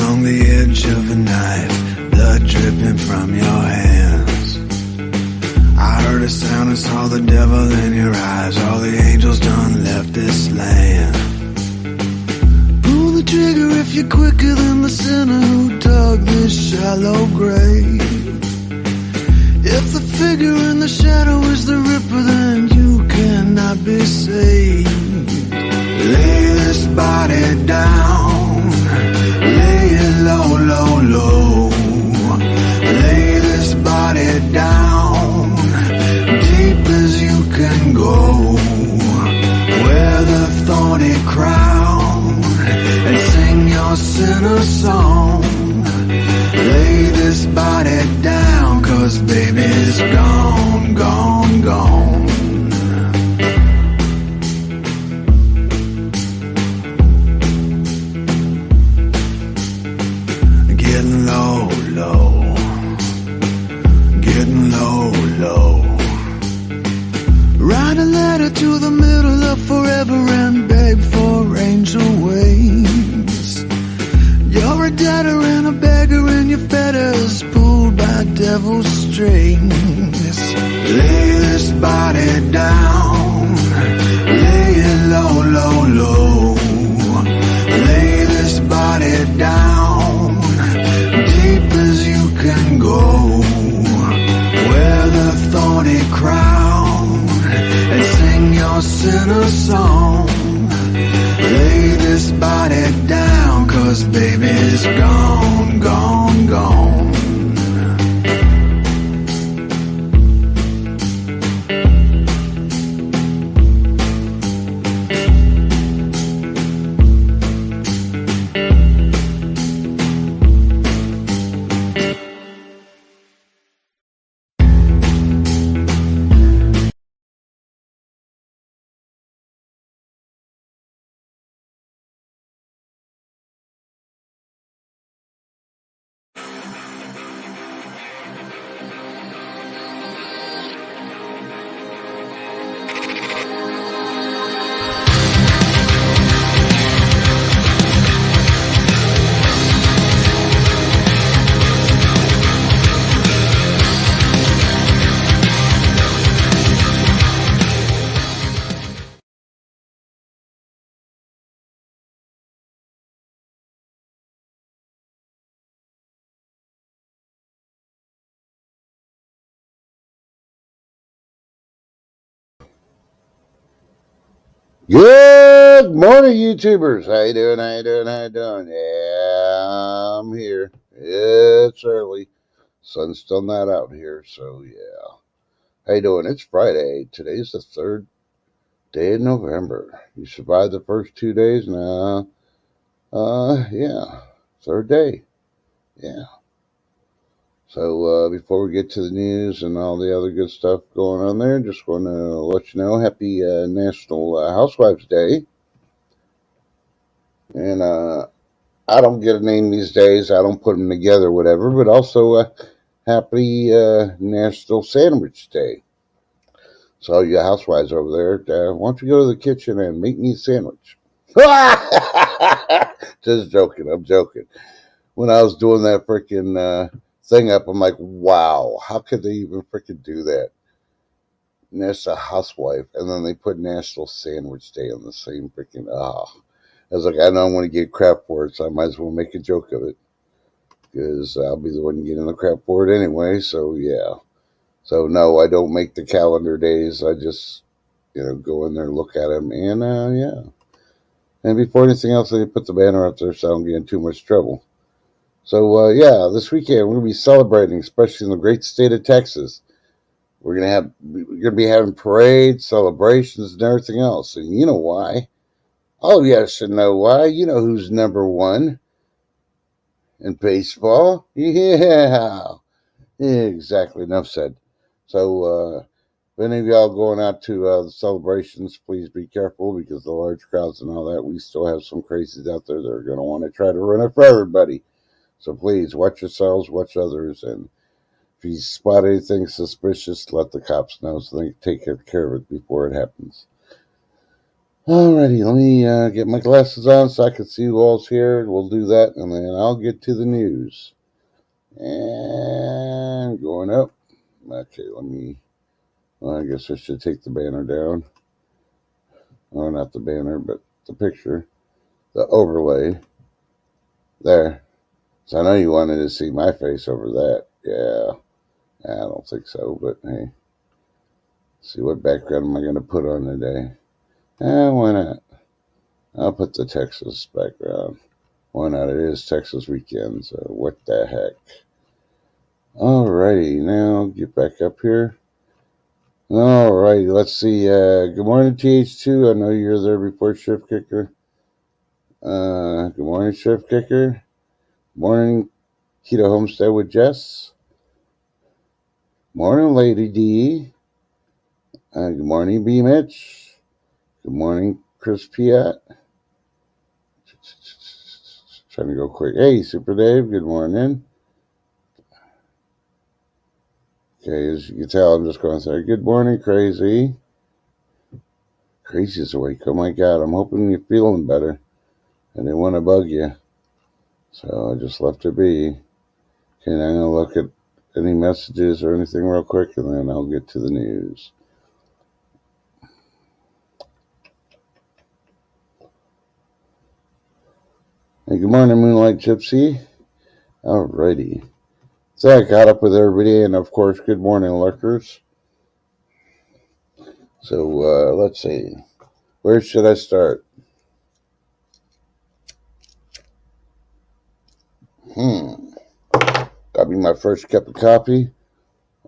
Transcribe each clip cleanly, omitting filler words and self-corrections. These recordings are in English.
along the edge of a knife, blood dripping from your hands. I heard a sound and saw the devil in your eyes. All the angels done left this land. Pull the trigger if you're quicker than the sinner who dug this shallow grave. If the figure in the shadow is the Ripper, then you cannot be saved. Lay this body down, lay it low, low, low. Lay this body down, deep as you can go. Wear the thorny crown and sing your sinner song. Lay this body down, 'cause baby's gone, gone, gone. Getting low, low. Getting low, low. Write a letter to the middle of forever and beg for angel wings. You're a debtor and a beggar in your fetters, pulled by devil's strings. Lay this body down, lay it low, low, low. Lay this body down, deep as you can go. Wear the thorny crown and sing your sinner song. Lay this body down, 'cause baby's gone, gone, gone. Good morning, YouTubers. How you doing? How you doing? How you doing? Yeah, I'm here. It's early. Sun's still not out here, so yeah. How you doing? It's Friday. Today's the 3rd day of November. You survived the first 2 days now. Yeah. 3rd day. Yeah. So before we get to the news and all the other good stuff going on there, just want to let you know, happy National Housewives Day. And I don't get a name these days. I don't put them together, whatever. But also, happy National Sandwich Day. So, you housewives over there, why don't you go to the kitchen and make me a sandwich? Just joking. I'm joking. When I was doing that freaking thing up, I'm like, wow, how could they even freaking do that? And that's a housewife. And then they put National Sandwich Day on the same freaking, I was like, I don't want to get crap for it, so I might as well make a joke of it. Because I'll be the one getting the crap for it anyway, so yeah. So no, I don't make the calendar days. I just, go in there and look at them, and yeah. And before anything else, they put the banner up there so I don't get in too much trouble. So yeah, this weekend we're gonna be celebrating, especially in the great state of Texas. We're gonna be having parades, celebrations, and everything else. And you know why? Oh, yes, and know why. You know who's number one in baseball? Yeah. Exactly. Enough said. So, if any of y'all going out to the celebrations, please be careful because the large crowds and all that, we still have some crazies out there that are going to want to try to run it for everybody. So please watch yourselves, watch others, and if you spot anything suspicious, let the cops know so they can take care of it before it happens. Alrighty, let me get my glasses on so I can see who all's here. We'll do that, and then I'll get to the news. And going up. Okay, well, I guess I should take the banner down. Oh, not the banner, but the picture. The overlay. There. So I know you wanted to see my face over that. Yeah. I don't think so, but hey. See what background am I going to put on today? Why not? I'll put the Texas background. Why not? It is Texas weekend, so what the heck. Alrighty, now get back up here. Alrighty, let's see. Good morning, TH2. I know you're there before Shift Kicker. Good morning, Shift Kicker. Morning, Keto Homestead with Jess. Morning, Lady D. Good morning, B Mitch. Good morning, Chris Piat. Trying to go quick. Hey, Super Dave. Good morning. Okay, as you can tell, I'm just going through. Good morning, Crazy. Crazy's awake. Oh my God, I'm hoping you're feeling better. I didn't want to bug you, so I just left it be. Okay, now I'm going to look at any messages or anything real quick, and then I'll get to the news. Hey, good morning, Moonlight Gypsy. Alrighty. So I got up with everybody, and of course, good morning, lurkers. So let's see. Where should I start? Got me my first cup of coffee.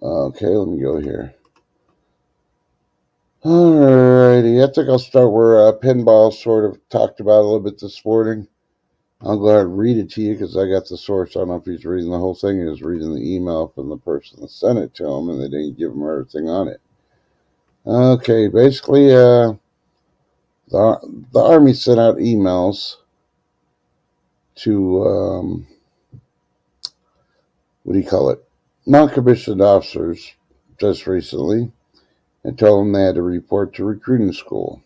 Okay, let me go here. Alrighty, I think I'll start where Pinball sort of talked about a little bit this morning. I'll go ahead and read it to you because I got the source. I don't know if he's reading the whole thing. He was reading the email from the person that sent it to him, and they didn't give him everything on it. Okay, basically, the Army sent out emails to, what do you call it, non-commissioned officers just recently, and told them they had to report to recruiting school.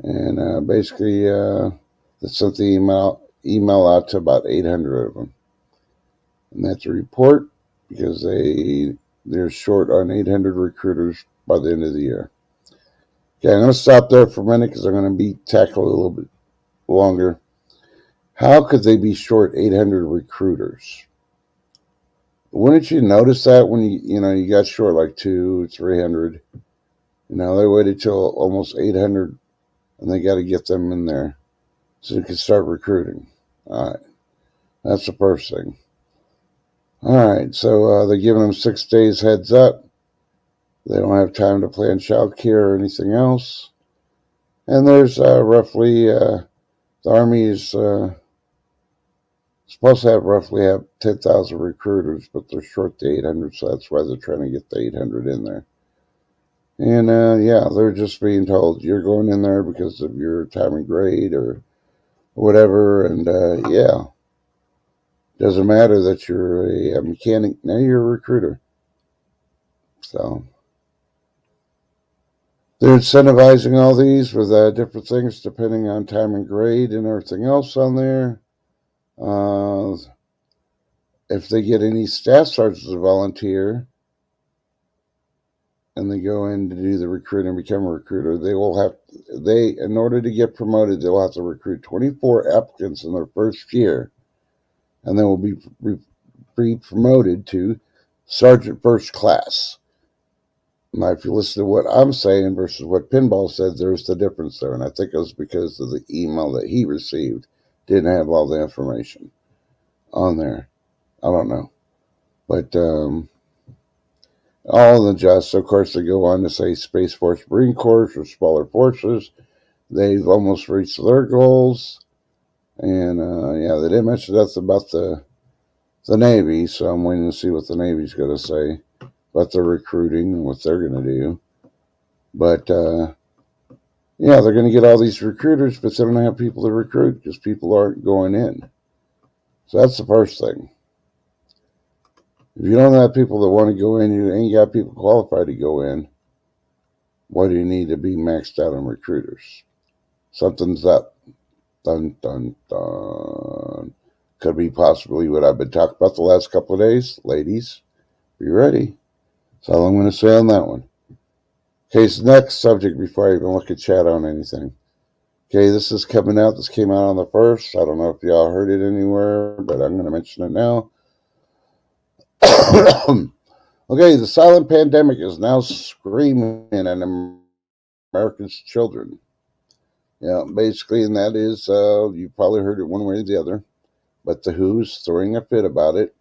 And basically, they sent the email out to about 800 of them. And that's a report because they're short on 800 recruiters by the end of the year. Okay, I'm going to stop there for a minute because I'm going to be tackling a little bit longer. How could they be short 800 recruiters? Wouldn't you notice that when you got short like 200-300? They waited till almost 800, and they got to get them in there so they can start recruiting. All right, that's the first thing. All right, so they're giving them 6 days heads up. They don't have time to plan child care or anything else. And there's roughly, the Army is supposed to have 10,000 recruiters, but they're short the 800, so that's why they're trying to get the 800 in there. And they're just being told you're going in there because of your time and grade or whatever. And doesn't matter that you're a mechanic. Now you're a recruiter. So they're incentivizing all these with different things depending on time and grade and everything else on there. If they get any staff sergeants to volunteer and they go in to do the recruiting and become a recruiter, in order to get promoted, they'll have to recruit 24 applicants in their first year, and then will be promoted to sergeant first class. Now, if you listen to what I'm saying versus what Pinball said, there's the difference there. And I think it was because of the email that he received didn't have all the information on there. I don't know. But all the just, of course, they go on to say Space Force Marine Corps or smaller forces. They've almost reached their goals. And they didn't mention nothing about the Navy, so I'm waiting to see what the Navy's going to say about their recruiting and what they're going to do. But they're going to get all these recruiters, but they don't have people to recruit because people aren't going in. So that's the first thing. If you don't have people that want to go in, you ain't got people qualified to go in. Why do you need to be maxed out on recruiters? Something's up. Dun, dun, dun. Could be possibly what I've been talking about the last couple of days. Ladies, be ready. That's all I'm going to say on that one. Okay, so next subject before I even look at chat on anything. Okay, this is coming out. This came out on the 1st. I don't know if y'all heard it anywhere, but I'm going to mention it now. Okay, the silent pandemic is now screaming at America's children. Yeah, basically, and that is, you probably heard it one way or the other, but the WHO's throwing a fit about it.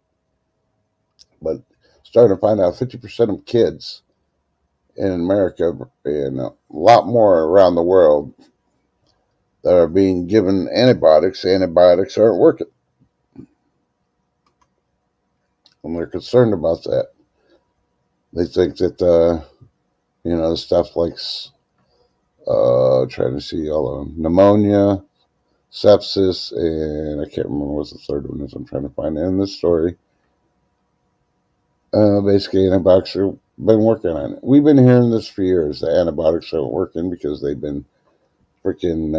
But starting to find out 50% of kids in America and a lot more around the world that are being given antibiotics aren't working. And they're concerned about that. They think that, stuff like, trying to see all the pneumonia, sepsis, and I can't remember what the third one is. I'm trying to find it in this story. Basically, antibiotics have been working on it. We've been hearing this for years. The antibiotics aren't working because they've been freaking,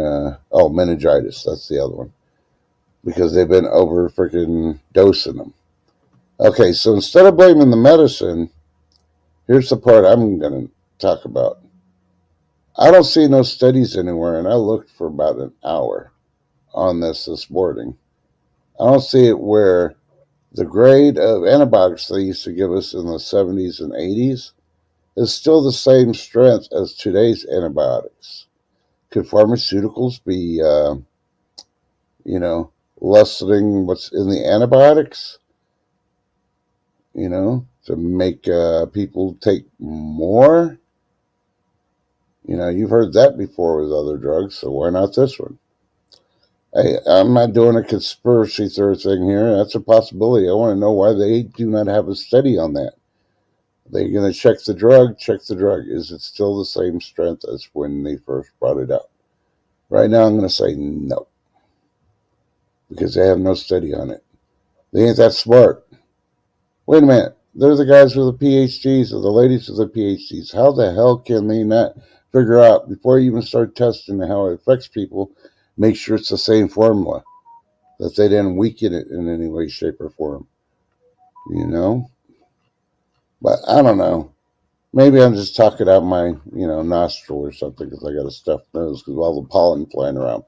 meningitis. That's the other one. Because they've been over freaking dosing them. Okay, so instead of blaming the medicine, here's the part I'm going to talk about. I don't see no studies anywhere, and I looked for about an hour on this morning. I don't see it where the grade of antibiotics they used to give us in the 70s and 80s is still the same strength as today's antibiotics. Could pharmaceuticals be, lessening what's in the antibiotics? To make people take more? You've heard that before with other drugs, so why not this one? Hey, I'm not doing a conspiracy theory thing here. That's a possibility. I want to know why they do not have a study on that. They're going to check the drug. Is it still the same strength as when they first brought it out? Right now, I'm going to say no. Because they have no study on it. They ain't that smart. Wait a minute. They're the guys with the PhDs or the ladies with the PhDs. How the hell can they not figure out, before you even start testing how it affects people, make sure it's the same formula? That they didn't weaken it in any way, shape, or form. But I don't know. Maybe I'm just talking out my, nostril or something because I got a stuffed nose because of all the pollen flying around.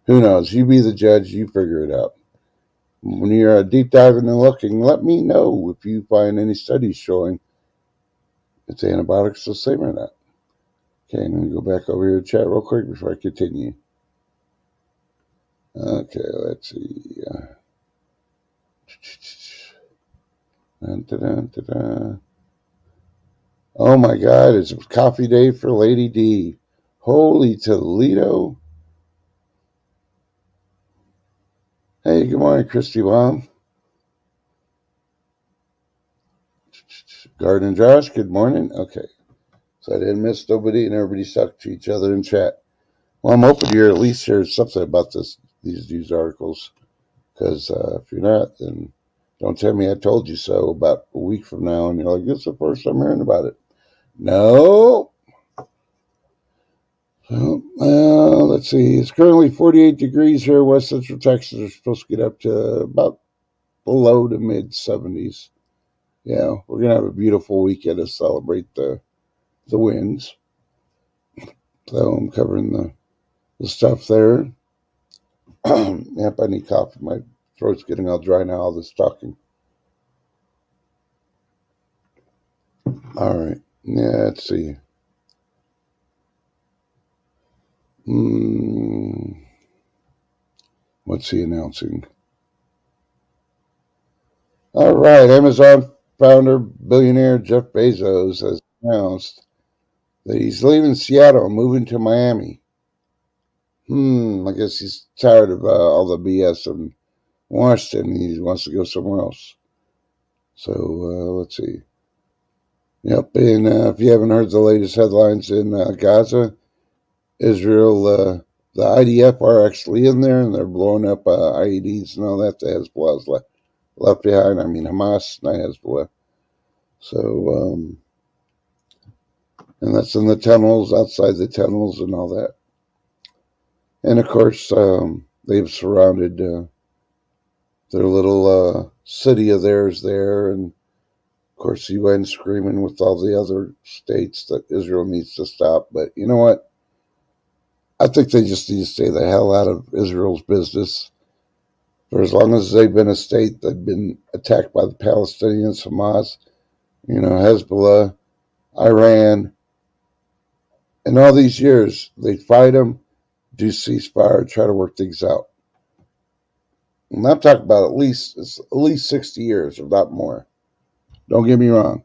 Who knows? You be the judge. You figure it out. When you're deep diving and looking, let me know if you find any studies showing if the antibiotics are the same or not. Okay, I'm going to go back over here to chat real quick before I continue. Okay, let's see. Oh my God, it's coffee day for Lady D. Holy Toledo. Hey, good morning, Christy Mom. Garden Josh, good morning. Okay, so I didn't miss nobody and everybody stuck to each other in chat. Well, I'm hoping you're at least hear something about these news articles. Because if you're not, then don't tell me I told you so about a week from now. And you're like, this is the first I'm hearing about it. No. Well, let's see. It's currently 48 degrees here. West Central Texas is supposed to get up to about below to mid 70s. Yeah, we're going to have a beautiful weekend to celebrate the winds. So I'm covering the stuff there. Yep, I need coffee. My throat's getting all dry now, all this talking. All right. Yeah, let's see. What's he announcing? All right, Amazon founder, billionaire Jeff Bezos has announced that he's leaving Seattle and moving to Miami. I guess he's tired of all the BS in Washington. He wants to go somewhere else. So let's see. Yep, and if you haven't heard the latest headlines in Gaza, Israel, the IDF are actually in there, and they're blowing up IEDs and all that. The Hezbollah's left behind. I mean, Hamas, not Hezbollah. So, and that's in the tunnels, outside the tunnels, and all that. And of course, they've surrounded their little city of theirs there. And of course, the UN screaming with all the other states that Israel needs to stop. But you know what? I think they just need to stay the hell out of Israel's business. For as long as they've been a state, they've been attacked by the Palestinians, Hamas, Hezbollah, Iran. And all these years, they fight them, do ceasefire, try to work things out. And I'm talking about at least 60 years, if not more. Don't get me wrong.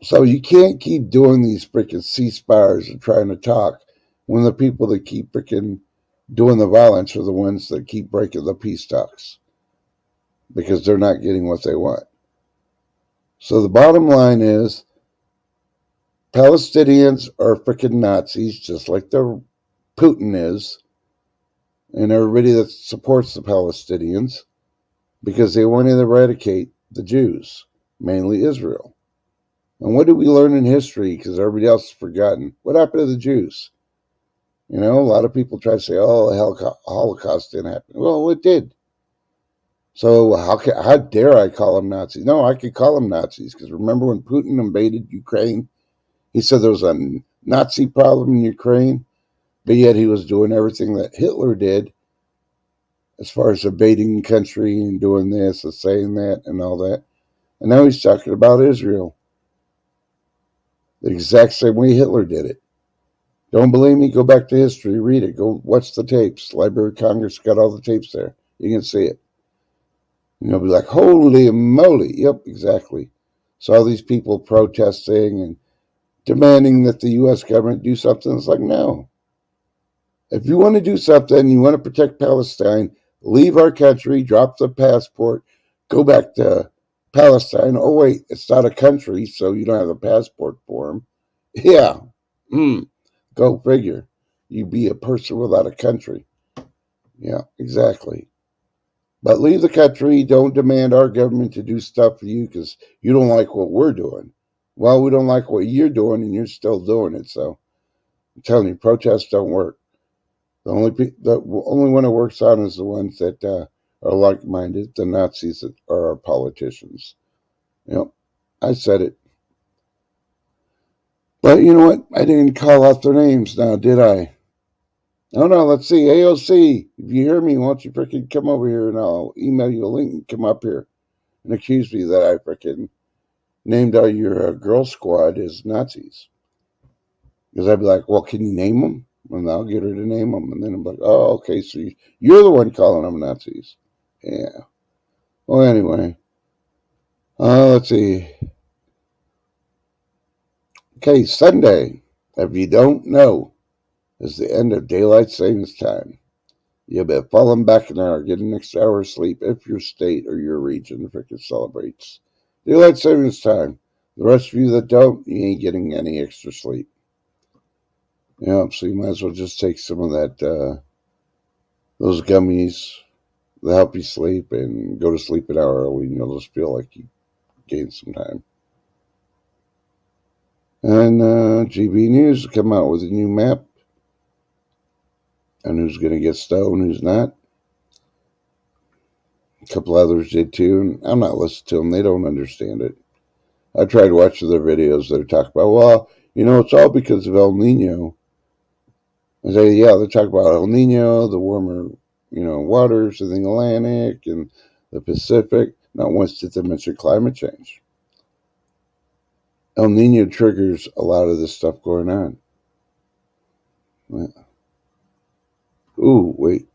So you can't keep doing these freaking ceasefires and trying to talk when the people that keep freaking doing the violence are the ones that keep breaking the peace talks because they're not getting what they want. So the bottom line is Palestinians are freaking Nazis, just like the Putin is, and everybody that supports the Palestinians, because they want to eradicate the Jews, mainly Israel. And what did we learn in history? Because everybody else has forgotten. What happened to the Jews? A lot of people try to say, "Oh, the Holocaust didn't happen." Well, it did. So how dare I call them Nazis? No, I could call them Nazis because remember when Putin invaded Ukraine? He said there was a Nazi problem in Ukraine, but yet he was doing everything that Hitler did as far as invading the country and doing this and saying that and all that. And now he's talking about Israel the exact same way Hitler did it. Don't believe me? Go back to history, read it, go watch the tapes. Library of Congress got all the tapes there. You can see it. Be like, holy moly. Yep, exactly. So all these people protesting and demanding that the U.S. government do something. It's like, no. If you want to do something, you want to protect Palestine, leave our country, drop the passport, go back to Palestine. Oh, wait, it's not a country, so you don't have a passport for them. Yeah. Go figure. You be a person without a country. Yeah, exactly. But leave the country. Don't demand our government to do stuff for you because you don't like what we're doing. Well, we don't like what you're doing, and you're still doing it. So I'm telling you, protests don't work. The only one it works on is the ones that are like-minded. The Nazis that are our politicians. I said it. But you know what? I didn't call out their names now, did I? Oh no, let's see. AOC, if you hear me, why don't you freaking come over here and I'll email you a link and come up here and accuse me that I freaking named all your girl squad as Nazis. Because I'd be like, well, can you name them? And I'll get her to name them. And then I'm like, oh, okay, so you're the one calling them Nazis. Yeah. Well, anyway. Let's see. Okay, Sunday, if you don't know, is the end of daylight savings time. You'll be falling back an hour, get an extra hour of sleep if your state or your region freaking celebrates daylight savings time. The rest of you that don't, you ain't getting any extra sleep. So you might as well just take some of that, those gummies that help you sleep and go to sleep an hour early and you'll just feel like you gained some time. And GB News will come out with a new map on who's going to get stoned, who's not. A couple others did too, and I'm not listening to them. They don't understand it. I tried watching their videos that are talking about, well, it's all because of El Nino. I say, yeah, they talk about El Nino, the warmer, waters in the Atlantic and the Pacific. Not once did they mention climate change. El Nino triggers a lot of this stuff going on. Ooh, wait.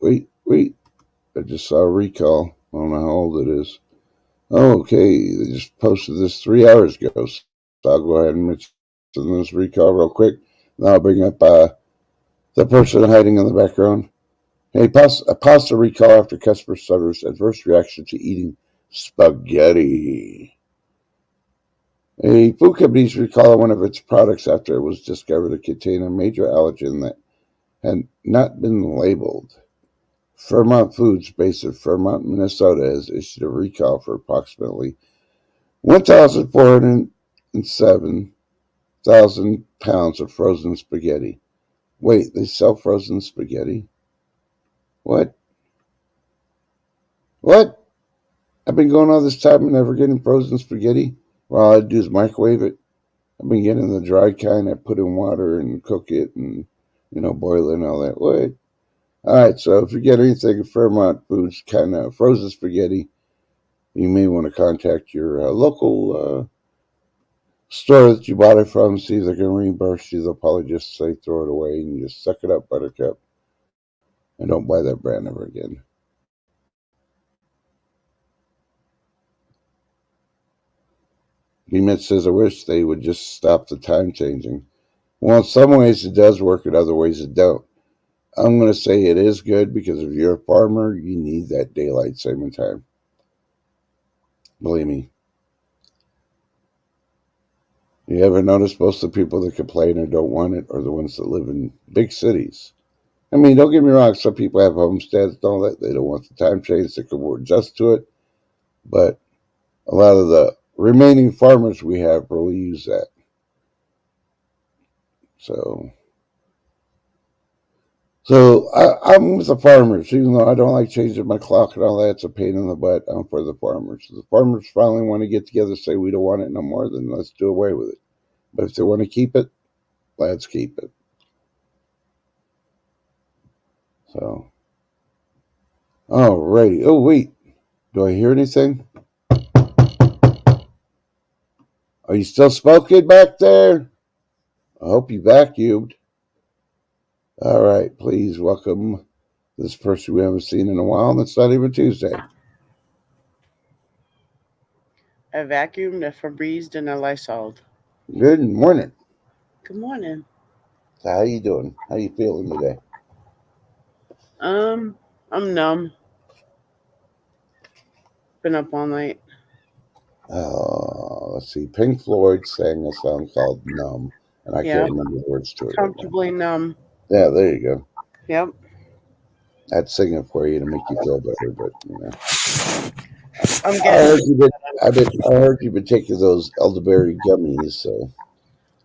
I just saw a recall. I don't know how old it is. Oh, okay. They just posted this 3 hours ago. So I'll go ahead and mention this recall real quick. Then I'll bring up the person hiding in the background. Hey, pasta recall after customer suffers adverse reaction to eating spaghetti. A food company's recall one of its products after it was discovered to contain a major allergen that had not been labeled. Fairmont Foods, based in Fairmont, Minnesota, has issued a recall for approximately 1,407,000 pounds of frozen spaghetti. Wait, they sell frozen spaghetti? What? What? I've been going all this time and never getting frozen spaghetti. Well, all I do is microwave it. I've been getting the dry kind. I put in water and cook it and, boil it and all that. What? All right, so if you get anything Fairmont Foods kind of frozen spaghetti, you may want to contact your local store that you bought it from, see if they can reimburse you. They'll probably just say throw it away and you just suck it up, Buttercup, and don't buy that brand ever again. B-Mit says, I wish they would just stop the time changing. Well, in some ways it does work, in other ways it don't. I'm going to say it is good because if you're a farmer, you need that daylight saving time. Believe me. You ever notice most of the people that complain or don't want it are the ones that live in big cities? I mean, don't get me wrong, some people have homesteads and all that. They don't want the time change. They can adjust to it. But a lot of the remaining farmers we have really use that. I'm with the farmers, even though I don't like changing my clock and all that. It's a pain in the butt. I'm for the farmers. If the farmers finally want to get together and say we don't want it no more, then let's do away with it. But if they want to keep it, let's keep it. So, alrighty. Oh, wait. Do I hear anything? Are you still smoking back there? I hope you vacuumed. All right. Please welcome this person we haven't seen in a while, and it's not even Tuesday. I vacuumed, I Febrezed, and I Lysoled. Good morning. Good morning. So how you doing? How you feeling today? I'm numb. Been up all night. Let's see. Pink Floyd sang a song called "Numb," and I Yeah, can't remember the words to it right now. comfortably numb. Yeah, there you go. Yep. I'd sing it for you to make you feel better, but I'm I getting. heard I heard you've been taking those elderberry gummies, so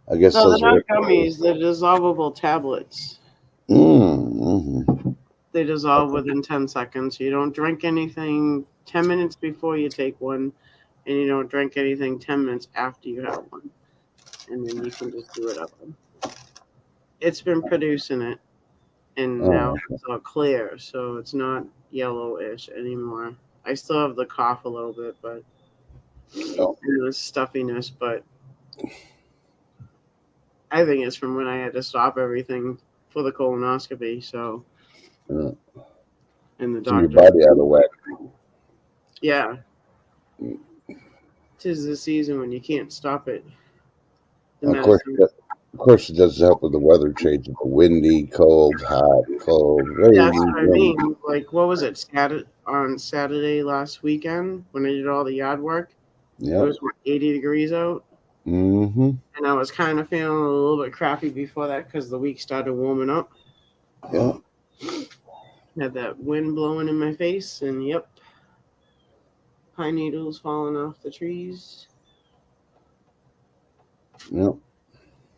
I guess No, they're those are. not gummies. They're dissolvable tablets. Mm-hmm. They dissolve within 10 seconds. You don't drink anything 10 minutes before you take one, and you don't drink anything 10 minutes after you have one. And then you can just do whatever. It's been producing it, and now Oh, it's all clear, so it's not yellowish anymore. I still have the cough a little bit, but no. and the stuffiness, but I think it's from when I had to stop everything for the colonoscopy. So, Uh, and the so your doctor, body out of whack. yeah, 'tis the season when you can't stop it. The Of course, medicine. of course, it does help with the weather change. The windy, cold, hot, cold, That's rainy, what I windy. mean. Like, what was it? On Saturday last weekend when I did all the yard work, it Yep. was 80 degrees out. Mm-hmm. And I was kind of feeling a little bit crappy before that because the week started warming up. Yep. Had that wind blowing in my face, and yep, pine needles falling off the trees. Yep.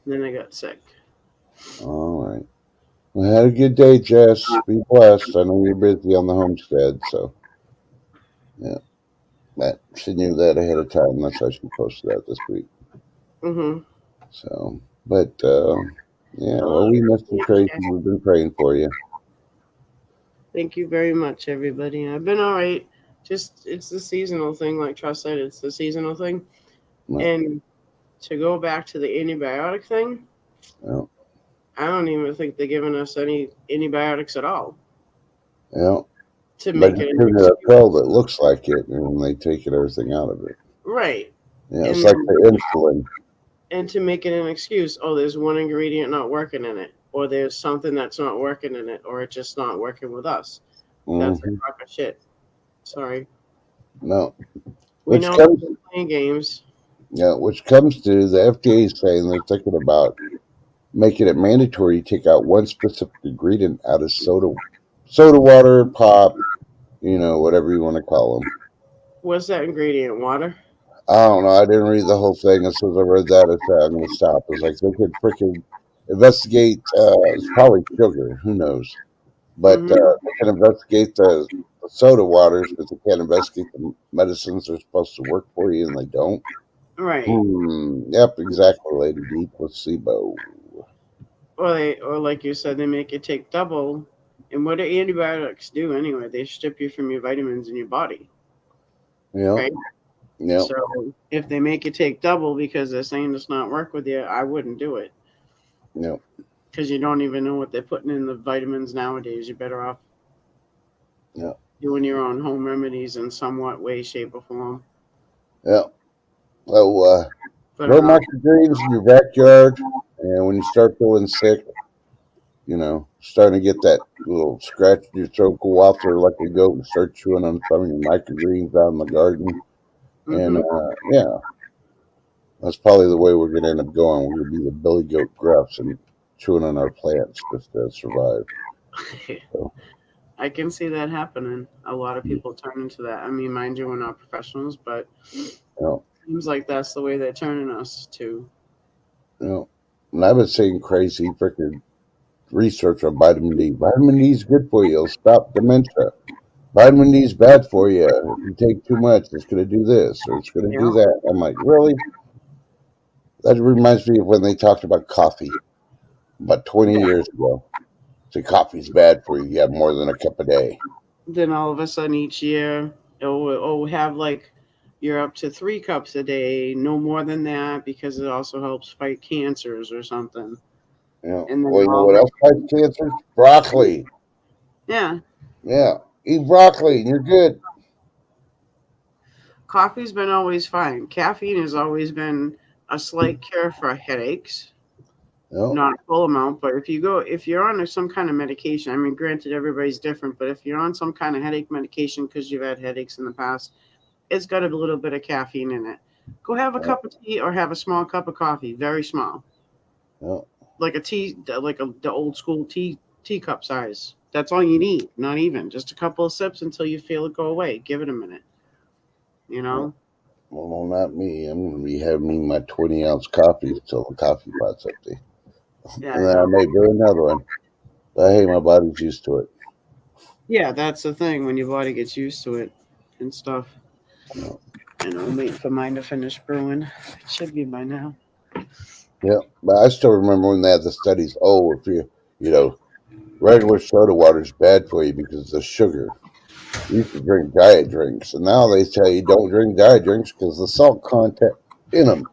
And then I got sick. All right. Well, had a good day, Jess. Be blessed. I know you're busy on the homestead, so yeah. She knew that ahead of time. That's how she posted that this week. Mm-hmm. So, but yeah. Well, Oh, we missed you, Tracy. okay. We've been praying for you. Thank you very much, everybody. I've been all right. Just it's the seasonal thing, like Trust said, it's the seasonal thing. Well, And to go back to the antibiotic thing, well, I don't even think they're giving us any antibiotics at all well. to They make just it an give you a pill excuse. that looks like it, and they take everything out of it. Right. Yeah, it's And like then the insulin. and to make it an excuse, oh, there's one ingredient not working in it, or there's something that's not working in it, or it's just not working with us. That's a Mm-hmm. crock of shit. Sorry. No, We which know comes, they're playing games. yeah, which comes to the FDA saying they're thinking about making it mandatory to take out one specific ingredient out of soda water, pop, whatever you want to call them. What's that ingredient? Water? I don't know. I didn't read the whole thing. As soon as I read that, I said, I'm going to stop. It's like they could freaking investigate. It's probably sugar. Who knows? But Hmm. they can investigate the soda waters, but they can't investigate the medicines they're supposed to work for you, and they don't. Right. Yep, exactly, Lady D. Placebo. Or like you said, they make you take double. And what do antibiotics do anyway? They strip you from your vitamins in your body, Yep, right? yep, So if they make you take double because they're saying it's not work with you, I wouldn't do it yep, because you don't even know what they're putting in the vitamins nowadays. You're better off yep, doing your own home remedies in somewhat way, shape, or form. yep. So, But grow microgreens in your backyard, and when you start feeling sick, starting to get that little scratch in your throat, go out there like a goat and start chewing on some of your microgreens out in the garden. And hmm yeah, that's probably the way we're going to end up going. We're going to be the billy goat gruffs and chewing on our plants just to survive. So, I can see that happening. A lot of people turn into that. I mean, mind you, we're not professionals, but you know, seems like that's the way they're turning us to. you know, and I've been seeing crazy freaking research on vitamin D. Vitamin D is good for you. It'll stop dementia. Vitamin D is bad for you. If you take too much, it's going to do this or it's going to do Yeah. that. I'm like, really? That reminds me of when they talked about coffee about 20 Yeah. years ago. Say coffee's bad for you. You have more than a cup a day. Then all of a sudden each year, it'll have like you're up to 3 cups a day, no more than that, because it also helps fight cancers or something. And then Well, you know all what of a else fights cancer? Broccoli. yeah, Yeah, eat broccoli and you're good. coffee's been always fine. Caffeine has always been a slight cure for headaches, You not a full amount, but if you're on some kind of medication, I mean, granted everybody's different, but if you're on some kind of headache medication because you've had headaches in the past, it's got a little bit of caffeine in it. Go have a know, cup of tea or have a small cup of coffee, very small, you know, like a tea, the old school teacup size. That's all you need. Not even just a couple of sips until you feel it go away. Give it a minute. You you know. know. Well, no, not me. I'm going to be having my 20-ounce coffee till the coffee pot's empty. Yeah, I And then I know. may do another one. But hey, my body's used to it. Yeah, that's the thing when your body gets used to it and stuff. You know. And I'm waiting for mine to finish brewing. It should be by now. Yeah, but I still remember when they had the studies. Oh, if you know, regular soda water is bad for you because of the sugar. You should drink diet drinks. And now they tell you don't drink diet drinks because the salt content in them.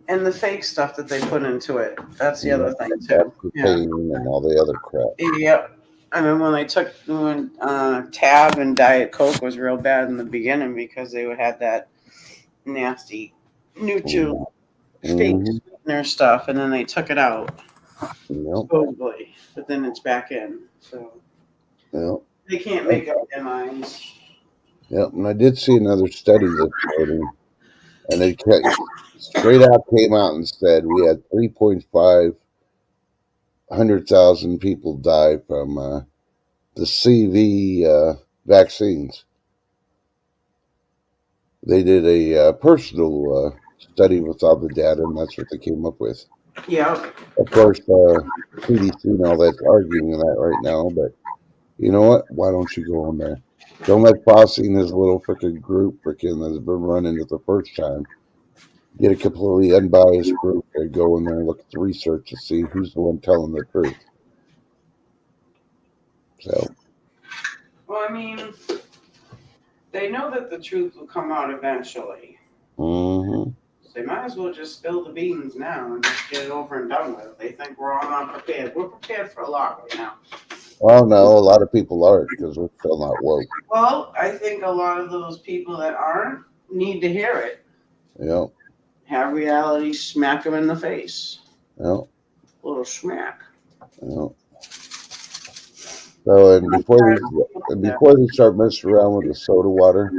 And the fake stuff that they put into it. That's the You know, other thing the too. Yeah. aspartame and all the other crap. Yep. I remember when Tab and Diet Coke was real bad in the beginning because they would have that nasty neutral fake Mm-hmm. sweetener stuff, and then they took it out Yep. supposedly, but then it's back in. So Yep. they can't make up their minds. Yep. And I did see another study this morning, and straight out came out and said we had 3.5 hundred thousand people die from the CV vaccines. They did a personal study with all the data, and that's what they came up with. Yep. Of course, CDC and all that's arguing that right now, but you know what? Why don't you go on there? Don't let Fossey and his little freaking group freaking that's been running it the first time get a completely unbiased group and go in there and look at the research to see who's the one telling the truth. So, Well, I mean, they know that the truth will come out eventually. mm-hmm. So they might as well just spill the beans now and just get it over and done with. They think we're all not prepared. We're prepared for a lot right now. Well, no, a lot of people aren't because we're still not woke. Well, I think a lot of those people that aren't need to hear it. You know, Have reality smack them in the face. you know, A little smack. you know. So, and before they start messing around with the soda water,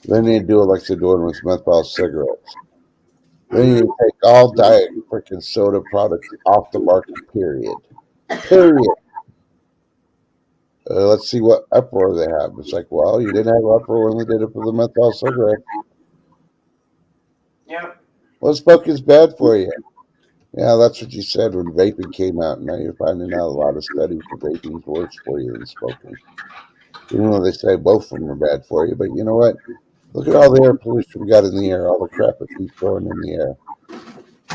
they need to do it like they're doing with menthol cigarettes. They need Mm-hmm. to take all diet freaking soda products off the market. Period. Period. Let's see what uproar they have. It's like, well, you didn't have uproar when they did it for the menthol cigarette. Yep. Well, smoking's bad for you. Yeah, that's what you said when vaping came out. Now you're finding out a lot of studies that vaping's worse for you than smoking. Even though they say both of them are bad for you, but you know what? Look at all the air pollution we got in the air, all the crap that keeps going in the air.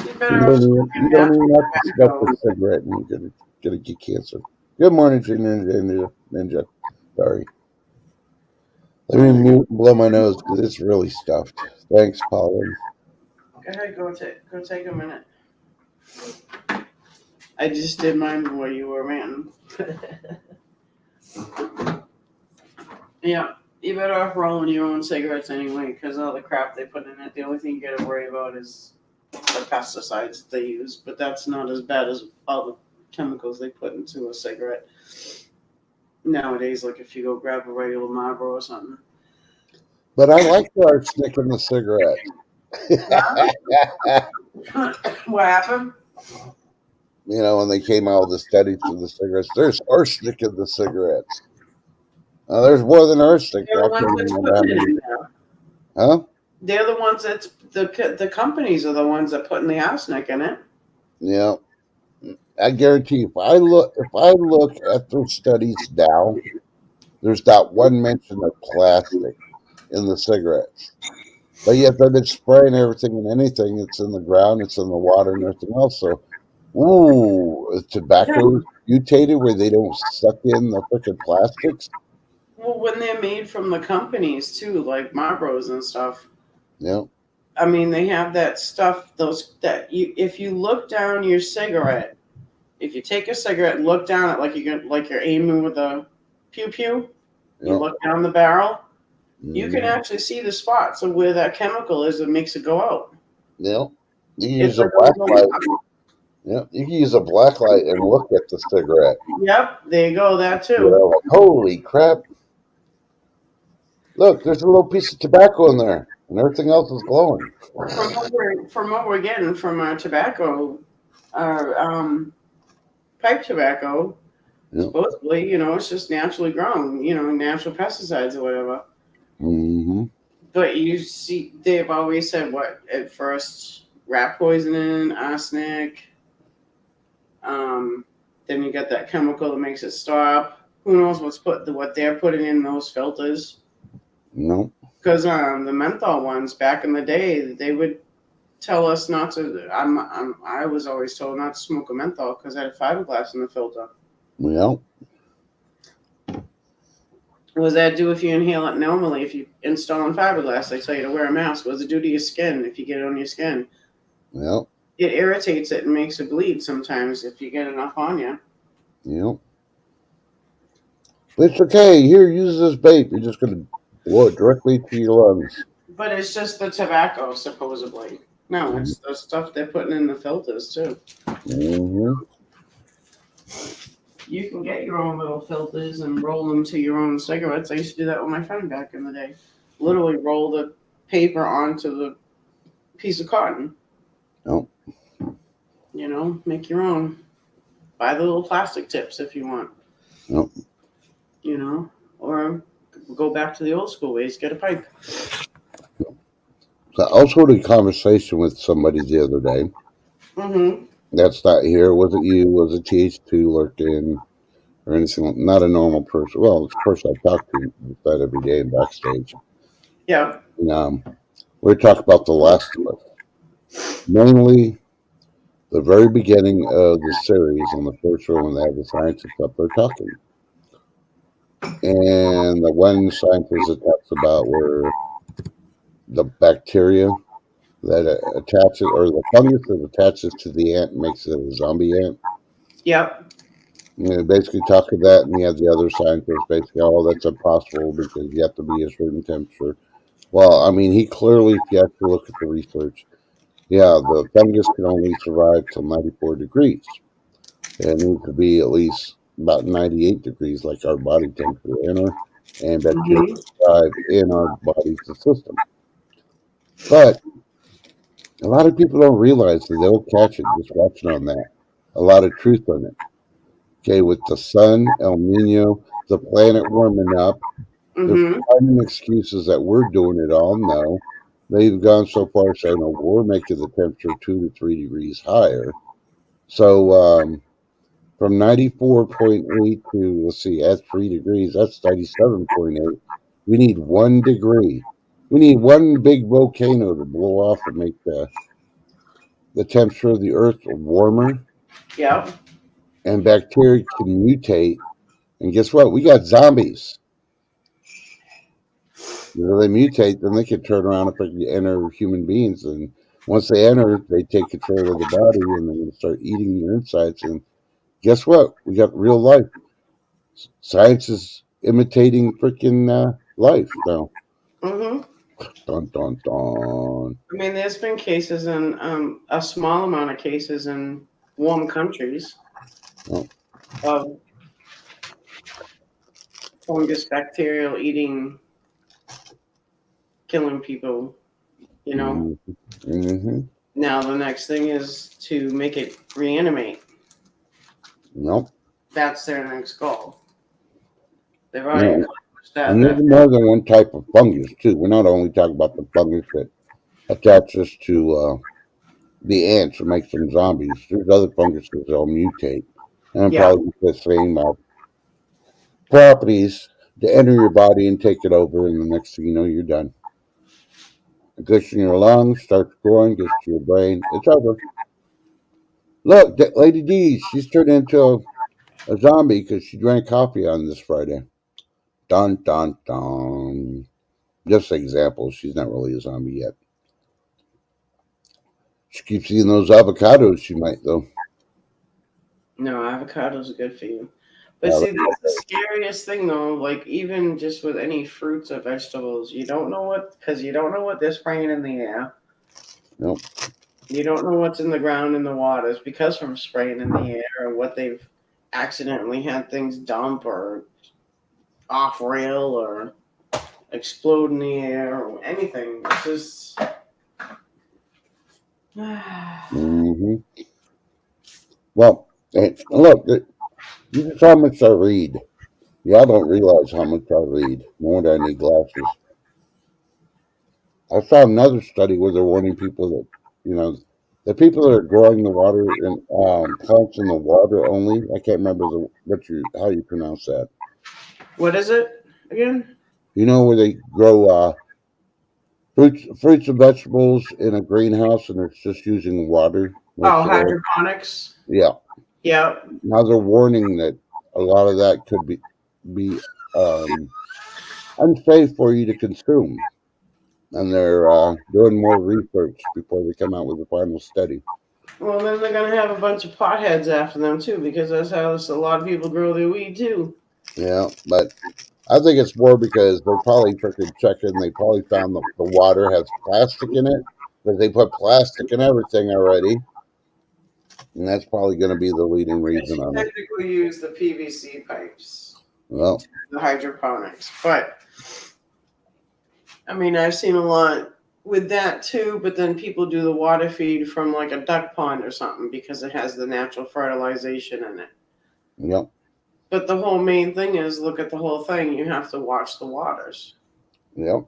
You're You better off don't even, you smoking don't natural even have to smoke a tobacco. cigarette and you're gonna get cancer. Good morning, Ninja. Sorry. Let me mute and blow my nose because it's really stuffed. Thanks, Pollen. Go ahead, go take a minute. I just did mine while you were ranting. Yeah, you better off rolling your own cigarettes anyway, because all the crap they put in it. The only thing you gotta worry about is the pesticides they use, but that's not as bad as all the chemicals they put into a cigarette nowadays. Like if you go grab a regular Marlboro or something. But I like the arsenic in the cigarette. What happened? You know, when they came out with the studies for the cigarettes, there's arsenic in the cigarettes. There's more than arsenic. They're I the can't ones that's remember how putting it many. in there. Huh? They're the ones that's the companies are the ones that putting the arsenic in it. Yeah. I guarantee if I look at those studies now, there's not one mention of plastic in the cigarettes. But yet they've been spraying everything and anything. It's in the ground, it's in the water, and everything else. So, Yeah. tobacco is mutated where they don't suck in the freaking plastics. Well, when they're made from the companies too, like Marlboros and stuff. Yeah, I mean, they have that stuff. Those that you, if you look down your cigarette, if you take a cigarette and look down it like you're aiming with a pew pew, you yeah, look down the barrel, you can mm, actually see the spots of where that chemical is that makes it go out. yeah. You can It's use a like a black little. light. Yeah, you can use a black light and look at the cigarette. Yep, there you go. That You too. know, like holy crap! Look, there's a little piece of tobacco in there, and everything else is glowing. From what we're getting from our tobacco, our pipe tobacco, Yeah. supposedly, it's just naturally grown, natural pesticides or whatever. Mm-hmm. But you see, they've always said what at first: rat poisoning, arsenic. Then you get that chemical that makes it stop. Who knows what they're putting in those filters? No. Because the menthol ones back in the day, they would tell us not to. I was always told not to smoke a menthol because I had fiberglass in the filter. Well, What does that do if you inhale it normally? If you install in fiberglass, they tell you to wear a mask. What does it do to your skin if you get it on your skin? well, It irritates it and makes it bleed sometimes if you get enough on you. yeah. But it's okay. Here, use this vape. You're just gonna blow it directly to your lungs. But it's just the tobacco, supposedly. No, it's the stuff they're putting in the filters too. Mm-hmm. You can get your own little filters and roll them to your own cigarettes. I used to do that with my friend back in the day. Literally roll the paper onto the piece of cotton. No. Make your own. Buy the little plastic tips if you want. No. Or go back to the old school ways. Get a pipe. So I was holding a conversation with somebody the other day. Mm-hmm. That's not here. Was it you? Was it TH2 lurking or anything? Not a normal person. Well, it's a person I talk to that every day backstage. Yeah. And, we're talking about The Last of Us. Mainly the very beginning of the series on the first row when they have the scientists up there talking. And the one scientist that talks about where the bacteria that attaches, or the fungus that attaches to the ant and makes it a zombie ant. Yep. Basically talking that, and you have the other scientists basically, oh, that's impossible because you have to be a certain temperature. Well, I mean, he clearly, if you actually look at the research, yeah, the fungus can only survive till 94 degrees. It needs to be at least about 98 degrees, like our body temperature, and bacteria Mm-hmm. thrive in our body's system. But a lot of people don't realize that they'll catch it just watching on that. A lot of truth on it. Okay, with the sun, El Nino, the planet warming up, they're Mm-hmm. finding excuses that we're doing it all. No, they've gone so far as saying, "Oh, we're making the temperature 2 to 3 degrees higher." So from 94.8 to, let's see, at 3 degrees, that's 97.8. We need 1 degree. We need one big volcano to blow off and make the temperature of the Earth warmer, Yep. and bacteria can mutate. And guess what? We got zombies. They mutate, then they can turn around and enter human beings. And once they enter, they take control of the body and they're going to start eating your insides. And guess what? We got real life. Science is imitating freaking life now. Mhm. Dun dun dun. I mean, there's been cases in a small amount of cases in warm countries Oh, of fungus bacterial eating, killing people. You know. mm-hmm. Now the next thing is to make it reanimate. Nope. That's their next goal. They've already No. accomplished that. And there's more than one type of fungus too. We're not only talking about the fungus that attaches to the ants and makes them zombies. There's other funguses that'll mutate and Yeah. probably the same properties to enter your body and take it over. And the next thing you know, you're done. It gets in your lungs, starts growing, gets to your brain. It's over. Look, Lady D, she's turned into a zombie because she drank coffee on this Friday. Dun dun dun. Just an example. She's not really a zombie yet. She keeps eating those avocados. She might though. No, avocados are good for you. But see, that's the scariest thing, though. Like, even just with any fruits or vegetables, you don't know because you don't know what they're spraying in the air. Nope. You don't know what's in the ground in the waters because from spraying in the air or what they've accidentally had things dump or off rail or explode in the air or anything. It's just. Mm-hmm. Well, hey, look, you just how much I read. Y'all don't realize how much I read. No wonder I need glasses. I saw another study where they're warning people that, the people that are growing the water and plants in the water only. I can't remember how you pronounce that. What is it again? You know where they grow fruits and vegetables in a greenhouse and it's just using water Oh, most of it. hydroponics. Yeah. Yeah. Now they're warning that a lot of that could be um, unsafe for you to consume, and they're doing more research before they come out with a final study. Well, then they're gonna have a bunch of potheads after them too, because that's how a lot of people grow their weed too. Yeah, but I think it's more because they're probably freaking checking. They probably found the water has plastic in it because they put plastic in everything already, and that's probably going to be the leading reason She on it. technically use the PVC pipes, Well, the hydroponics, but I mean, I've seen a lot with that too. But then people do the water feed from like a duck pond or something because it has the natural fertilization in it. yep, But the whole main thing is look at the whole thing. You have to watch the waters. yep.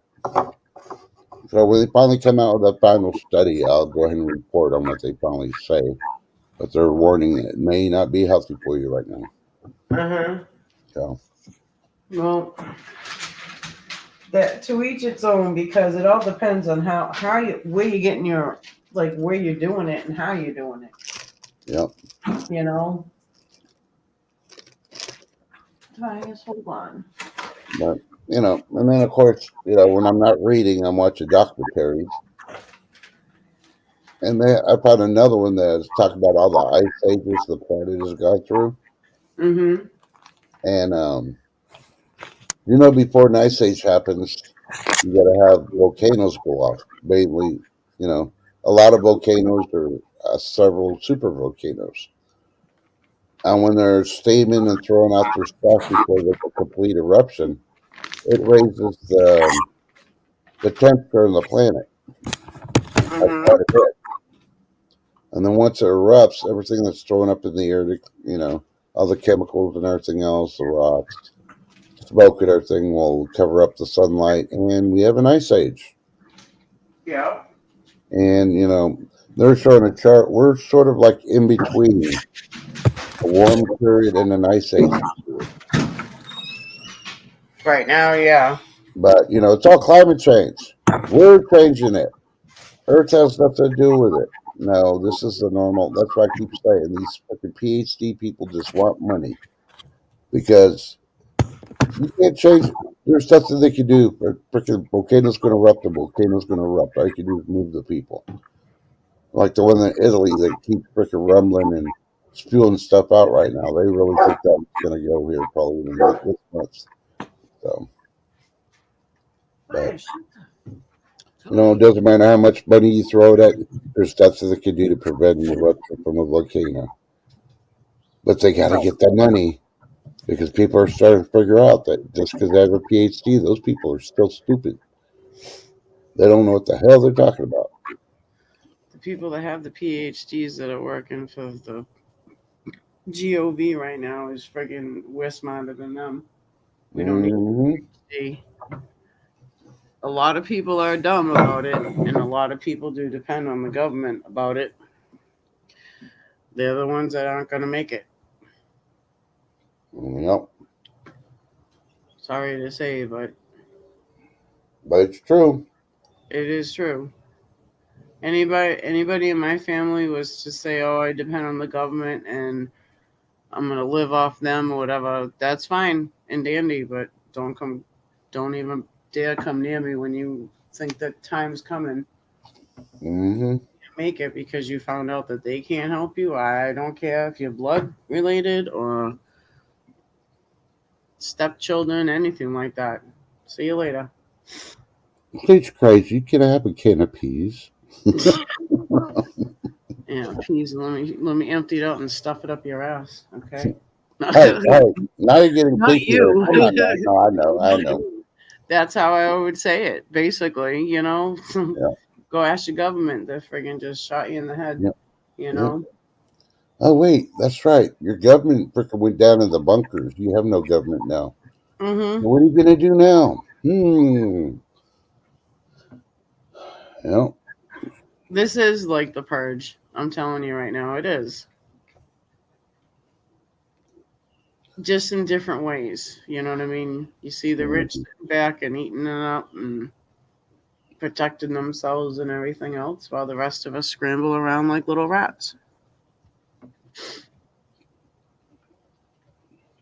So when they finally come out with a final study, I'll go ahead and report on what they finally say. But they're warning it may not be healthy for you right now. Uh-huh. So, Well, that to each its own because it all depends on how you where you're getting your like where you're doing it and how you're doing it. yep. You know. I guess hold on. But, and then of course, when I'm not reading, I'm watching documentaries. And I found another one that's talking about all the ice ages the planet has gone through. Mm-hmm. And, before an ice age happens, you got to have volcanoes go off. Mainly, a lot of volcanoes are several super volcanoes. And when they're steaming and throwing out their stuff before the complete eruption, it raises the temperature on the planet by Mm-hmm. quite a bit. And then once it erupts, everything that's thrown up in the air, all the chemicals and everything else, the rocks, smoke and everything will cover up the sunlight, and we have an ice age. Yeah. And They're showing a chart. We're sort of like in between a warm period and an ice age period. Right now, yeah. But it's all climate change. We're changing it. Earth has nothing to do with it. No, this is the normal. That's why I keep saying these fucking PhD people just want money because you can't change. There's nothing they can do. Freaking volcano's going to erupt. The volcano's going to erupt. All you can do is move the people. Like the one in Italy that keeps freaking rumbling and spewing stuff out right now. They really think that's going to go here probably in this month. So, but it doesn't matter how much money you throw at it. There's nothing they can do to prevent an eruption from a volcano. But they got to get that money because people are starting to figure out that just because they have a PhD, those people are still stupid. They don't know what the hell they're talking about. The people that have the PhDs that are working for the GOV right now is friggin' we're smarter than them. We don't need Hmm. a PhD. A lot of people are dumb about it, and a lot of people do depend on the government about it. They're the ones that aren't going to make it. Yep, Sorry to say, but but it's true. it is true. Anybody in my family was to say, "Oh, I depend on the government and I'm gonna live off them or whatever," that's fine and dandy, but don't even dare come near me when you think that time's coming. Hmm. Make it because you found out that they can't help you. I don't care if you're blood related or stepchildren, anything like that. See you later. Please, crazy. Can I have a can of peas? Yeah, please let me empty it out and stuff it up your ass. Okay. Hey, hey, now you're getting Not kinky there. you. Come on now. No, I know, I Not know. you. That's how I would say it. Basically, Yeah, go ask your government. They friggin' just shot you in the head. yep, You yep. know. Oh wait, that's right. Your government freaking went down in the bunkers. You have no government now. Mhm. What are you gonna do now? Yep. This is like the purge. I'm telling you right now, it is. Just in different ways. You know what I mean? You see the rich Mhm. sitting back and eating it up and protecting themselves and everything else, while the rest of us scramble around like little rats.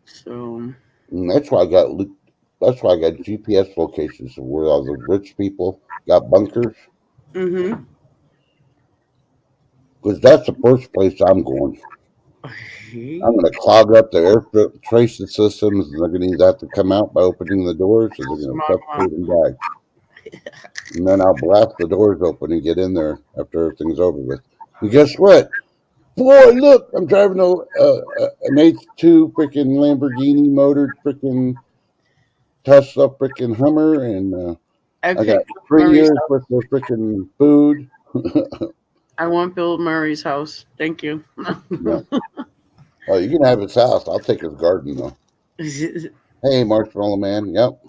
So. And that's why I got GPS locations of where all the rich people got bunkers. Mhm. Because that's the first place I'm going. I'm going to clog up the air filtration systems, and they're going to either have to come out by opening the doors, or they're going to Smog 'em up. suffocate and die. And then I'll blast the doors open and get in there after everything's over with. And guess what? Boy, look, I'm driving an H2 freaking Lamborghini motored freaking Tesla freaking Hummer, and I I got picked Bill 3 years Murray's worth house. of freaking food. I want Bill Murray's house. Thank you. Yeah. Oh, you can have his house. I'll take his garden though. Hey, Marshmallow Man. Yep.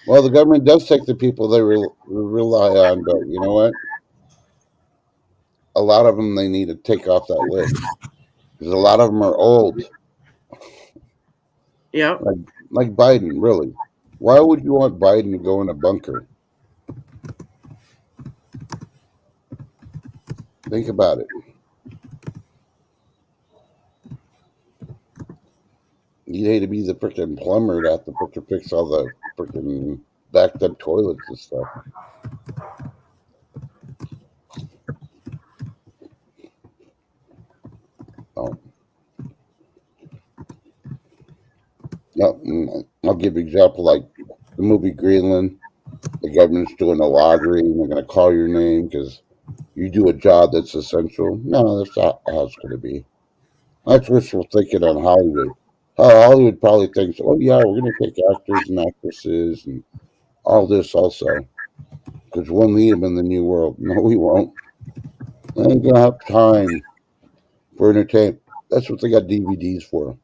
Well, the government does take the people they rely on, but you know what? A lot of them they need to take off that list because a lot of them are old, Yep. like like Biden. Really, why would you want Biden to go in a bunker? Think about it. You'd hate to be the freaking plumber to have to freaking fix all the freaking backed up toilets and stuff. Oh, no, I'll give you an example like the movie Greenland. The government's doing a lottery and they're going to call your name because you do a job that's essential. No, that's not how it's going to be. That's wishful thinking on Hollywood. Hollywood probably thinks, oh, yeah, we're going to take actors and actresses and all this also because we'll need them in the new world. No, we won't. They ain't going to have time for entertainment. That's what they got DVDs for.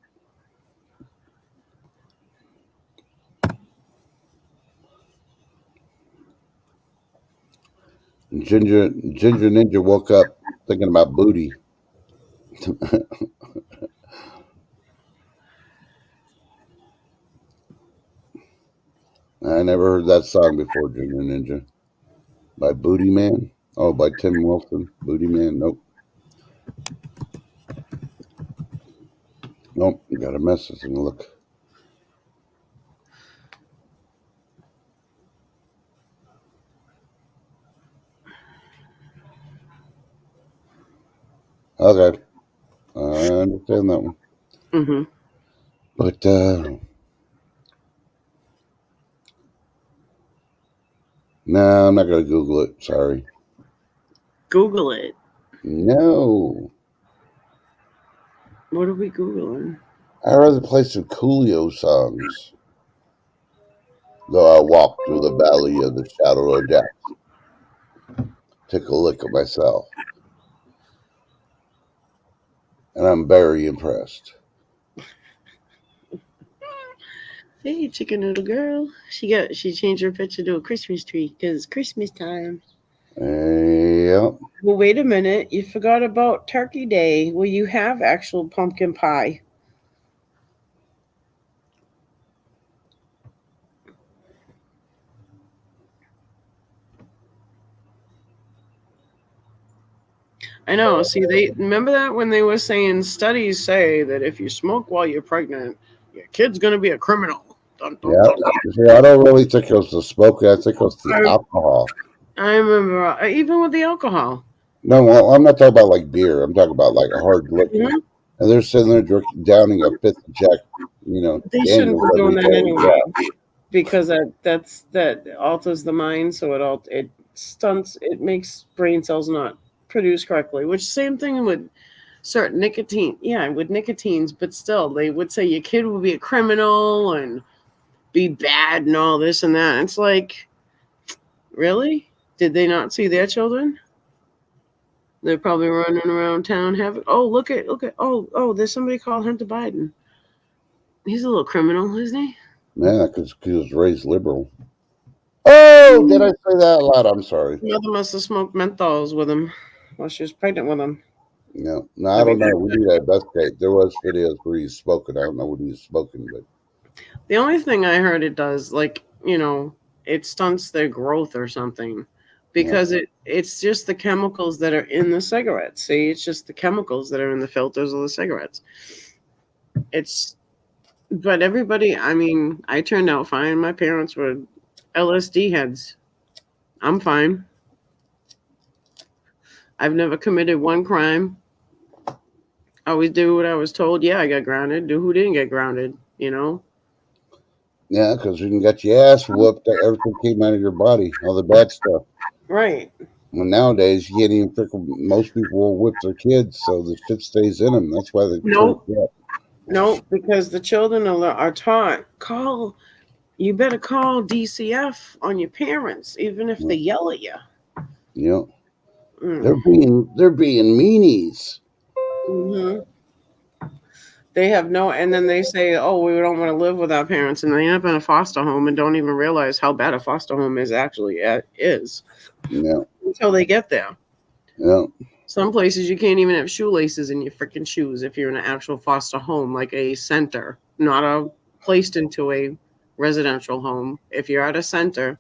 Ginger Ninja woke up thinking about booty. I never heard that song before, Ginger Ninja. By Booty Man? Oh, by Tim Wilson. Booty Man? Nope. Nope. Got a message and look. Okay. I understand that one. Mm-hmm. But, no, I'm not going to Google it. Sorry. Google it. No. What are we Googling? I'd rather play some Coolio songs. Though I walk through the valley of the shadow of death. Take a look at myself. And I'm very impressed. Hey, chicken little girl. She changed her picture to a Christmas tree because Christmas time. Yep. Well, wait a minute. You forgot about Turkey Day, where you have actual pumpkin pie. I know. See, they remember that when they were saying studies say that if you smoke while you're pregnant, your kid's gonna be a criminal. Dun, dun, Yep. dun. See, I don't really think it was the smoking. I think it was the I, alcohol. I remember even with the alcohol. No, well, I'm not talking about like beer. I'm talking about like hard liquor. Mhm. And they're sitting there downing a fifth of Jack, They shouldn't Daniels be every doing that day. anyway because that alters the mind, so it stunts. It makes brain cells not produce correctly. Which same thing with certain nicotine. Yeah, with nicotines, but still, they would say your kid will be a criminal and be bad and all this and that. It's like, really? Did they not see their children? They're probably running around town having. Oh, look at. Oh, there's somebody called Hunter Biden. He's a little criminal, isn't he? Yeah, because he was raised liberal. Oh, did I say that out loud? I'm sorry. Mother must have smoked menthols with him while she was pregnant with him. No, I don't know. We need to investigate. There was videos where he's smoking. I don't know what he's smoking, but The only thing I heard it does, like, it stunts their growth or something. Because it's just the chemicals that are in the cigarettes. See, it's just the chemicals that are in the filters of the cigarettes. But everybody, I mean, I turned out fine. My parents were LSD heads. I'm fine. I've never committed one crime. I always do what I was told. Yeah, I got grounded. Who didn't get grounded? yeah, because you can get your ass whooped. Everything came out of your body, all the bad stuff. Right. Well, nowadays you can't even most people will whip their kids, so the shit stays in them. That's why they turn Nope. up. No, because the children are taught, you better call DCF on your parents, even if they yell at you. You know, Mm. they're being meanies. Hmm. They have no, and then they say, "Oh, we don't want to live with our parents," and they end up in a foster home and don't even realize how bad a foster home is Yeah, until they get there. yeah, Some places you can't even have shoelaces in your freaking shoes if you're in an actual foster home, like a center, not placed into a residential home. If you're at a center,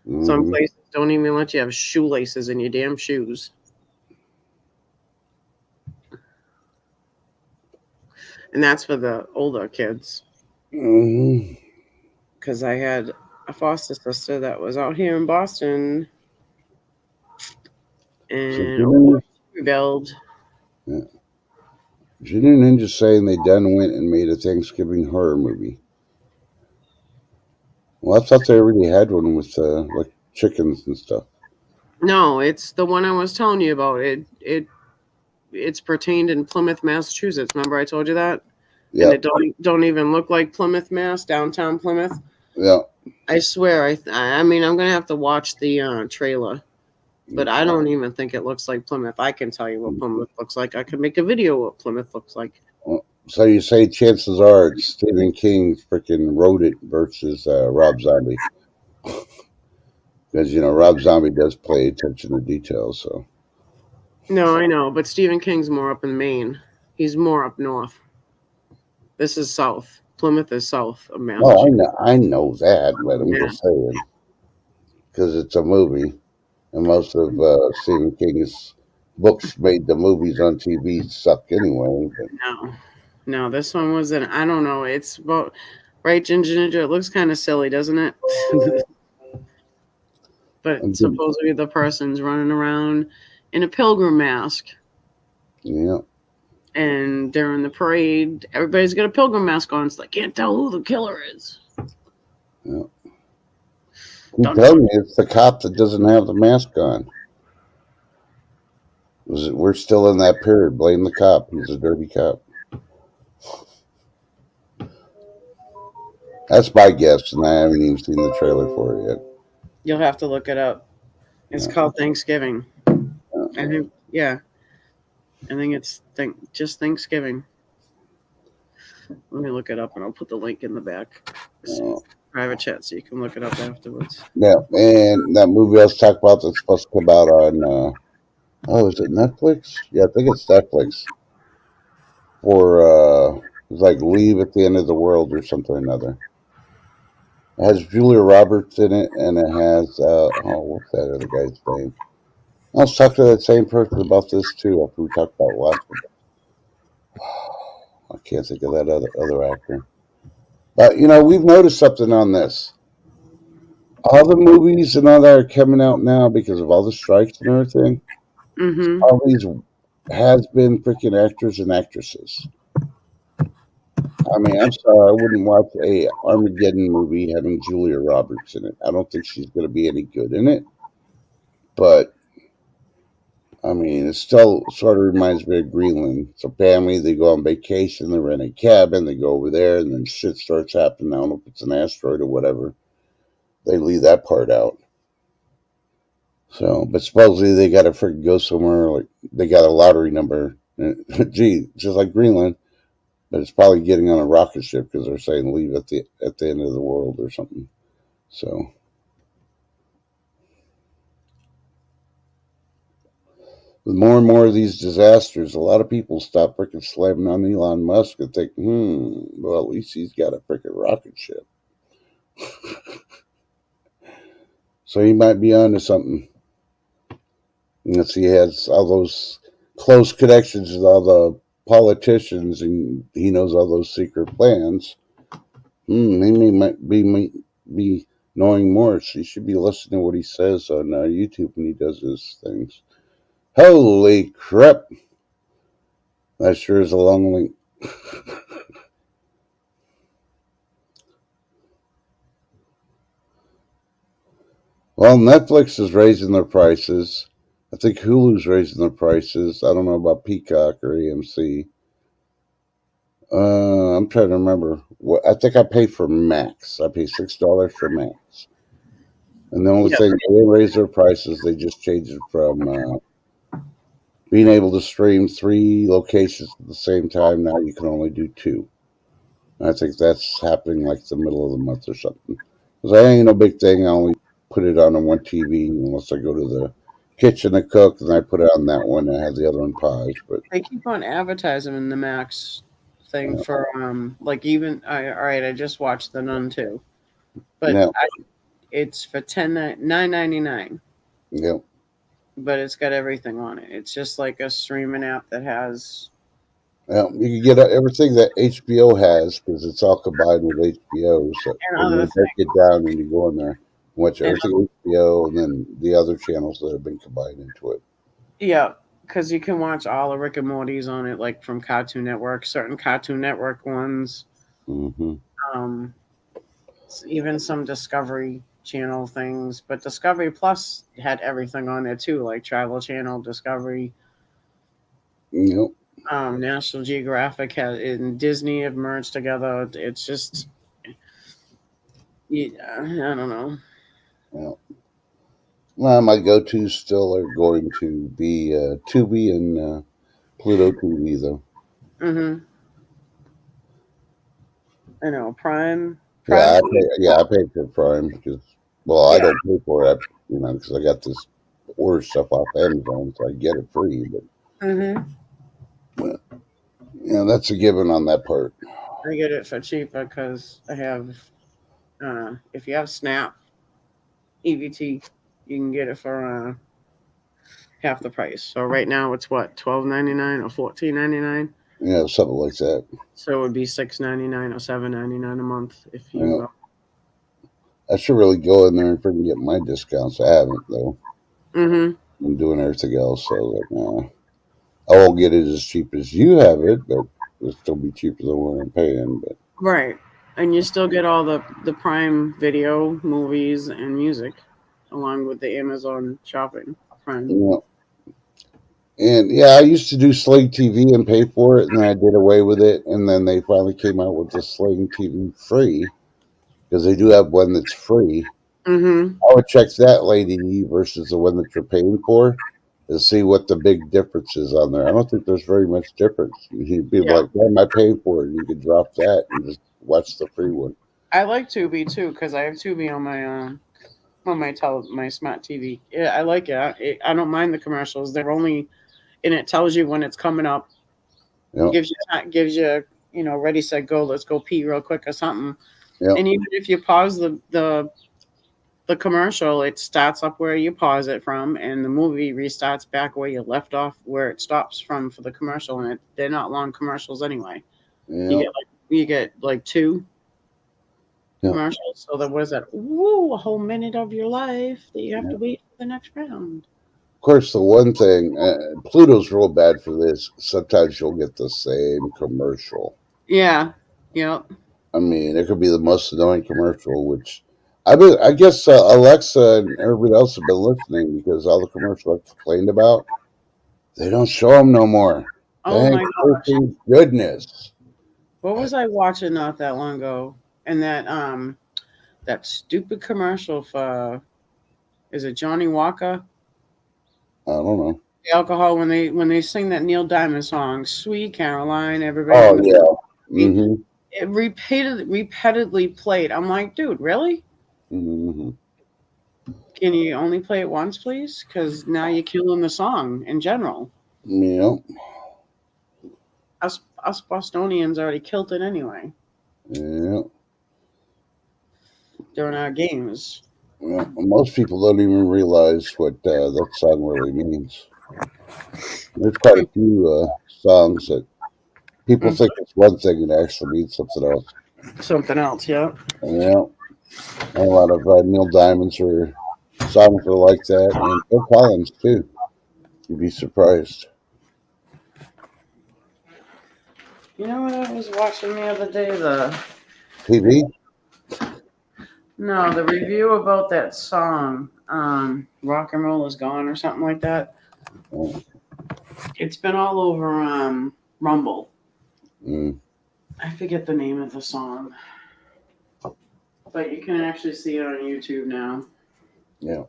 some mm-hmm. places don't even let you have shoelaces in your damn shoes. And that's for the older kids. Mm-hmm. Because I had a foster sister that was out here in Boston So and Junior, she rebelled. yeah. Junior Ninja saying they done went and made a Thanksgiving horror movie. Well, I thought they already had one with like chickens and stuff. No, it's the one I was telling you about. It's pertained in Plymouth, Massachusetts. Remember I told you that? And Yep. it don't even look like Plymouth, Mass, downtown Plymouth. Yeah. I swear. I mean, I'm gonna have to watch the trailer, but I don't even think it looks like Plymouth. I can tell you what Plymouth looks like. I could make a video what Plymouth looks like. So you say chances are it's Stephen King freaking wrote it versus Rob Zombie. because Rob Zombie does pay attention to details. So No, I know, but Stephen King's more up in Maine. He's more up north. This is south. Plymouth is south of no, Massachusetts. I know that, but I'm Yeah. just saying because it's a movie, and most of Stephen King's books made the movies on TV suck anyway. But No. No, this one was an I don't know. It's about right, Ginger Ninja. It looks kind of silly, doesn't it? But I'm good. supposedly the person's running around in a pilgrim mask, Yeah, and during the parade, everybody's got a pilgrim mask on, so they can't tell who the killer is. yeah. Keep Dun, telling dun. you, it's the cop that doesn't have the mask on. We're still in that period. Blame the cop. He's a dirty cop. That's my guess, and I haven't even seen the trailer for it yet. You'll have to look it up. It's Yeah, called Thanksgiving. yeah, I think, yeah, I think it's just Thanksgiving. Let me look it up, and I'll put the link in the back. yeah. Private chat, so you can look it up afterwards. Yeah, and that movie I was talking about that's supposed to come out on, is it Netflix? Yeah, I think it's Netflix. It's like Leave at the End of the World or something or another. It has Julia Roberts in it, and it has, what's that other guy's name? I was talking to that same person about this too after we talked about the last one. I can't think of that other actor. But we've noticed something on this. All the movies and all that are coming out now because of all the strikes and everything. Mm-hmm. All these has been freaking actors and actresses. I mean, I'm sorry, I wouldn't watch a Armageddon movie having Julia Roberts in it. I don't think she's going to be any good in it. But I mean, it still sort of reminds me of Greenland. It's a family. They go on vacation. They rent a cabin. They go over there, and then shit starts happening. I don't know if it's an asteroid or whatever. They leave that part out. So, but supposedly they got to freaking go somewhere. Like they got a lottery number. Gee, just like Greenland, but it's probably getting on a rocket ship because they're saying leave at the end of the world or something. So, with more and more of these disasters, a lot of people stop freaking slamming on Elon Musk and think, well, at least he's got a freaking rocket ship. So he might be onto something. Unless he has all those close connections with all the politicians and he knows all those secret plans. He might be knowing more. So you should be listening to what he says on YouTube when he does his things. Holy crap! That sure is a long link. Well, Netflix is raising their prices. I think Hulu's raising their prices. I don't know about Peacock or AMC. I'm trying to remember. What I think I paid for Max. I paid $6 for Max. And the only Yep. thing they didn't raise their prices, they just changed it from being able to stream 3 locations at the same time. Now you can only do 2. And I think that's happening like the middle of the month or something. Because I ain't no big thing. I only put it on one TV unless I go to the kitchen to cook, and I put it on that one and I have the other one paused. But They keep on advertising in the Max thing for like even all right. I just watched The Nun too, but now, it's for $9.99. yeah, But it's got everything on it. It's just like a streaming app that has well, you can get everything that HBO has because it's all combined with HBO. So and when other you break it down and you go in there, watch and everything HBO and then the other channels that have been combined into it. yeah, because you can watch all the Rick and Morty's on it, like from Cartoon Network, certain Cartoon Network ones, Mm-hmm. um, even some Discovery Channel things. But Discovery Plus had everything on there too, like Travel Channel, Discovery, Yep. National Geographic has and Disney have merged together. It's just, yeah, I don't know. Yep. Well, my go-tos still are going to be Tubi and Pluto TV, though. Hmm. I know Prime. Yeah, Prime. I pay for Prime because, well, I Yeah, don't pay for it. you know, because I got this order stuff off Amazon, so I get it free. Mm-hmm. But that's a given on that part. I get it for cheaper because I have. If you have Snap EBT, you can get it for half the price. So right now it's what, $12.99 or $14.99. Something like that. So it would be $6.99 or $7.99 a month if You know, you. I should really go in there and freaking get my discounts. I haven't though. Mm-hmm. I'm doing everything else, so like, nah. I won't get it as cheap as you have it, but it'll still be cheaper than what I'm paying. But Right, and you still get all the Prime Video movies and music, along with the Amazon Shopping Prime. you know, and I used to do Sling TV and pay for it, and then I did away with it, and then they finally came out with the Sling TV free because they do have one that's free. Mm-hmm. I would check that lady versus the one that you're paying for to see what the big difference is on there. I don't think there's very much difference. You'd be Yeah, like, "Why am I paying for it?" And you could drop that and just watch the free one. I like Tubi too because I have Tubi on my smart TV. Yeah, I like it. I don't mind the commercials. They're only and it tells you when it's coming up. Yep, Gives you ready set go. Let's go pee real quick or something. yep, And even if you pause the commercial, it starts up where you pause it from, and the movie restarts back where you left off, where it stops from for the commercial. And they're not long commercials anyway. You yep, get like two yep. commercials. So that was that? Woo, a whole minute of your life that you have to wait for the next round. Of course, the one thing Pluto's real bad for this. Sometimes you'll get the same commercial. Yeah. Yep. I mean, it could be the most annoying commercial, which I guess Alexa and everybody else have been listening because all the commercials I complained about, they don't show them no more. Oh Thank my gosh. freaking goodness. What was I watching not that long ago? And that stupid commercial for, is it Johnny Walker? I don't know. The alcohol when they sing that Neil Diamond song, "Sweet Caroline," everybody Oh in the yeah. movie, Mm-hmm. it repeatedly played. I'm like, dude, really? Mm-hmm. Can you only play it once, please? Because now you're killing the song in general. Yeah. Us Bostonians already killed it anyway Yeah. during our games. Yeah. Most people don't even realize what that song really means. There's quite a few songs that people Mm, think it's one thing and it actually means something else. something else, yeah. Yeah. A lot of Neil Diamond's or songs are like that, and Phil Collins too. You'd be surprised. You know what I was watching the other day? The TV? No, the review about that song, "Rock and Roll Is Gone" or something like that. Oh, It's been all over Rumble. mm, I forget the name of the song, but you can actually see it on YouTube now. yeah.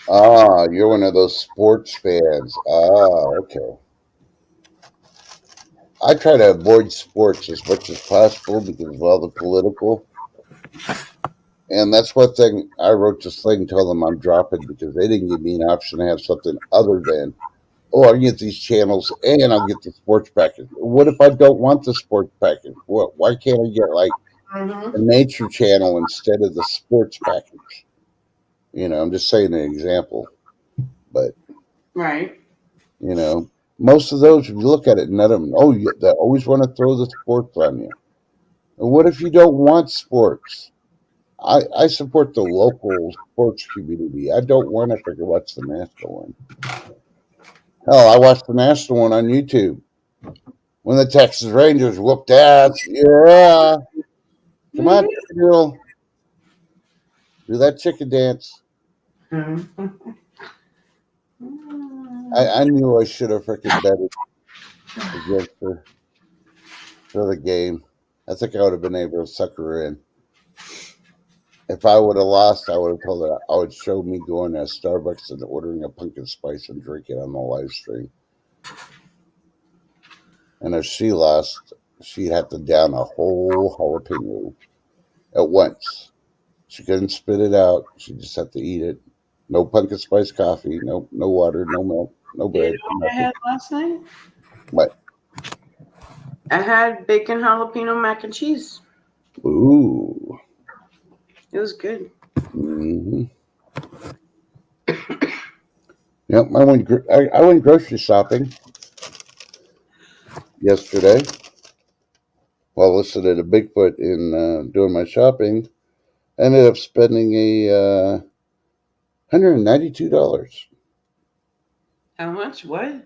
Ah, you're one of those sports fans. Ah, okay. I try to avoid sports as much as possible because of all the political. And that's one thing I wrote this thing, tell them I'm dropping because they didn't give me an option to have something other than, oh, I'll get these channels and I'll get the sports package. What if I don't want the sports package? What? Why can't I get like Mm-hmm. a nature channel instead of the sports package? I'm just saying an example. But, Right. you know, most of those, if you look at it, none of them, oh, they always want to throw the sports on you. And what if you don't want sports? I support the local sports community. I don't want to freaking watch the national one. Hell, I watched the national one on YouTube when the Texas Rangers whooped ass. Yeah, come on, Bill, do that chicken dance. Mm-hmm. I knew I should have freaking betted against her for the game. I think I would have been able to suck her in. If I would have lost, I would have told her I would show me going to Starbucks and ordering a pumpkin spice and drinking on the live stream. And if she lost, she'd have to down a whole jalapeno. at once. She couldn't spit it out. She just had to eat it. No pumpkin spice coffee. No water. No milk. No You know bread. what I Nothing. had last night? What? I had bacon jalapeno mac and cheese. Ooh. It was good. Hmm. Yep. I went grocery shopping yesterday while listening to Bigfoot in doing my shopping. I ended up spending a $192. How much? What?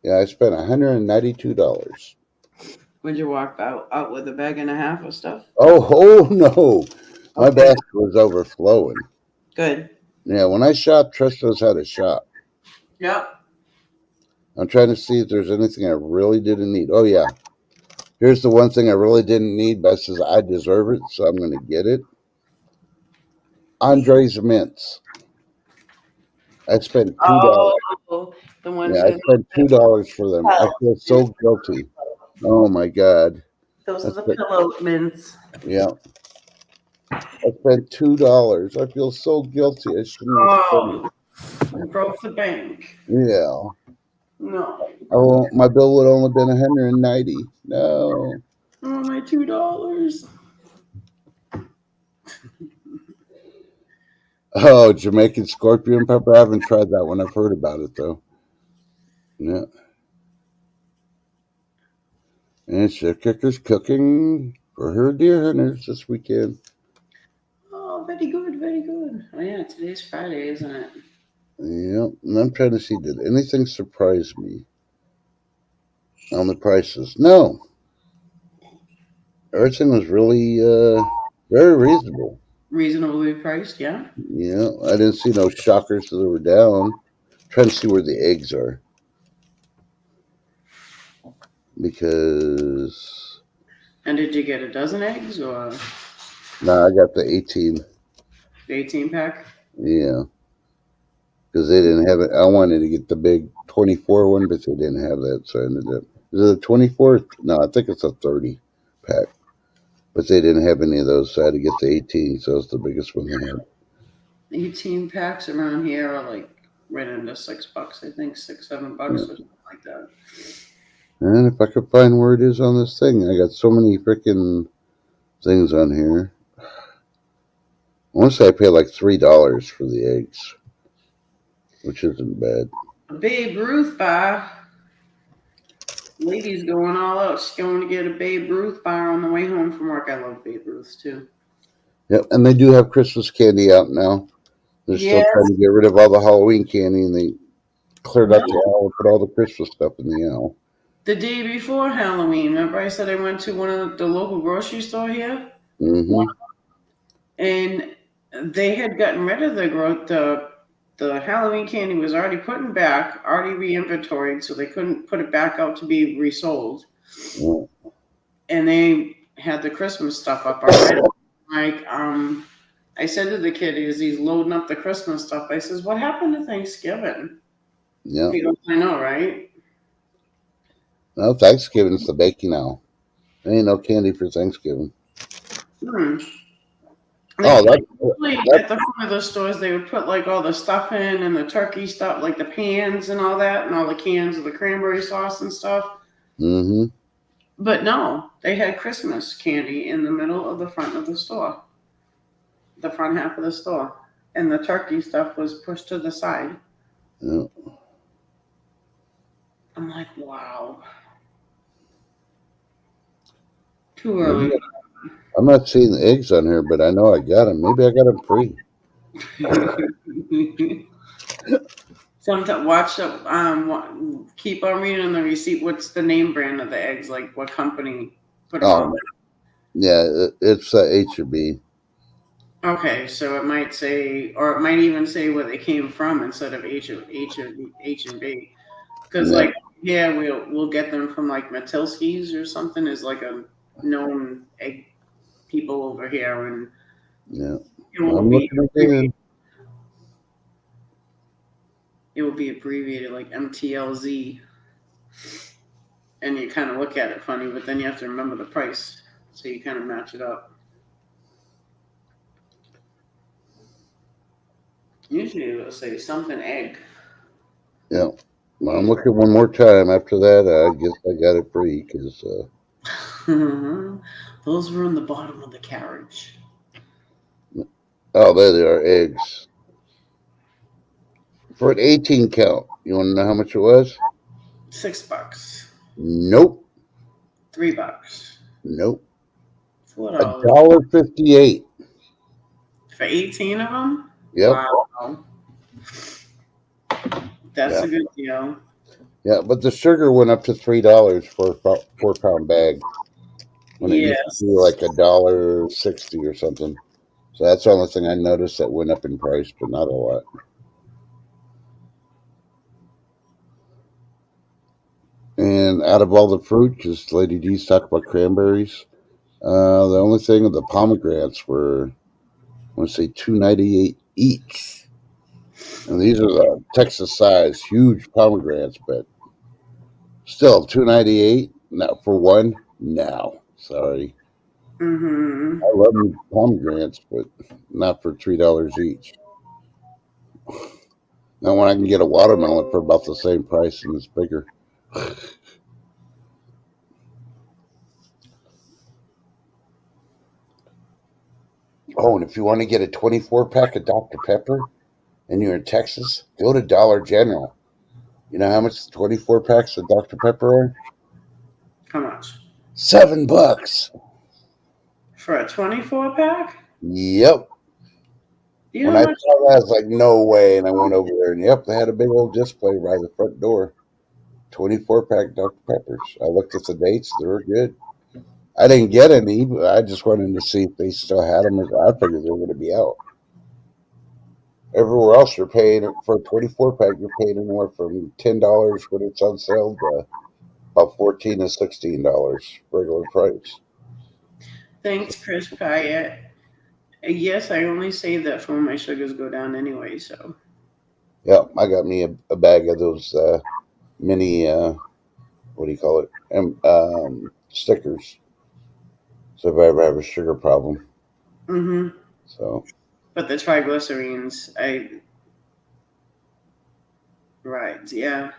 Yeah, I spent $192. Would you walk out with a bag and a half of stuff? Oh no, my Okay, basket was overflowing. good. Yeah, when I shop, Trish knows how to shop. Yep. I'm trying to see if there's anything I really didn't need. Oh yeah, here's the one thing I really didn't need, but says I deserve it, so I'm going to get it. Andre's mints. I spent $2. Oh, the ones Yeah, I that spent $2 for them. I tell. feel so guilty. Oh my god. Those I are the spent, pillow mints. yeah, I spent $2. I feel so guilty. I shouldn't have spent it. Oh, you broke the bank. Yeah. No. My bill would only been 190. No. Oh, my $2. Oh, Jamaican scorpion pepper. I haven't tried that one. I've heard about it though. Yeah. And Chef Kicker's cooking for her deer hunters this weekend. Oh, very good, very good. Oh yeah, today's Friday, isn't it? Yeah. And I'm trying to see, did anything surprise me on the prices? No. Everything was really very reasonable. Reasonably priced, yeah. Yeah. I didn't see no shockers that were down. Trying to see where the eggs are. Because And did you get a dozen eggs or I got the 18. the 18 pack? Yeah. Because they didn't have it. I wanted to get the big 24 one, but they didn't have that, so I ended up. Is it a 24? No, I think it's a 30 pack. But they didn't have any of those, so I had to get the 18, so it's the biggest one they had. 18 packs around here are like right under $6, I think, $6, $7 or something like that. And if I could find where it is on this thing, I got so many freaking things on here. I want to say I paid like $3 for the eggs, which isn't bad. A Babe Ruth bar. Lady's going all out. She's going to get a Babe Ruth bar on the way home from work. I love Babe Ruths too. Yep, and they do have Christmas candy out now. They're still trying Yes. to get rid of all the Halloween candy, and they cleared out No. the aisle and put all the Christmas stuff in the aisle. The day before Halloween, remember I said I went to one of the local grocery store here, Mm-hmm. and they had gotten rid of the Halloween candy was already put in back, already re-inventoried, so they couldn't put it back out to be resold. Yeah. And they had the Christmas stuff up already. Like, I said to the kid as he's loading up the Christmas stuff, I says, "What happened to Thanksgiving?" Yeah. He goes, "I know, right?" Well, Thanksgiving's the baking now. There ain't no candy for Thanksgiving. Hmm. They Oh, like that, usually that at the front of the stores they would put like all the stuff in and the turkey stuff, like the pans and all that, and all the cans of the cranberry sauce and stuff. mm-hmm. But no, they had Christmas candy in the middle of the front of the store, the front half of the store, and the turkey stuff was pushed to the side. Yeah. I'm like, wow, too early. I'm not seeing the eggs on here, but I know I got them. Maybe I got them free. Sometimes watch the keep on reading the receipt. What's the name brand of the eggs? Like what company put them on? Oh, yeah, it's H-E-B. Okay, so it might say, or it might even say where they came from instead of H and B. Because Yeah, like yeah, we'll get them from like Matilski's or something is like a known egg people over here, and yeah. it will I'm be looking again. abbreviated like MTLZ, and you kind of look at it funny, but then you have to remember the price, so you kind of match it up. Usually it'll say something egg. Yeah. Well, I'm looking one more time. After that, I guess I got it free because, Those were in the bottom of the carriage. oh, there they are, eggs. For an 18 count. You want to know how much it was? $6. Nope. $3. Nope. A $4 dollar 58. for 18 of them. Yep. Wow, that's Yeah. a good deal. Yeah. But the sugar went up to $3 for a 4 pound bag when it used to be Yes. like a dollar 60 or something. So that's the only thing I noticed that went up in price, but not a lot. And out of all the fruit, because Lady D's talked about cranberries, the only thing of the pomegranates were, I want to say, $2.98 each. And these are the Texas size, huge pomegranates, but still $2.98. Not for one. No, sorry. Mm-hmm. I love me pomegranates, but not for $3 each. Now, when I can get a watermelon for about the same price and it's bigger. Oh, and if you want to get a 24 pack of Dr. Pepper and you're in Texas, go to Dollar General. You know how much the 24 packs of Dr. Pepper are? How much $7. for a 24 pack? Yep. You When know I what? saw that, I was like, no way. And I went over there, and yep, they had a big old display by the front door. 24 pack Dr. Peppers. I looked at the dates, they were good. I didn't get any, but I just wanted to see if they still had them. I figured they were going to be out. Everywhere else, you're paying for a 24 pack, you're paying anywhere from $10 when it's on sale to about $14 to $16 regular price. Thanks, Chris Pyatt. Yes, I only say that for when my sugars go down anyway. So Yeah, I got me a bag of those mini, what do you call it? Stickers. So if I ever have a sugar problem. mm-hmm. So, But the triglycerides, right, yeah,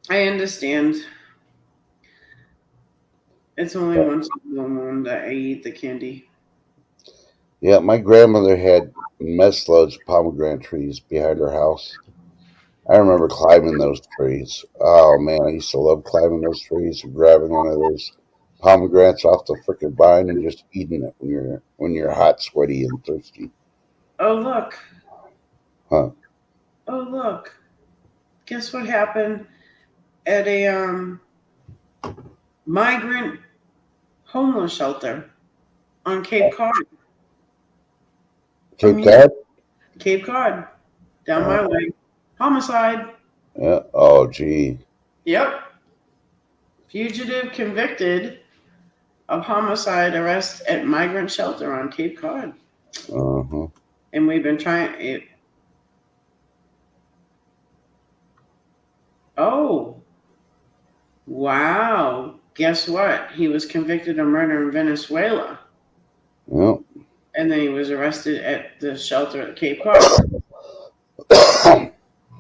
I understand. It's only yeah. once in a blue moon that I eat the candy. Yeah, my grandmother had mess loads of pomegranate trees behind her house. I remember climbing those trees. Oh man, I used to love climbing those trees and grabbing one of those pomegranates off the frickin' vine and just eating it when you're hot, sweaty, and thirsty. Oh look! Huh? Oh look! Guess what happened at a migrant homeless shelter on Cape Cod? A Cape mu- Cod? Cape Cod, down Uh, my way. Homicide. yeah. Oh, gee. Yep. Fugitive convicted of homicide arrest at migrant shelter on Cape Cod. Uh huh. And we've been trying it. Oh, wow. Guess what? He was convicted of murder in Venezuela. Well. And then he was arrested at the shelter at Cape Cod.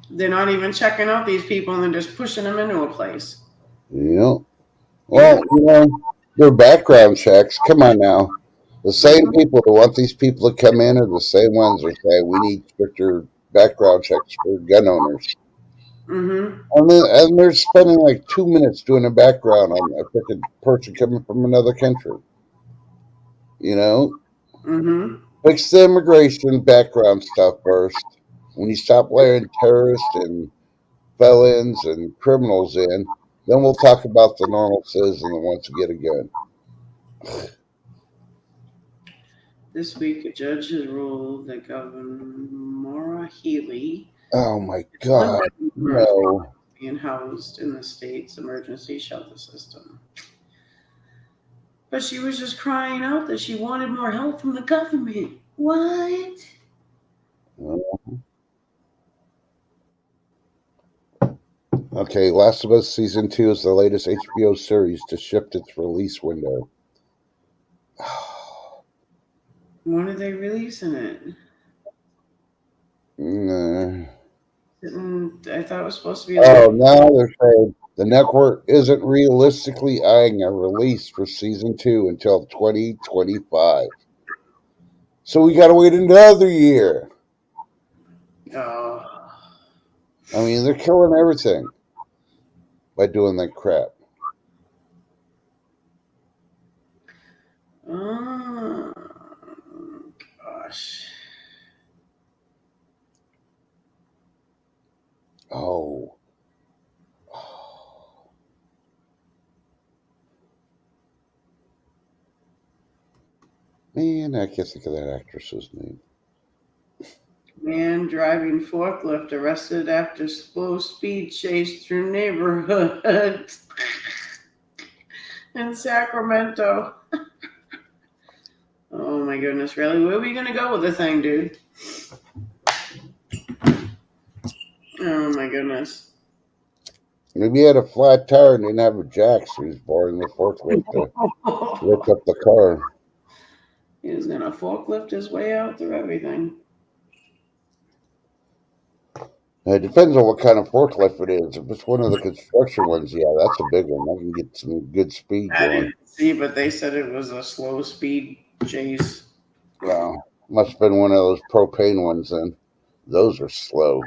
They're not even checking out these people and they're just pushing them into a place. Yeah. Yeah. Well, their background checks. Come on now. The same Mm-hmm. people that want these people to come in are the same ones that say we need stricter background checks for gun owners. Mm-hmm. And they're spending like 2 minutes doing a background on a freaking person coming from another country. You know, Mm-hmm. fix the immigration background stuff first. When you stop layering terrorists and felons and criminals in, then we'll talk about the normal citizen that wants to get a gun. This week, a judge has ruled that Governor Maura Healey Oh my was God, no. being housed in the state's emergency shelter system. But she was just crying out that she wanted more help from the government. What? Okay, Last of Us Season 2 is the latest HBO series to shift its release window. When are they releasing it? Nah. I thought it was supposed to be. Oh, now they're saying the network isn't realistically eyeing a release for season 2 until 2025. So we got to wait another year. Oh. I mean, they're killing everything by doing that crap. Oh gosh. Oh. Man, I can't think of that actress's name. Man driving forklift arrested after slow speed chase through neighborhood in Sacramento. Oh my goodness, really? Where are we gonna go with the thing, dude? Oh my goodness. Maybe he had a flat tire and didn't have a jack, so he's borrowing the forklift to lift up the car. He was gonna forklift his way out through everything. It depends on what kind of forklift it is. If it's one of the construction ones, yeah, that's a big one. I can get some good speed I going. didn't see, but they said it was a slow speed chase. Well, must have been one of those propane ones then. Those are slow.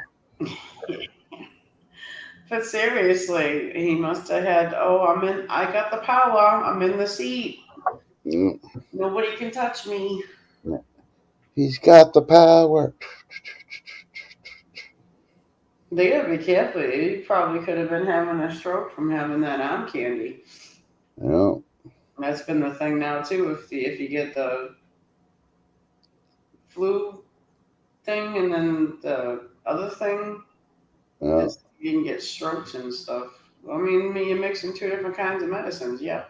But seriously, he must have had, I got the power, I'm in the seat. Mm. Nobody can touch me. He's got the power. They gotta be careful. He probably could have been having a stroke from having that arm candy. Yeah. That's been the thing now too. If you get the flu thing and then the other thing, Yeah. you can get strokes and stuff. I mean, you're mixing two different kinds of medicines. Yep,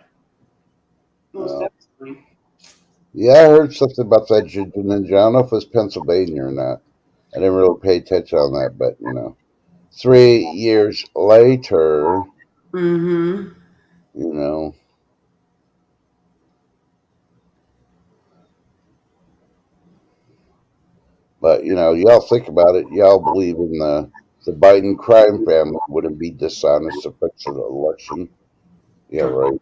most Yeah. definitely. Yeah, I heard something about that Ninja Ninja. I don't know if it's Pennsylvania or not. I didn't really pay attention on that, but 3 years later, Mm-hmm. you know, but y'all think about it. Y'all believe in the Biden crime family wouldn't be dishonest to fix an election. Yeah, right.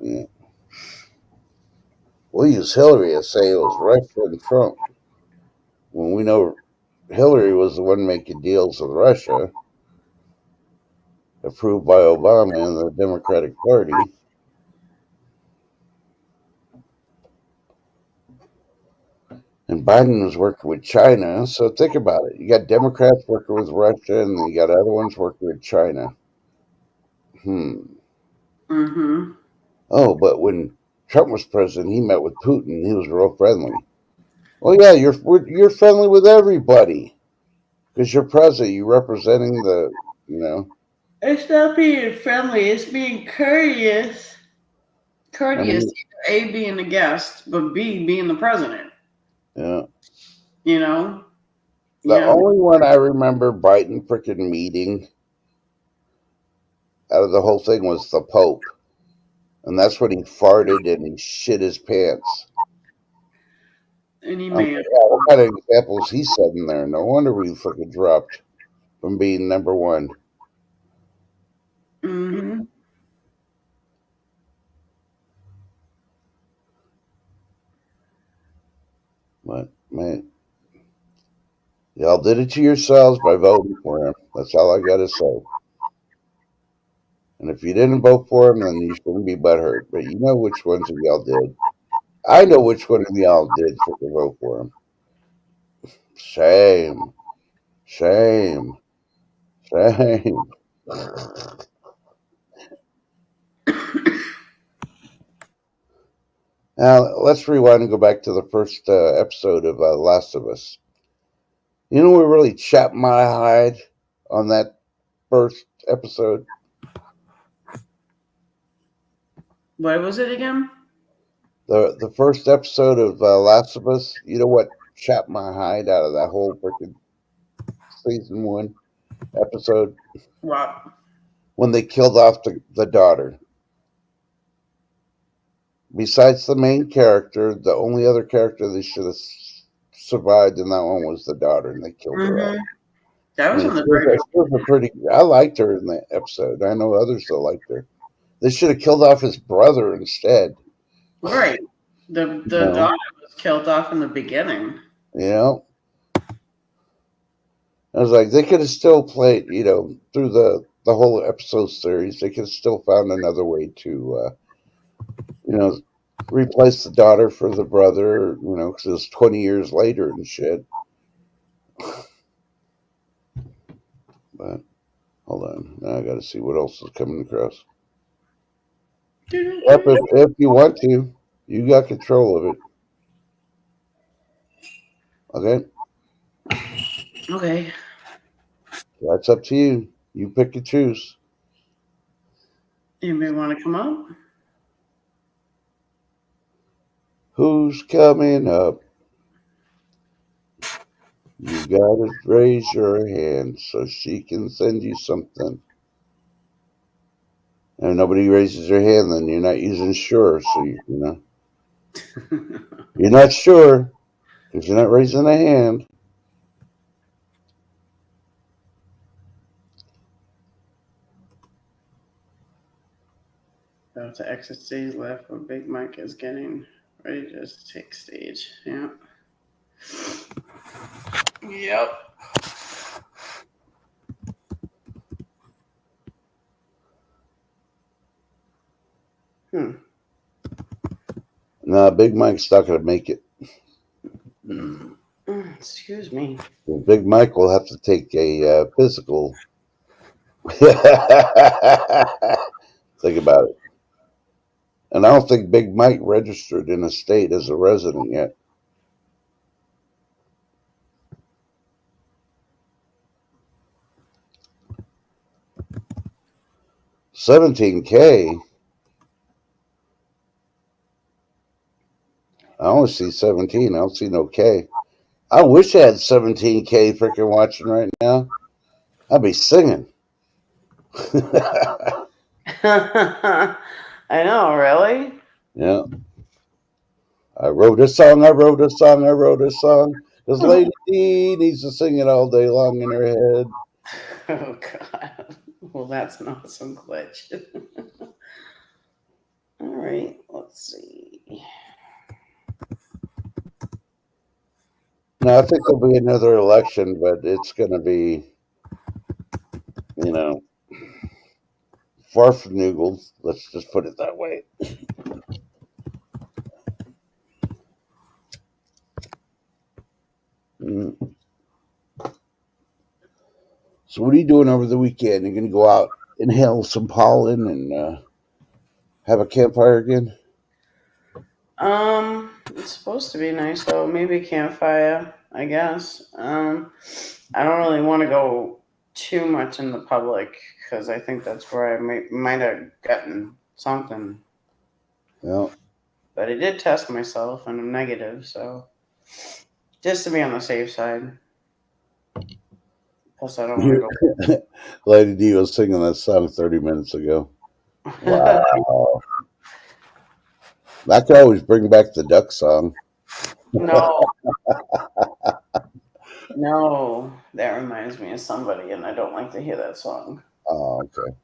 Yeah. We'll use Hillary and say it was Russia and Trump when we know Hillary was the one making deals with Russia, approved by Obama and the Democratic Party. And Biden was working with China. So think about it. You got Democrats working with Russia, and you got other ones working with China. Hmm. Mm-hmm. Oh, but when Trump was president, he met with Putin. He was real friendly. Well, yeah, you're friendly with everybody because you're president. You're representing you know. It's not being friendly. It's being courteous. I Courteous, mean, A, being the guest, but B, being the president. yeah. You know? The Yeah. only one I remember Biden freaking meeting out of the whole thing was the Pope, and that's when he farted and he shit his pants. Any I'm like, man. yeah, what kind of examples he said in there? No wonder we fucking dropped from being number one. Mm-hmm. But man, y'all did it to yourselves by voting for him. That's all I gotta say. And if you didn't vote for him, then you shouldn't be butthurt. But you know which ones of y'all did. I know which one of y'all did freaking vote for him. Shame, shame, shame. Now let's rewind and go back to the first episode of Last of Us. You know what really chapped my hide on that first episode? What was it again? The first episode of Last of Us. You know what chapped my hide out of that whole freaking season one episode? What? When they killed off the daughter. Besides the main character, the only other character they should have survived, and that one was the daughter, and they killed her off. That was And on the very she was a pretty. I liked her in that episode. I know others that liked her. They should have killed off his brother instead. right. The No. daughter was killed off in the beginning. You know, I was like, they could have still played. Through the whole episode series, they could have still found another way to, replace the daughter for the brother. Because it was 20 years later and shit. But hold on, now I got to see what else is coming across. Yep, if you want to, you got control of it. Okay, Okay. that's up to you. You pick and choose. Anybody want to come up? Who's coming up? You gotta raise your hand so she can send you something. And if nobody raises their hand, then you're not using sure. So you're not sure because you're not raising a hand. About to exit stage left where Big Mike is getting ready to take stage. Yeah. Yep. Nah, Big Mike's not gonna make it. Excuse me. Well, Big Mike will have to take a physical. Think about it. And I don't think Big Mike registered in a state as a resident yet. $17K. I only see 17. I don't see no K. I wish I had 17K freaking watching right now. I'd be singing. I know, really? Yeah. I wrote a song. Because Lady D needs to sing it all day long in her head. Oh, God. Well, that's an awesome glitch. All right, let's see. Now, I think there'll be another election, but it's going to be, far from Noogle. Let's just put it that way. So, what are you doing over the weekend? You're going to go out, inhale some pollen, and have a campfire again? It's supposed to be nice, so maybe campfire, I guess. I don't really want to go too much in the public because I think that's where I might have gotten something. Yeah. But I did test myself and I'm negative, so just to be on the safe side. Plus, I don't want to go. Lady D was singing that song 30 minutes ago. Wow. I could always bring back the duck song. No. No, that reminds me of somebody, and I don't like to hear that song. Oh, okay.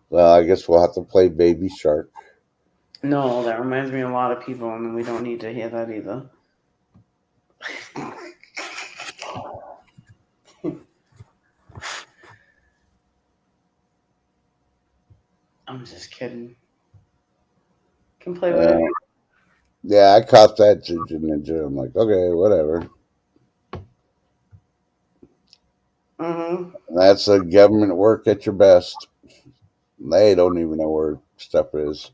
Well, I guess we'll have to play Baby Shark. No, that reminds me of a lot of people, and we don't need to hear that either. I'm just kidding. Can play whatever. Yeah, I caught that Ginger Ninja. I'm like, okay, whatever. That's a government work at your best. They don't even know where stuff is.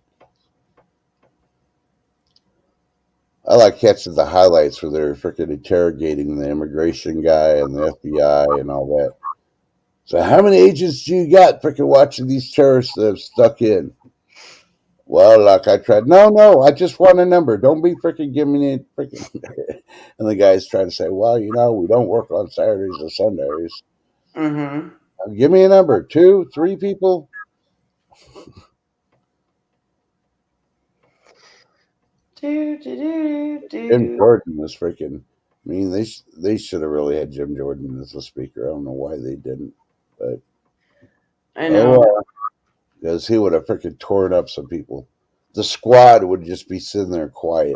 I like catching the highlights where they're freaking interrogating the immigration guy and the FBI and all that. So how many agents do you got freaking watching these terrorists that have stuck in? Well, like I tried. No, I just want a number. Don't be freaking giving me freaking. And the guy's trying to say, well, we don't work on Saturdays or Sundays. Give me a number. 2, 3 people. Jim Jordan was freaking. I mean, they should have really had Jim Jordan as a speaker. I don't know why they didn't, but I oh know. well, because he would have freaking torn up some people. The squad would just be sitting there quiet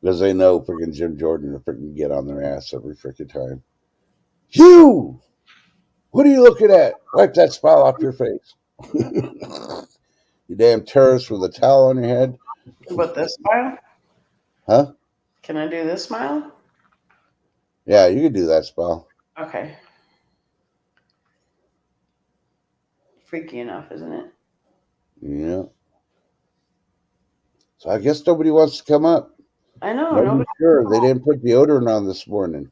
because they know freaking Jim Jordan will freaking get on their ass every freaking time. You, what are you looking at? Wipe that smile off your face. You damn terrorist with a towel on your head. But this smile? Huh? Can I do this smile? Yeah, you could do that spell. Okay. Freaky enough, isn't it? Yeah. So I guess nobody wants to come up. I know. Nobody's sure. They didn't put deodorant on this morning.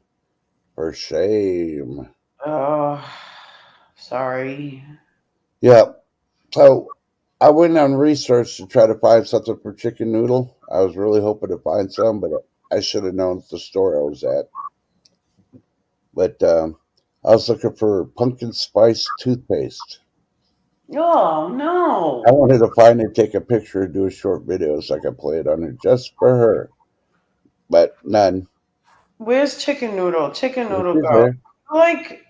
For shame. Oh, sorry. Yeah. So I went on research to try to find something for chicken noodle. I was really hoping to find some, but I should have known the store I was at. But I was looking for pumpkin spice toothpaste. Oh no. I wanted to find and take a picture and do a short video so I could play it on it just for her. But none. Where's chicken noodle? Chicken noodle Is girl. there? Like,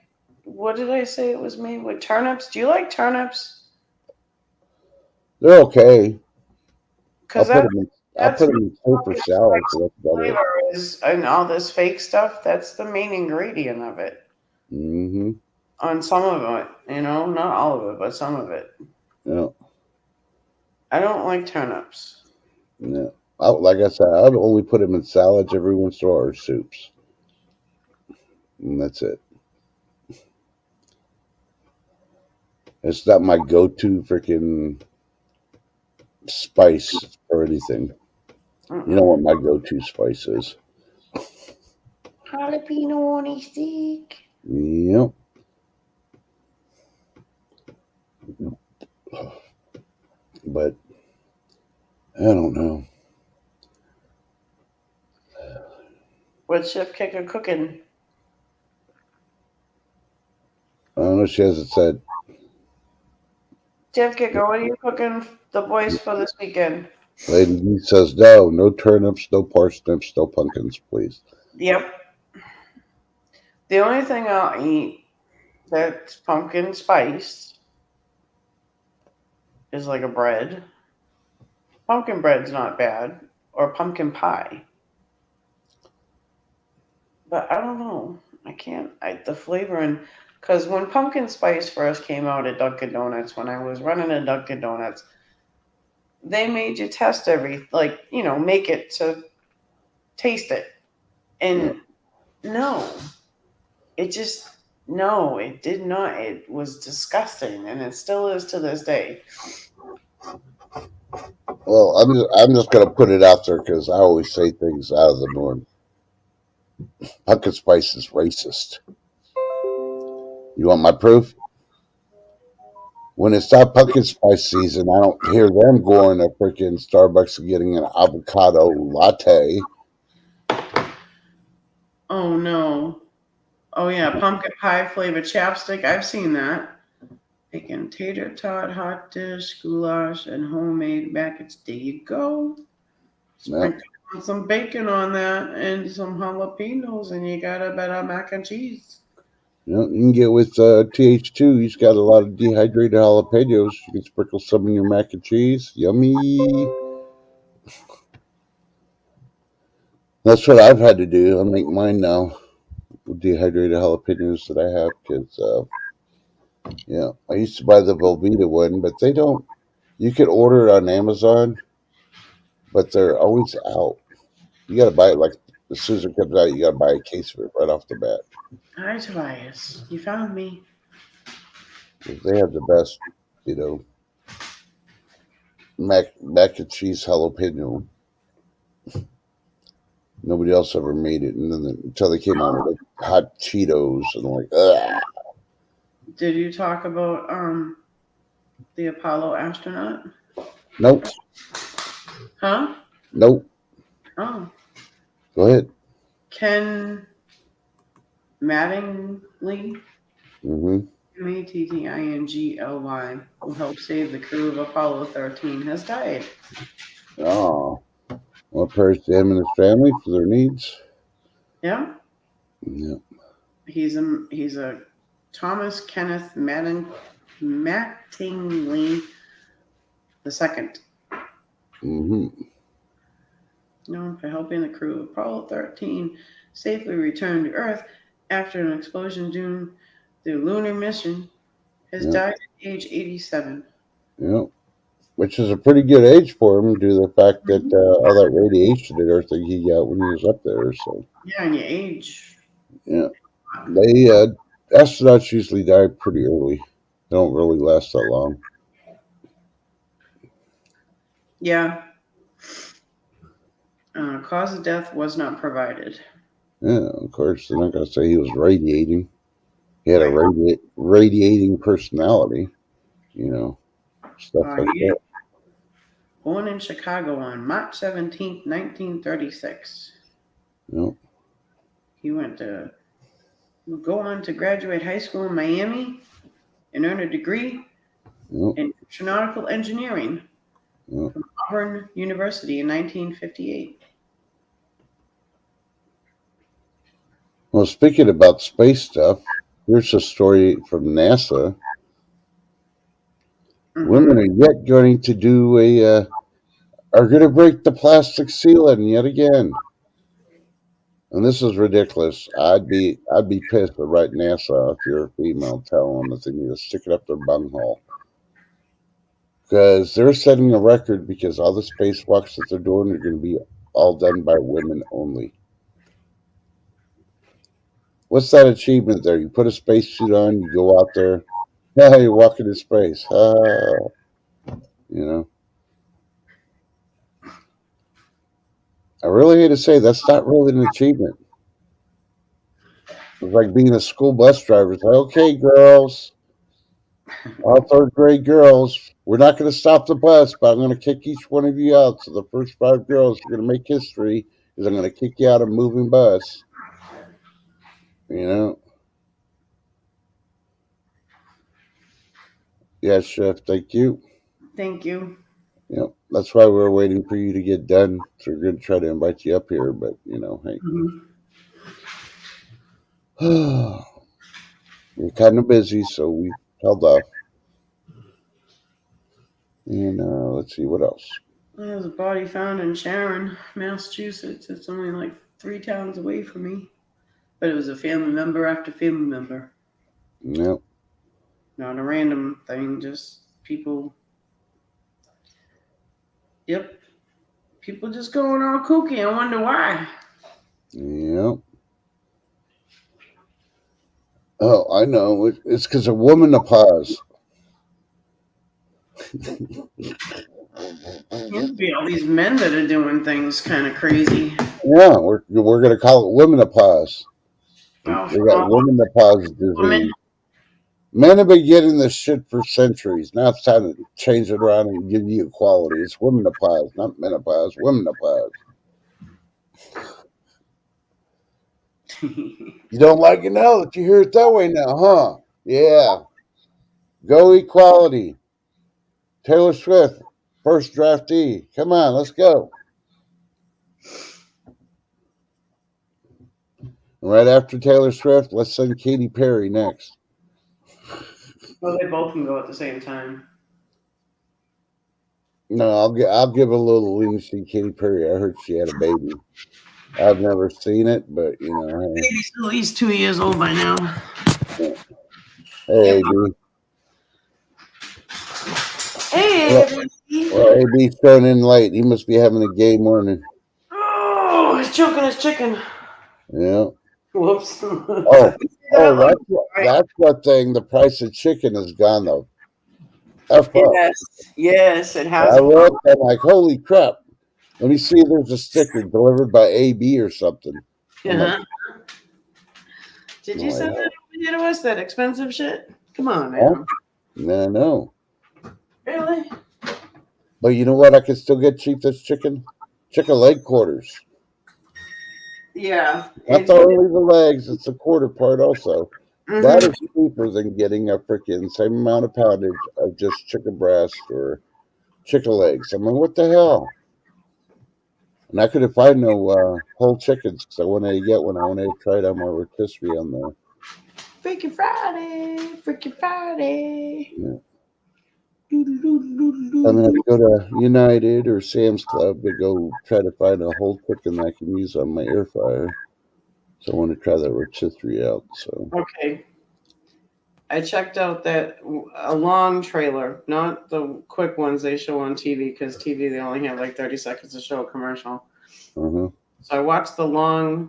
what did I say it was made with? Turnips? Do you like turnips? They're okay. I'll Because put them in. I'll that's put them in soup or salad. So that's about it. flavor is, and all this fake stuff. That's the main ingredient of it. Mm-hmm. On some of it, not all of it, but some of it. Yeah. I don't like turnips. Yeah. Like I said, I'd only put them in salads every once in a while or soups, and that's it. It's not my go-to freaking spice or anything. You know what my go-to spice is? Jalapeno on a stick. Yep. But I don't know. What's Chef Kicker cooking? I don't know. She hasn't said. Chef Kicker, what are you cooking the boys for this weekend? Lady says no turnips, no parsnips, no pumpkins, please. Yep. The only thing I'll eat that's pumpkin spice is like a bread. Pumpkin bread's not bad. Or pumpkin pie. But I don't know. I can't. The flavor and because when pumpkin spice first came out at Dunkin' Donuts, when I was running at Dunkin' Donuts, they made you test make it to taste it. And no, it just no, it did not. It was disgusting, and it still is to this day. Well, I'm just gonna put it out there because I always say things out of the norm. Pumpkin spice is racist. You want my proof? When it's not pumpkin spice season, I don't hear them going to freaking Starbucks and getting an avocado latte. Oh no. Oh yeah, pumpkin pie flavored chapstick. I've seen that. Making tater tot, hot dish, goulash, and homemade mac. There you go. Sprinkle some bacon on that and some jalapenos, and you got a better mac and cheese. You can get with TH2. He's got a lot of dehydrated jalapenos. You can sprinkle some in your mac and cheese. Yummy. That's what I've had to do. I make mine now with dehydrated jalapenos that I have because, I used to buy the Velveeta one, but they don't. You can order it on Amazon, but they're always out. You got to buy it like as soon as it comes out. You got to buy a case of it right off the bat. Hi, Tobias. You found me. They have the best, mac and cheese jalapeno. Nobody else ever made it, and then until they came out with like hot Cheetos, and I'm like, ugh. Did you talk about the Apollo astronaut? Nope. Huh? Nope. Oh. Go ahead. Ken Mattingly, Mm-hmm. Mattingly, who helped save the crew of Apollo 13, has died. Oh. Well, prayers to him and his family for their needs. Yeah. Yeah. He's a Thomas Kenneth Mattingly the second, Mm-hmm. known for helping the crew of Apollo 13 safely return to Earth after an explosion during the lunar mission, has Yeah. died at age 87. Yeah. Which is a pretty good age for him due to the fact that all that radiation and everything he got when he was up there. So, Yeah, and your age. yeah. They, astronauts usually die pretty early. They don't really last that long. Yeah. Cause of death was not provided. Yeah, of course, they're not going to say he was radiating. He had a Right. radiating personality, stuff like He that. born in Chicago on March 17th, 1936. Yep, He would go on to graduate high school in Miami and earn a degree yep, in astronautical engineering yep. from Auburn University in 1958. Well, speaking about space stuff, here's a story from NASA. Mm-hmm. Women are yet going to are going to break the plastic ceiling yet again. And this is ridiculous. I'd be pissed at right NASA if you're a female telling them that they need to stick it up their bunghole. Because they're setting a record because all the spacewalks that they're doing are going to be all done by women only. What's that achievement there? You put a spacesuit on, you go out there, yeah, you're walking in space. You know, I really hate to say that's not really an achievement. It's like being a school bus driver. It's like, okay, girls, all third grade girls, we're not going to stop the bus, but I'm going to kick each one of you out. So the first 5 girls are going to make history because I'm going to kick you out of a moving bus. You know, yes, chef, thank you. Thank you. That's why we're waiting for you to get done. So we're going to try to invite you up here, but hey, Mm-hmm. we're kind of busy, so we held off. And let's see what else. There's a body found in Sharon, Massachusetts. It's only like 3 towns away from me. But it was a family member after family member. Yep. Not a random thing, just people. Yep. People just going all kooky. I wonder why. Yep. Oh, I know. It's because a woman applies. It'd be all these men that are doing things kind of crazy. Yeah, we're gonna call it women applies. They Oh, got women applies women. disease. Men have been getting this shit for centuries. Now it's time to change it around and give you equality. It's women applies, not men applies. Women applies. You don't like it now that you hear it that way now, huh? Yeah. Go equality. Taylor Swift, first draftee. Come on, let's go. Right after Taylor Swift, let's send Katy Perry next. Well, they both can go at the same time. No, I'll give a little leniency to Katy Perry. I heard she had a baby. I've never seen it, but hey. Baby's at least 2 years old by now. Hey, Yep. AB. Hey, Well, AB's thrown in late. He must be having a gay morning. oh, he's choking his chicken. Yeah. Whoops. Oh, that's what thing. The price of chicken has gone though. F up. Yes, it has. I looked. I'm like, holy crap. Let me see if there's a sticker delivered by AB or something. I'm like, Did oh you my send God. that over here to us? That expensive shit? Come on Huh? now. No. Really? But you know what? I can still get cheap this chicken? Chicken leg quarters. Yeah. Not only the legs, it's the quarter part also. That Mhm. is cheaper than getting a freaking same amount of poundage of just chicken breast or chicken legs. I'm like, what the hell? And I couldn't find no whole chickens because I wanted to get one. I wanted to try it on my rotisserie on there. Freaky Friday, Freaky Friday. Yeah. I'm gonna Doo-doo-doo-doo-doo. go to United or Sam's Club to go try to find a whole chicken that I can use on my air fryer. So I want to try that rotisserie out. So Okay, I checked out that a long trailer, not the quick ones they show on TV, because TV they only have like 30 seconds to show a commercial. uh-huh. So I watched the long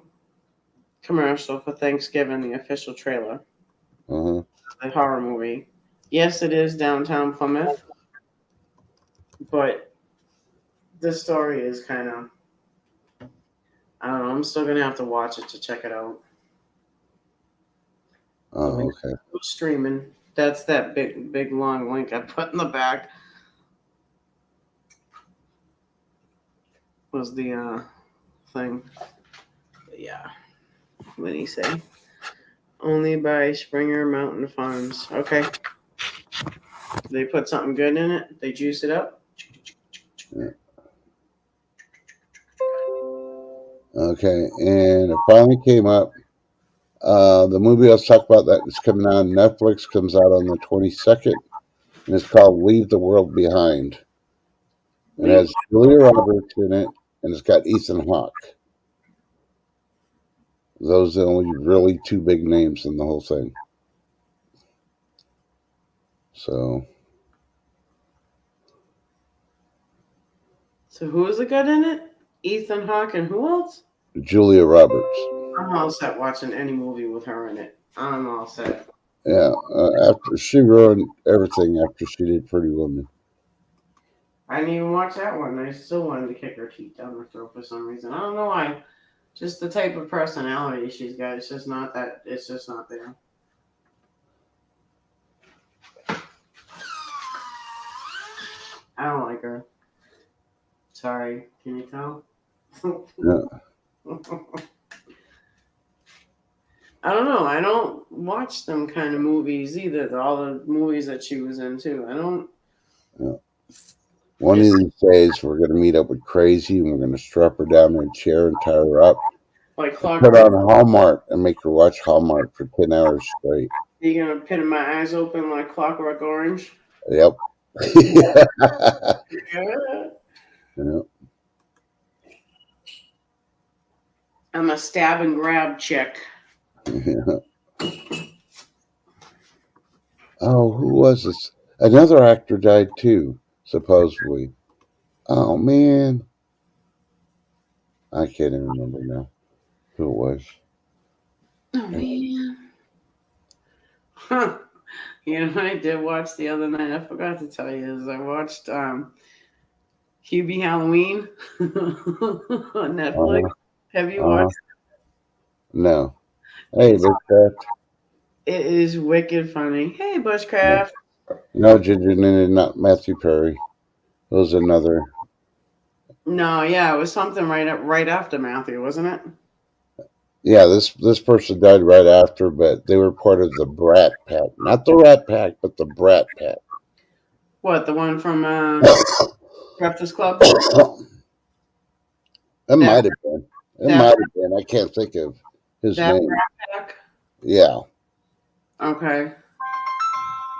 commercial for Thanksgiving, the official trailer, Uh-huh. the horror movie. Yes, it is downtown Plymouth, but this story is kind of, I don't know. I'm still gonna have to watch it to check it out. The Oh, link okay. was streaming. That's that big long link I put in the back. Was the thing. But yeah. What did he say? Only by Springer Mountain Farms. Okay. They put something good in it. They juice it up. Yeah. Okay, and it finally came up. The movie I was talking about that is coming out on Netflix comes out on the 22nd, and it's called Leave the World Behind. It Leave. has Julia Roberts in it, and it's got Ethan Hawke. Those are the only really two big names in the whole thing. So So who is the good in it? Ethan Hawke and who else? Julia Roberts. I'm all set watching any movie with her in it. I'm all set. Yeah, after she ruined everything after she did Pretty Woman. I didn't even watch that one. I still wanted to kick her teeth down her throat for some reason. I don't know why. Just the type of personality she's got. It's just not that. It's just not there. I don't like her. Sorry. Can you tell? Yeah. I don't know. I don't watch them kind of movies either. All the movies that she was in too. I don't. Yeah. One of these days, we're going to meet up with Crazy, and we're going to strap her down in a chair and tie her up, Like and put Clockwork. on Hallmark, and make her watch Hallmark for 10 hours straight. You gonna pin my eyes open like Clockwork Orange? Yep. Yeah. Yep. I'm a stab and grab chick. Yeah. Oh, who was this? Another actor died too, supposedly. Oh man, I can't even remember now who it was. Oh man. Huh. You know what I did watch the other night? I forgot to tell you is I watched Hubie Halloween on Netflix. Uh-huh. Have you Uh-huh. watched No. Hey, it? Bushcraft. It is wicked funny. Hey No, Bushcraft. no, Ginger Ninja, not Matthew Perry. It was another. No, yeah, it was something right after Matthew, wasn't it? Yeah, this person died right after, but they were part of the Brat Pack, not the Rat Pack, but the Brat Pack. What, the one from It Breakfast Club? That might have been. It that might have been. I can't think of his that name. Brat Pack? Yeah. Okay.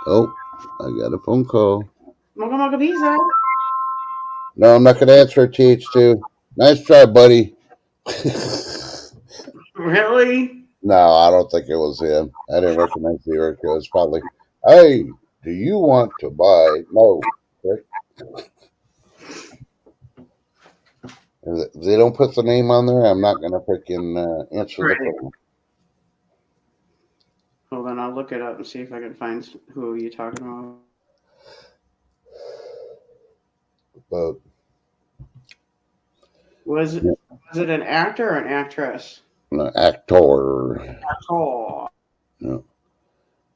Oh, I got a phone call. Mocha Mocha Pizza. No, I'm not going to answer it, TH2. Nice try, buddy. Really? No, I don't think it was him. I didn't recognize the Erica. It was probably, hey, do you want to buy? No. If they don't put the name on there, I'm not going to freaking answer the Right. phone. Hold on, I'll look it up and see if I can find who you're talking about. But Was it yeah, was it an actor or an actress? actor. Oh, Yeah.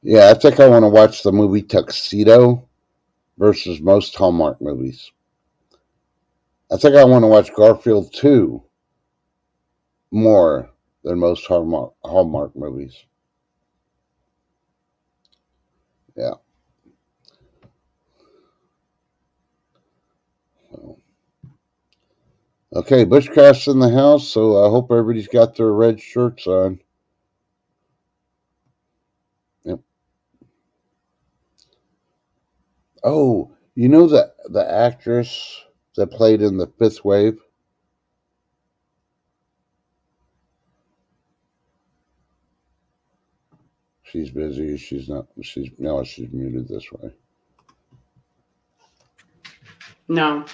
Yeah, I think I want to watch the movie Tuxedo versus most Hallmark movies. I think I want to watch Garfield 2 more than most Hallmark movies. Yeah. So, Okay, Bushcraft's in the house, so I hope everybody's got their red shirts on. Yep. Oh, you know the actress that played in the Fifth Wave? She's busy. She's not. She's muted this way. No.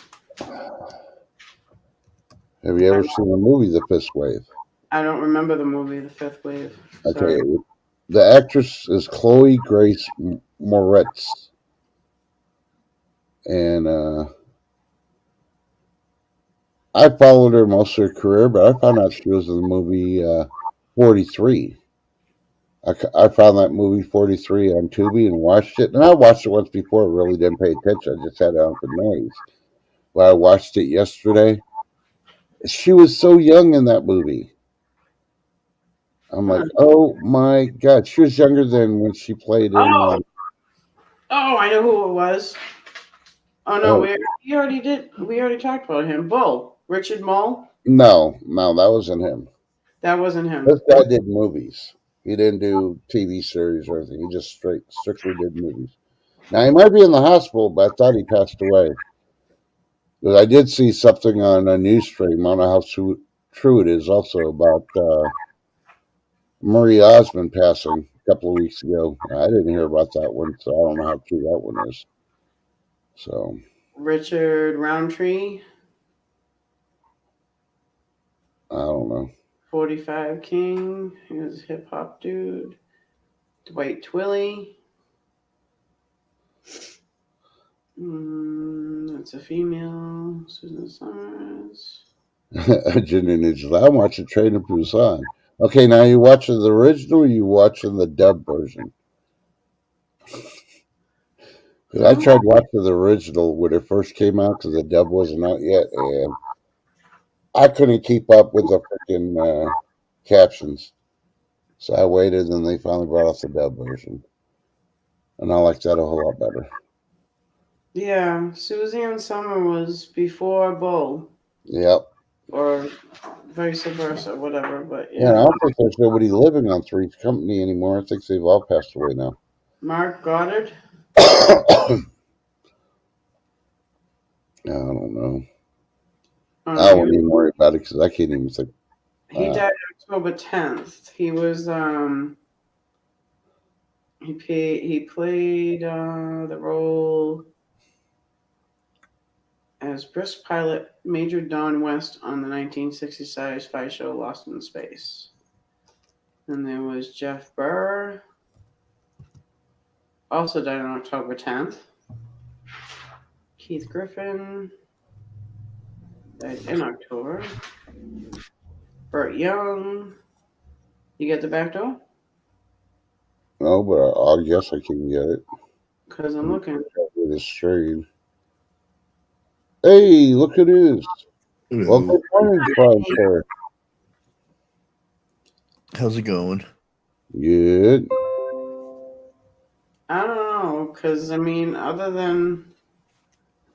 Have you ever seen the movie The Fifth Wave? I don't remember the movie The Fifth Wave. Okay, Sorry. the actress is Chloe Grace Moretz, and I followed her most of her career, but I found out she was in the movie 43. I found that movie 43 on Tubi and watched it. And I watched it once before, really didn't pay attention. I just had it on for noise. But I watched it yesterday. She was so young in that movie. I'm like, oh my God. She was younger than when she played in. Oh, I know who it was. Oh no, Oh, we already did. We already talked about him. Bull, Richard Mole. no, that wasn't him. That wasn't him. This guy did movies. He didn't do TV series or anything. He just strictly did movies. Now, he might be in the hospital, but I thought he passed away. But I did see something on a news stream. I don't know how true it is also about Marie Osmond passing a couple of weeks ago. I didn't hear about that one, so I don't know how true that one is. So Richard Roundtree. I don't know. 45 King. He was a hip hop dude. Dwight Twilley. That's a female. Susan Summers. I'm watching Train to Busan. Okay, now you watching the original or you watching the dub version? Because I tried watching the original when it first came out because the dub wasn't out yet, and I couldn't keep up with the freaking captions. So I waited, and they finally brought out the dub version, and I liked that a whole lot better. Yeah, Suzanne Summer was before Bull. Yep. Or vice versa, whatever. But Yeah, I don't think there's nobody living on Three's Company anymore. I think they've all passed away now. Mark Goddard. I don't know. I won't even worry about it because I can't even think. He died October 10th. He was he played the role as brisk pilot Major Don West on the 1960 sci-fi show Lost in Space. And there was Jeff Burr, also died on October 10th. Keith Griffin died in October. Burt Young. You get the back door? No, but I guess I can get it. Because I'm looking. It is straight. Hey, look at this. Well, good morning, Prime Sir. How's it going? Good. I don't know, because I mean, other than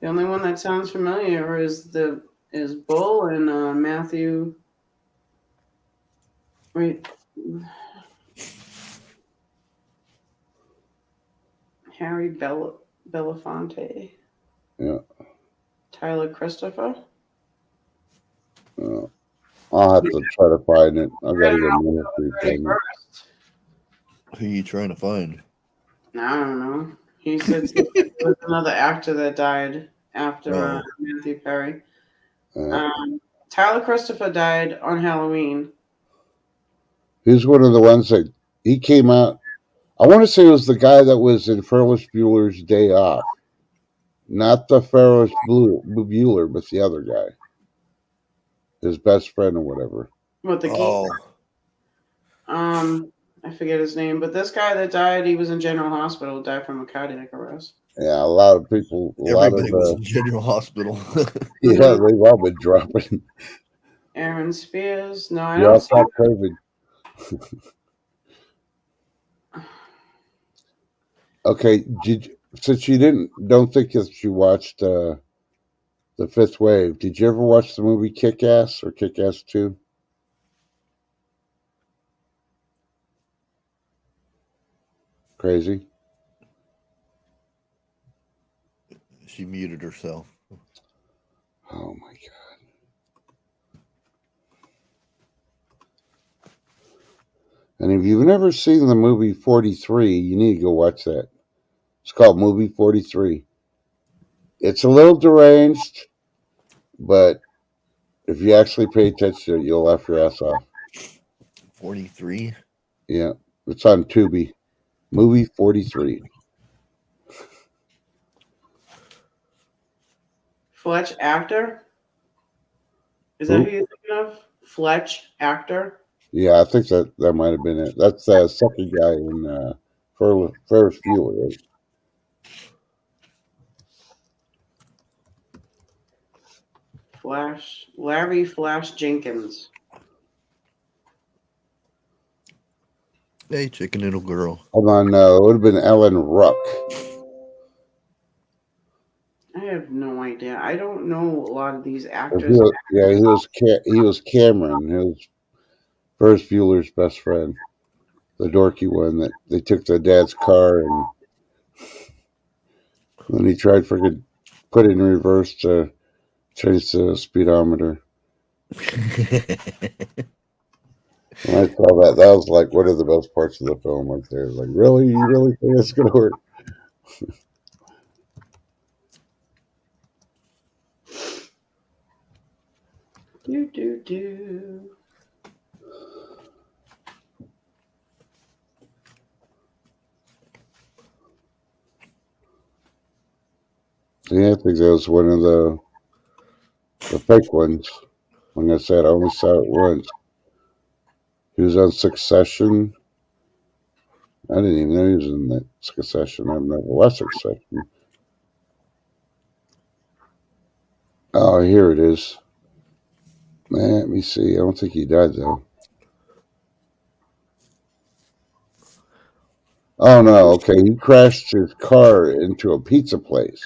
the only one that sounds familiar is Bull and Matthew. Wait, Harry Belafonte. Yeah. Tyler Christopher. I'll have to try to find it. I gotta go ministry thing. Who are you trying to find? I don't know. He said there was another actor that died after Matthew Perry. Tyler Christopher died on Halloween. He's one of the ones that he came out. I want to say it was the guy that was in Ferris Bueller's Day Off. Not the Ferris Bueller, but the other guy. His best friend or whatever. What the geek? I forget his name, but this guy that died, he was in General Hospital, died from a cardiac arrest. Yeah, a lot of people. Everybody was in General Hospital. Yeah, they've all been dropping. Aaron Spears. No, I don't see COVID. Okay, since you don't think that you watched The Fifth Wave. Did you ever watch the movie Kick Ass or Kick Ass 2? Crazy. She muted herself. Oh my god. And if you've never seen the movie 43, you need to go watch that. It's called Movie 43. It's a little deranged, but if you actually pay attention to it, you'll laugh your ass off. 43. Yeah. It's on Tubi. Movie 43. Fletch actor? Is Who? that who you're thinking of? Fletch actor? Yeah, I think that might have been it. That's the second guy in Ferris Bueller, right? Larry Flash Jenkins. Hey, chicken little girl. Hold on, no, it would have been Ellen Ruck. I have no idea. I don't know a lot of these He actors. he was Cameron. He was Ferris Bueller's best friend, the dorky one that they took the dad's car and then he tried freaking put it in reverse to change the speedometer. When I saw that, that was like one of the best parts of the film right there. Like, really? You really think that's gonna work? Do. Yeah, I think that was one of the fake ones. Like I said, I only saw it once. He was on Succession. I didn't even know he was in that Succession. I've never watched Succession. Oh, here it is. Let me see. I don't think he died though. Oh no. Okay, he crashed his car into a pizza place,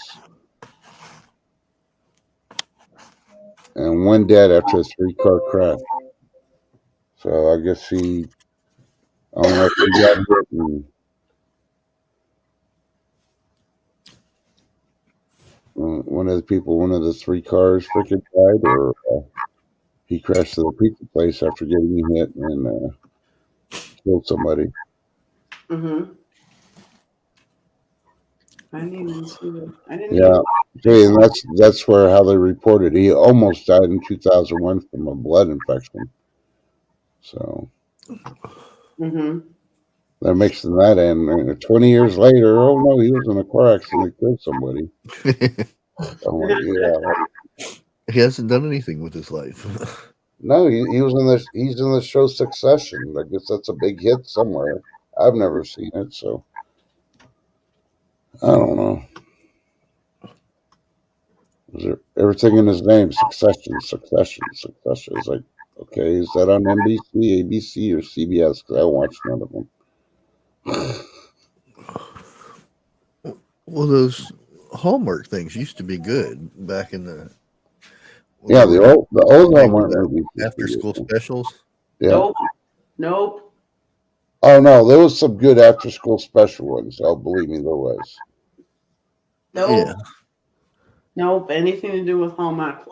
and one dead after a 3-car crash. So I guess he. I don't know if he got hit and one of the people, one of the 3 cars freaking died, or he crashed to the pizza place after getting hit and killed somebody. Mm-hmm. I didn't even see that. I didn't Yeah. even. See, and that's where how they reported he almost died in 2001 from a blood infection. So Mm-hmm. they're mixing that in. And 20 years later, oh no, he was in a car accident that killed somebody. I'm like, yeah. He hasn't done anything with his life. No, he was in this. He's in the show Succession. I guess that's a big hit somewhere. I've never seen it, so I don't know. Was there everything in his name? Succession, Succession, Succession. It's like, okay, is that on NBC, ABC, or CBS? Because I watched none of them. Well, those Hallmark things used to be good back in the. When Yeah, they were the old they were Hallmark the movies used to after be school good. specials. Yeah. Nope. Oh no, there was some good after school special ones. Oh, believe me, there was. Yeah. Nope. Anything to do with Hallmark.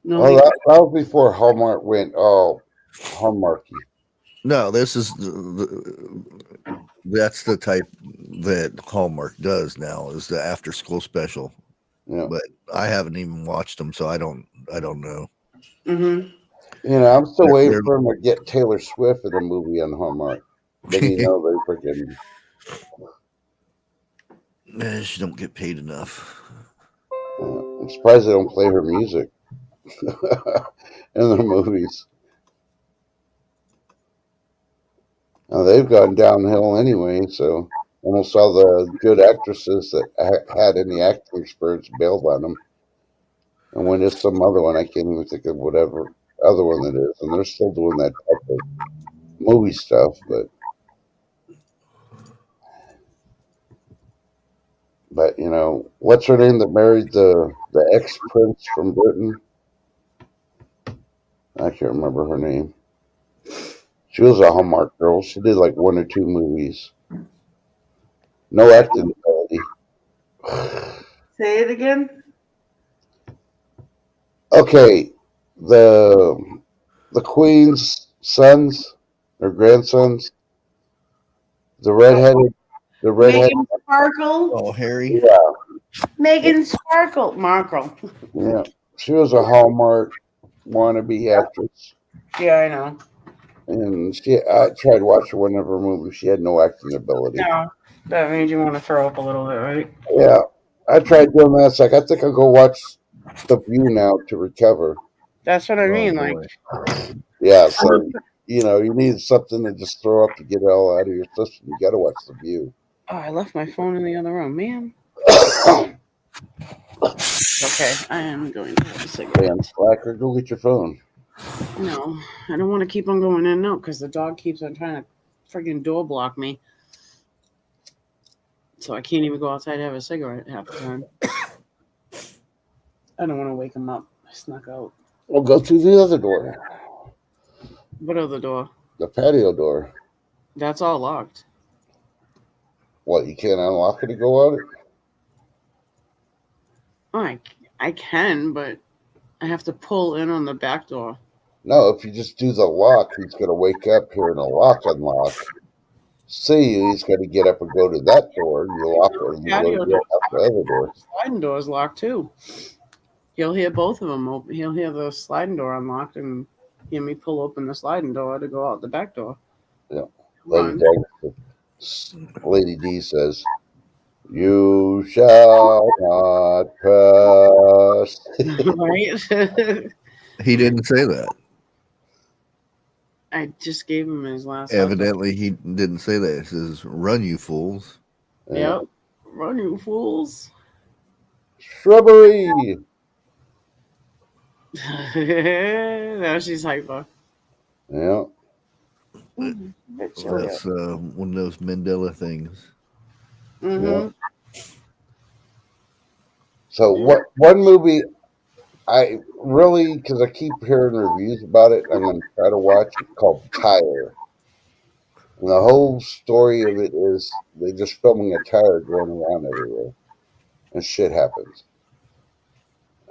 No, Oh, that was before Hallmark went. Oh, Hallmarky. No, this is that's the type that Hallmark does now is the after school special. Yeah. But I haven't even watched them, so I don't know. Mm-hmm. You know, I'm still waiting They're- for him to get Taylor Swift in a movie on Hallmark. Then you know they freaking. She don't get paid enough. I'm surprised they don't play her music in their movies. Now, they've gone downhill anyway, so almost all the good actresses that had any acting experience bailed on them. And when it's some other one, I can't even think of whatever other one it is. And they're still doing that type of movie stuff, but But what's her name that married the ex prince from Britain? I can't remember her name. She was a Hallmark girl. She did like one or two movies. No acting ability. Say it again. Okay, the the queen's sons or grandsons, the redheaded, the redhead. Megan Sparkle. Oh, Harry. Yeah, Megan Sparkle. Markle. yeah. She was a Hallmark wannabe actress, Yeah, I know. and I tried watching one of her movies. She had no acting ability. No, that made you want to throw up a little bit, right? Yeah, I tried doing that. It's like I think I'll go watch The View now to recover. That's what I Oh, mean. Like, boy. Yeah, so you need something to just throw up to get it all out of your system. You got to watch The View. oh, I left my phone in the other room, man. Okay, I am going to have a cigarette. Damn slacker, go get your phone. No, I don't want to keep on going in and out because the dog keeps on trying to freaking door block me. So I can't even go outside to have a cigarette half the time. I don't want to wake him up. I snuck out. Well, go through the other door, What other door? the patio door. That's all locked. What, you can't unlock it to go out? Oh, I can, but I have to pull in on the back door. No, if you just do the lock, he's going to wake up hearing a lock unlock. See you, he's going to get up and go to that door. You lock it, and you go Patio to door. the other door. Sliding door is locked too. He'll hear both of them open. He'll hear the sliding door unlocked and hear me pull open the sliding door to go out the back door. Yeah. Come Lady D says, "You shall not pass." on. Right? He didn't say that. I just gave him his last. Evidently, he didn't say that. It says, "Run, you fools." Yep. Run, you fools. Shrubbery. Now she's hyper. Yeah. That's one of those Mandela things. Mm-hmm. So one movie I really, because I keep hearing reviews about it, I'm going to try to watch. It's called Tire. And the whole story of it is they just filming a tire going around everywhere, and shit happens.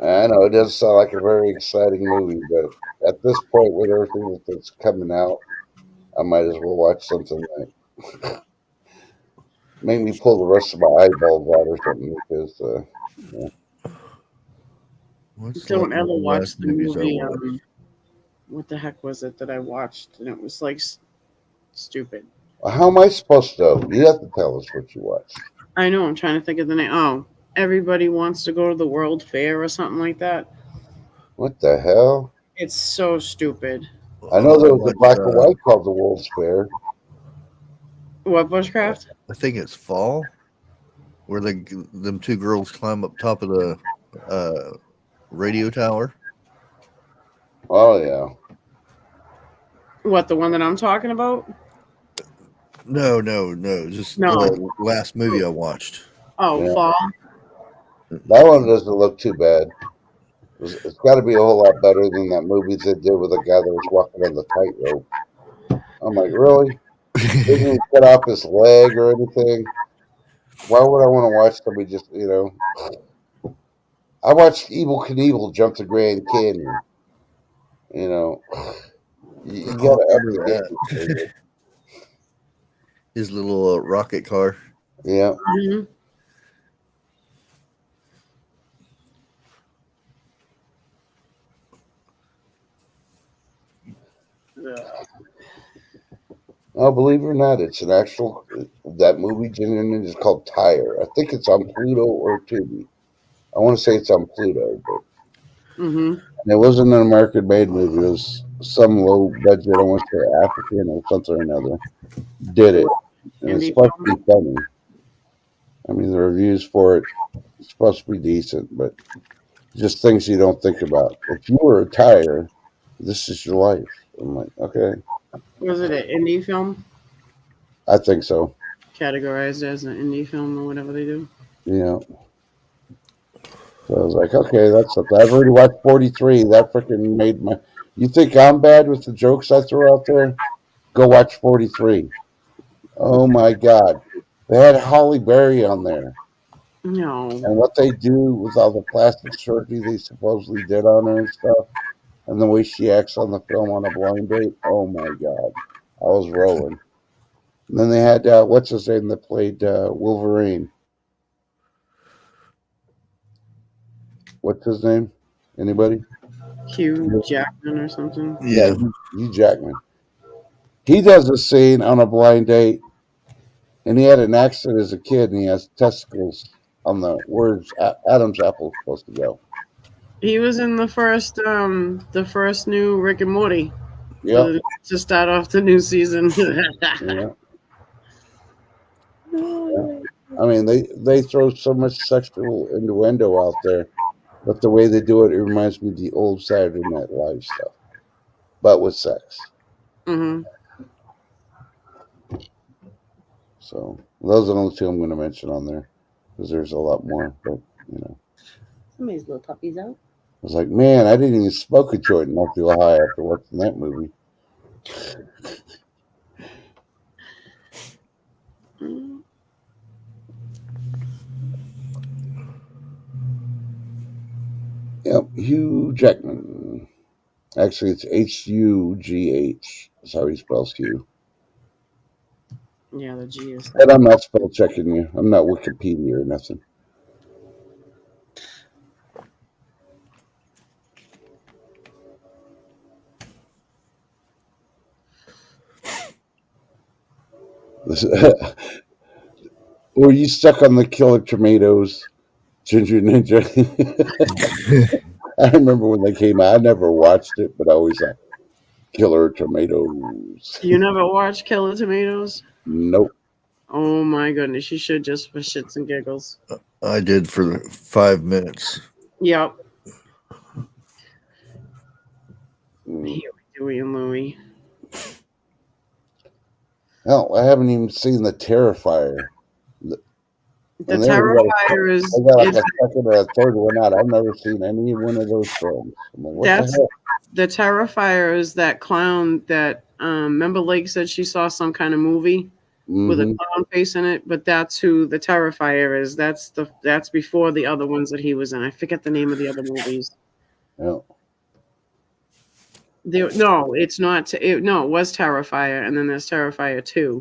I know it doesn't sound like a very exciting movie, but at this point, with everything that's coming out, I might as well watch something that make me pull the rest of my eyeballs out or something. Because Don't ever one of watch last the movies I movie. watched? What the heck was it that I watched? And it was like stupid. how am I supposed to know? You have to tell us what you watched. I know. I'm trying to think of the name. Oh, Everybody Wants to Go to the World Fair or something like that. What the hell? It's so stupid. I know there was a watched, black and white called The World's Fair. What, Bushcraft? I think it's Fall, where them two girls climb up top of the radio tower. Oh yeah. What, the one that I'm talking about? No. Just No. the last movie I watched. Oh, Yeah. Fall. That one doesn't look too bad. It's got to be a whole lot better than that movie they did with a guy that was walking on the tightrope. I'm like, really? Didn't he cut off his leg or anything? Why would I want to watch somebody just, I watched Evil Knievel jump the Grand Canyon. You got to up the game. His little rocket car. Yeah. Mm-hmm. Oh, believe it or not, it's an actual, that movie genuinely is called Tire. I think it's on Pluto or Tubi. I want to say it's on Pluto, but Mm-hmm. it wasn't an American-made movie. It was some low-budget, I want to say African or something or another, did it. And it's supposed to be funny. I mean, the reviews for it are supposed to be decent, but just things you don't think about. If you were a tire, this is your life. I'm like, okay, Was it an indie film? I think so. Categorized as an indie film or whatever they do? Yeah. So I was like, okay, that's something. I've already watched 43. That freaking made my. You think I'm bad with the jokes I throw out there? Go watch 43. Oh my God. They had Holly Berry on there. No. And what they do with all the plastic surgery they supposedly did on her and stuff, and the way she acts on the film on a blind date, oh my God. I was rolling. And then they had, what's his name that played Wolverine? What's his name? Anybody? Hugh Jackman or something. Yeah, Yeah. Hugh Jackman. He does a scene on a blind date, and he had an accident as a kid, and he has testicles on the words Adam's apple is supposed to go. He was in the first new Rick and Morty Yep. to start off the new season. Yeah. Yeah. I mean, they throw so much sexual innuendo out there, but the way they do it, it reminds me of the old Saturday Night Live stuff, but with sex. hmm So those are the only two I'm going to mention on there, because there's a lot more. But Somebody's little puppy's out. I was like, man, I didn't even smoke a joint and not feel high after watching that movie. Yep, Hugh Jackman. Actually, it's Hugh. That's how he spells Hugh. Yeah, the G is. And I'm not spell checking you. I'm not Wikipedia or nothing. Were you stuck on the Killer Tomatoes, Ginger Ninja? I remember when they came out. I never watched it, but I always thought, Killer Tomatoes. You never watched Killer Tomatoes? Nope. Oh my goodness, you should just for shits and giggles. I did for 5 minutes. Yep. Mm. Huey, Dewey, and Louie. Hell, I haven't even seen the Terrifier. The And they only got Terrifier is I got like a second or a third one out. I've never seen any one of those films. I'm like, what That's- the hell? the Terrifier is that clown that remember Lake said she saw some kind of movie with a clown face in it, but that's who the Terrifier is. That's before the other ones that he was in. I forget the name of the other movies. Yeah. No, it's not. It was Terrifier, and then there's Terrifier 2.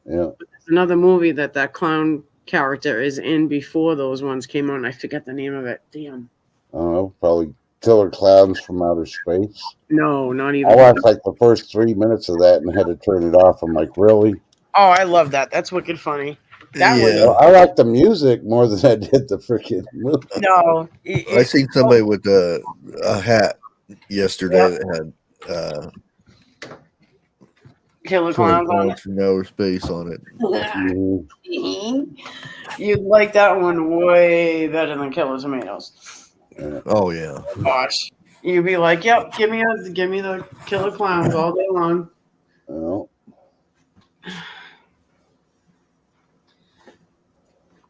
Yeah. But there's another movie that clown character is in before those ones came out, and I forget the name of it. Damn. I don't know. Probably Killer Clowns from Outer Space. No, not even. I watched like the first 3 minutes of that and had to turn it off. I'm like, really? Oh, I love that. That's wicked funny. That Yeah. Well, I like the music more than I did the freaking movie. No. I seen somebody with a hat yesterday that had Killer Clowns on it. from outer space on it. Mhm. You'd like that one way better than Killer Tomatoes. Oh yeah. Gosh. You'd be like, yep, give me the Killer Clowns all day long. Well,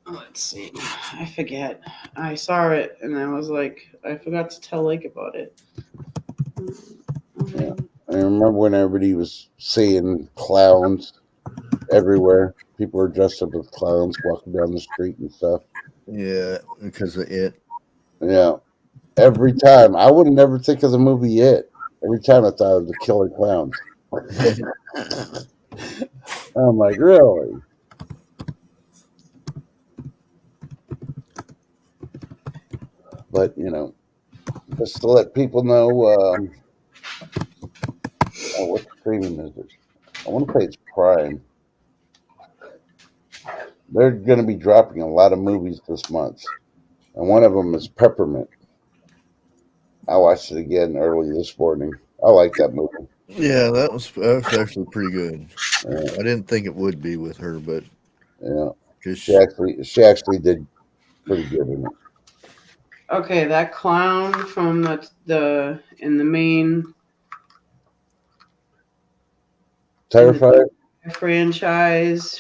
Let's see. I forget. I saw it and I was like, I forgot to tell Lake about it. yeah. I remember when everybody was seeing clowns everywhere. People were dressed up as clowns walking down the street and stuff. Yeah, because of it. Yeah. Every time. I would never think of the movie It. Every time I thought of the Killer Clowns. I'm like, really? But, just to let people know, what streaming is it? I want to say it's Prime. They're going to be dropping a lot of movies this month. And one of them is Peppermint. I watched it again early this morning. I like that movie. Yeah, that was actually pretty good. Yeah. I didn't think it would be with her, but Yeah. 'cause She actually did pretty good in it. Okay, that clown from the main Terrifier? franchise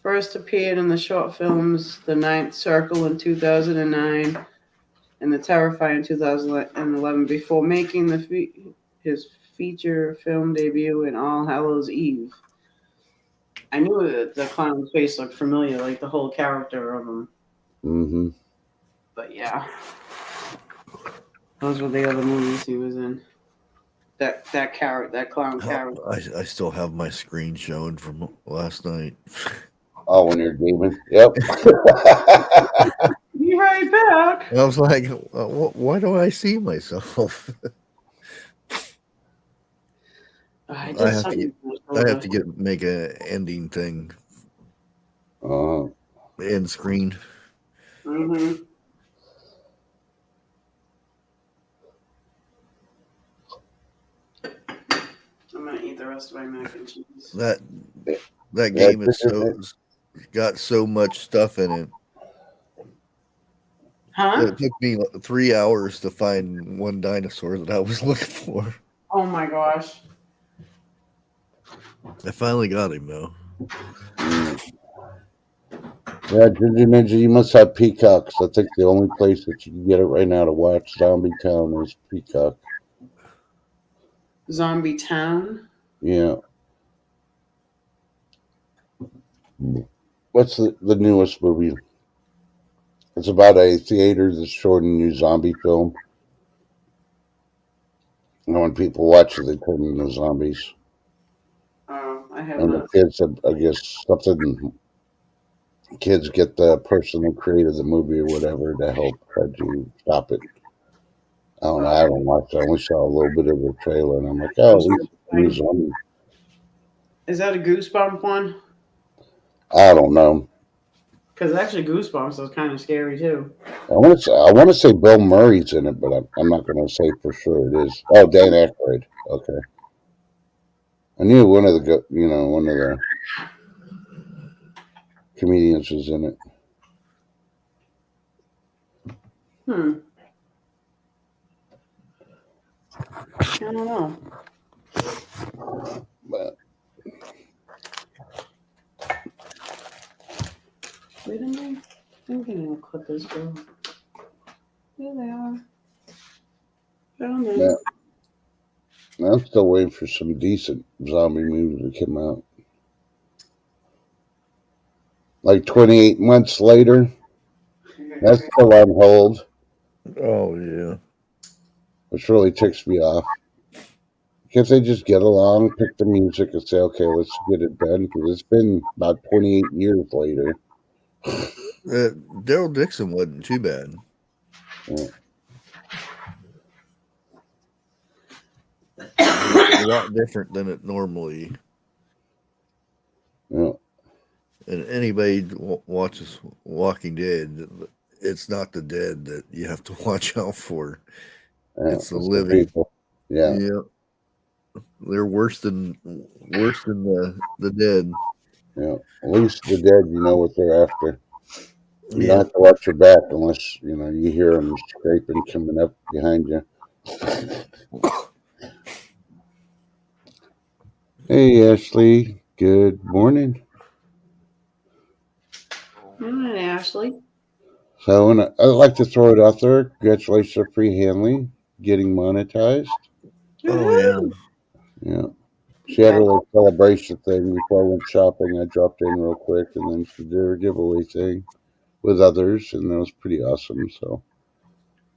First appeared in the short films The Ninth Circle in 2009 and The Terrifier in 2011 before making his feature film debut in All Hallows Eve. I knew that the clown's face looked familiar, like the whole character of him. Mm-hmm. But yeah, those were the other movies he was in. That clown character. I still have my screen showing from last night. Oh, when you're gaming. Yep. Be right back. I was like, why do I see myself? I I did have to something. make a ending thing. Uh, End screen. Mm-hmm. I'm gonna eat the rest of my mac and cheese. That yeah, game is got so much stuff in it. Huh? It took me 3 hours to find one dinosaur that I was looking for. Oh my gosh. I finally got him though. Yeah, Ginger Ninja, you must have Peacock. 'Cause I think the only place that you can get it right now to watch Zombie Town is Peacock. Zombie Town? Yeah. What's the newest movie? It's about a theater that's showing a new zombie film. And when people watch it, they turn into zombies. Oh, I have And the not. kids, I guess, kids get the person who created the movie or whatever to help try to stop it. I don't know. I haven't watched it. I only saw a little bit of the trailer, and I'm like, oh, at least it's a new zombie. Is that a Goosebump one? I don't know. Because actually, Goosebumps was kind of scary too. I want to say Bill Murray's in it, but I'm not going to say for sure it is. Oh, Dan Aykroyd. Okay. I knew one of the comedians was in it. I don't know. But Wait a minute. I'm getting a clippers go. There they are. Found them. I'm still waiting for some decent zombie movies to come out. Like 28 months later, that's still on hold, Oh yeah. which really ticks me off. Can't they just get along, pick the music, and say, okay, let's get it done? Because it's been about 28 years later. Daryl Dixon wasn't too bad. Yeah. A lot different than it normally. Yeah. And anybody watches Walking Dead, it's not the dead that you have to watch out for. Yeah, It's the living. People. Yeah. They're worse than the dead. Yeah. At least the dead, you know what they're after. You Yeah. don't have to watch your back unless, you hear them scraping coming up behind you. Hey, Ashley. Good morning. Morning, Ashley. So I'd like to throw it out there. Congratulations to Free Hanley getting monetized. Oh yeah. Yeah. She had her little celebration thing before I went shopping. I dropped in real quick, and then she did her giveaway thing with others, and that was pretty awesome. So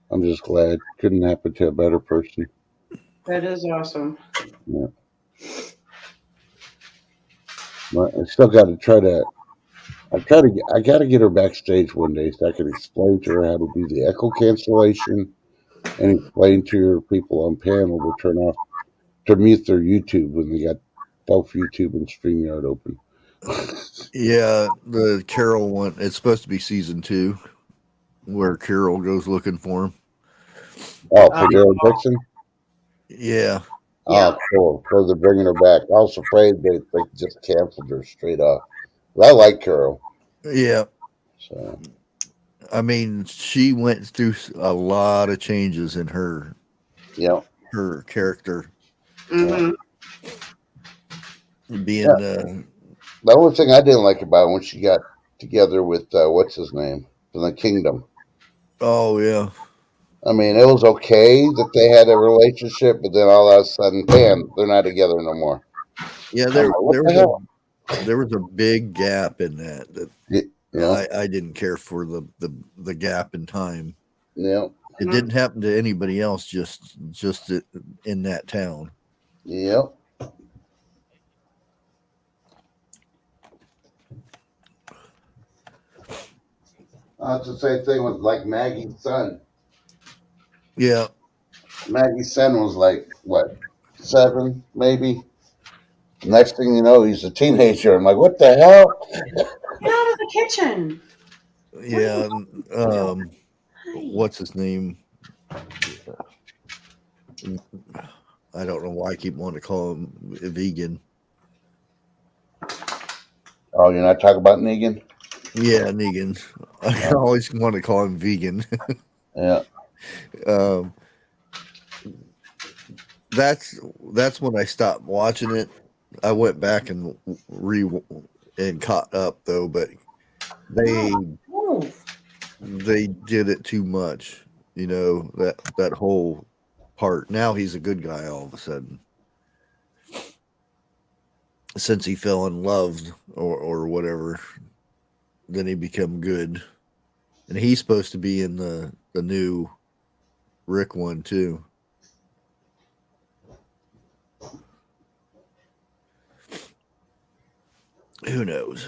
I'm just glad. Couldn't happen to a better person. That is awesome. Yeah. But I still got to try to. I got to get her backstage one day so I can explain to her how to do the echo cancellation and explain to her people on panel to mute their YouTube when they got both YouTube and StreamYard open. Yeah, the Carol one. It's supposed to be season 2, where Carol goes looking for him. Oh, for Daryl Dixon? Yeah. Oh, cool. So they're bringing her back. I was afraid they just canceled her straight up. But I like Carol. Yeah. So I mean, she went through a lot of changes in her character. Mm-hmm. Being The only thing I didn't like about it when she got together with what's his name from the Kingdom. Oh yeah, I mean, it was okay that they had a relationship, but then all of a sudden, bam, they're not together no more. yeah. I'm like, what the hell? There was a big gap in that Yeah, I didn't care for the gap in time. yeah, It didn't happen to anybody else. Just in that town. yeah. It's the same thing with like Maggie's son. Yeah, Maggie's son was like what, 7 maybe. Next thing you know, he's a teenager. I'm like, what the hell? Get out of the kitchen. yeah. Hi. What's his name? I don't know why I keep wanting to call him vegan. Oh, you're not talking about Negan? Yeah, Negan. I always want to call him vegan. Yeah. um, that's when I stopped watching it. I went back and and caught up though, but they Oh, they did it too much. You know that whole part. Now he's a good guy all of a sudden since he fell in love or whatever. Then he become good, and he's supposed to be in the new Rick one too. Who knows?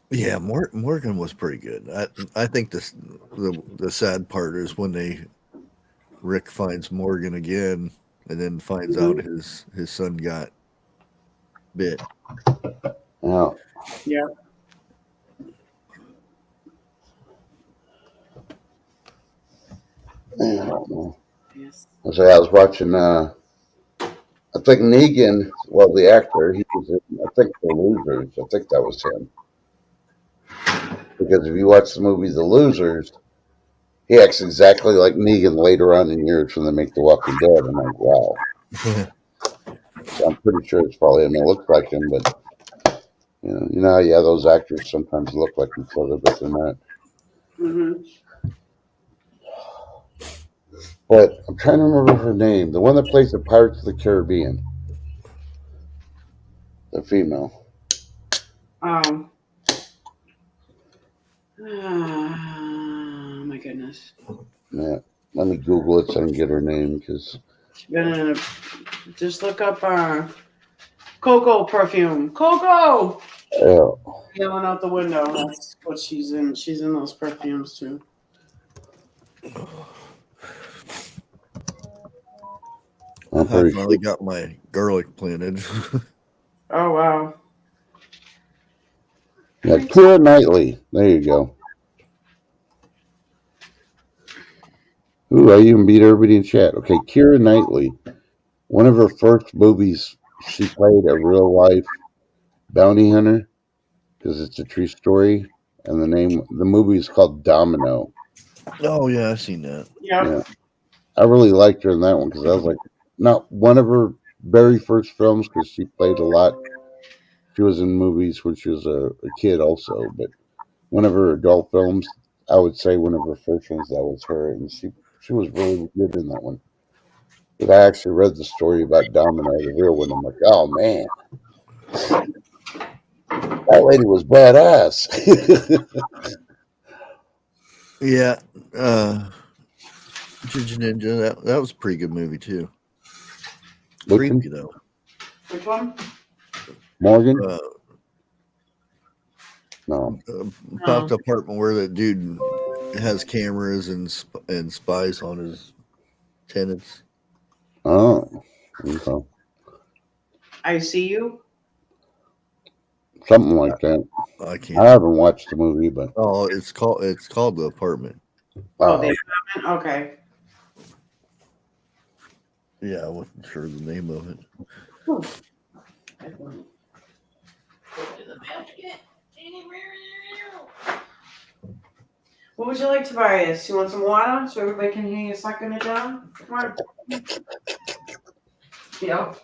Yeah, Morgan was pretty good. I think the sad part is when Rick finds Morgan again and then finds out his son got bit. Yeah. Yeah. I don't know. Yes. So I was watching. I think Negan. Well, the actor. He was in. I think The Losers. I think that was him. Because if you watch the movie The Losers, he acts exactly like Negan later on in years when they make The Walking Dead. I'm like, wow. So I'm pretty sure it's probably him. It looks like him, but yeah, those actors sometimes look like each other, but they're not. Mm-hmm. But I'm trying to remember her name. The one that plays the Pirates of the Caribbean. The female. Oh. Oh my goodness. Yeah. Let me Google it so I can get her name because. Gonna just look up Cocoa perfume. Cocoa. Yeah. Yelling out the window. That's what she's in. She's in those perfumes too. I'm I pretty finally sure. got my garlic planted. Oh wow. Yeah, Keira Knightley. There you go. Ooh, I even beat everybody in chat. Okay, Keira Knightley. One of her first movies, she played a real life bounty hunter because it's a true story, and the movie is called Domino. Oh yeah, I've seen that. Yep. Yeah, I really liked her in that one because I was like, not one of her very first films because she played a lot. She was in movies when she was a kid also, but one of her adult films, I would say one of her first ones, that was her, and she was really good in that one. But I actually read the story about Domino, the real one. I'm like, oh man, that lady was badass. Yeah, Ginger Ninja. That was a pretty good movie too. Which one? Creepy though. Which one? Morgan? Uh, No. About the apartment where that dude has cameras and spies on his tenants. Oh, okay. I see you. Something like that. I I can't. haven't watched the movie, but Oh, it's called The Apartment. Oh, the apartment. Okay. Yeah, I wasn't sure the name of it. Whew. What would you like, Tobias? You want some water so everybody can hear you sucking it down? Come on. Yep.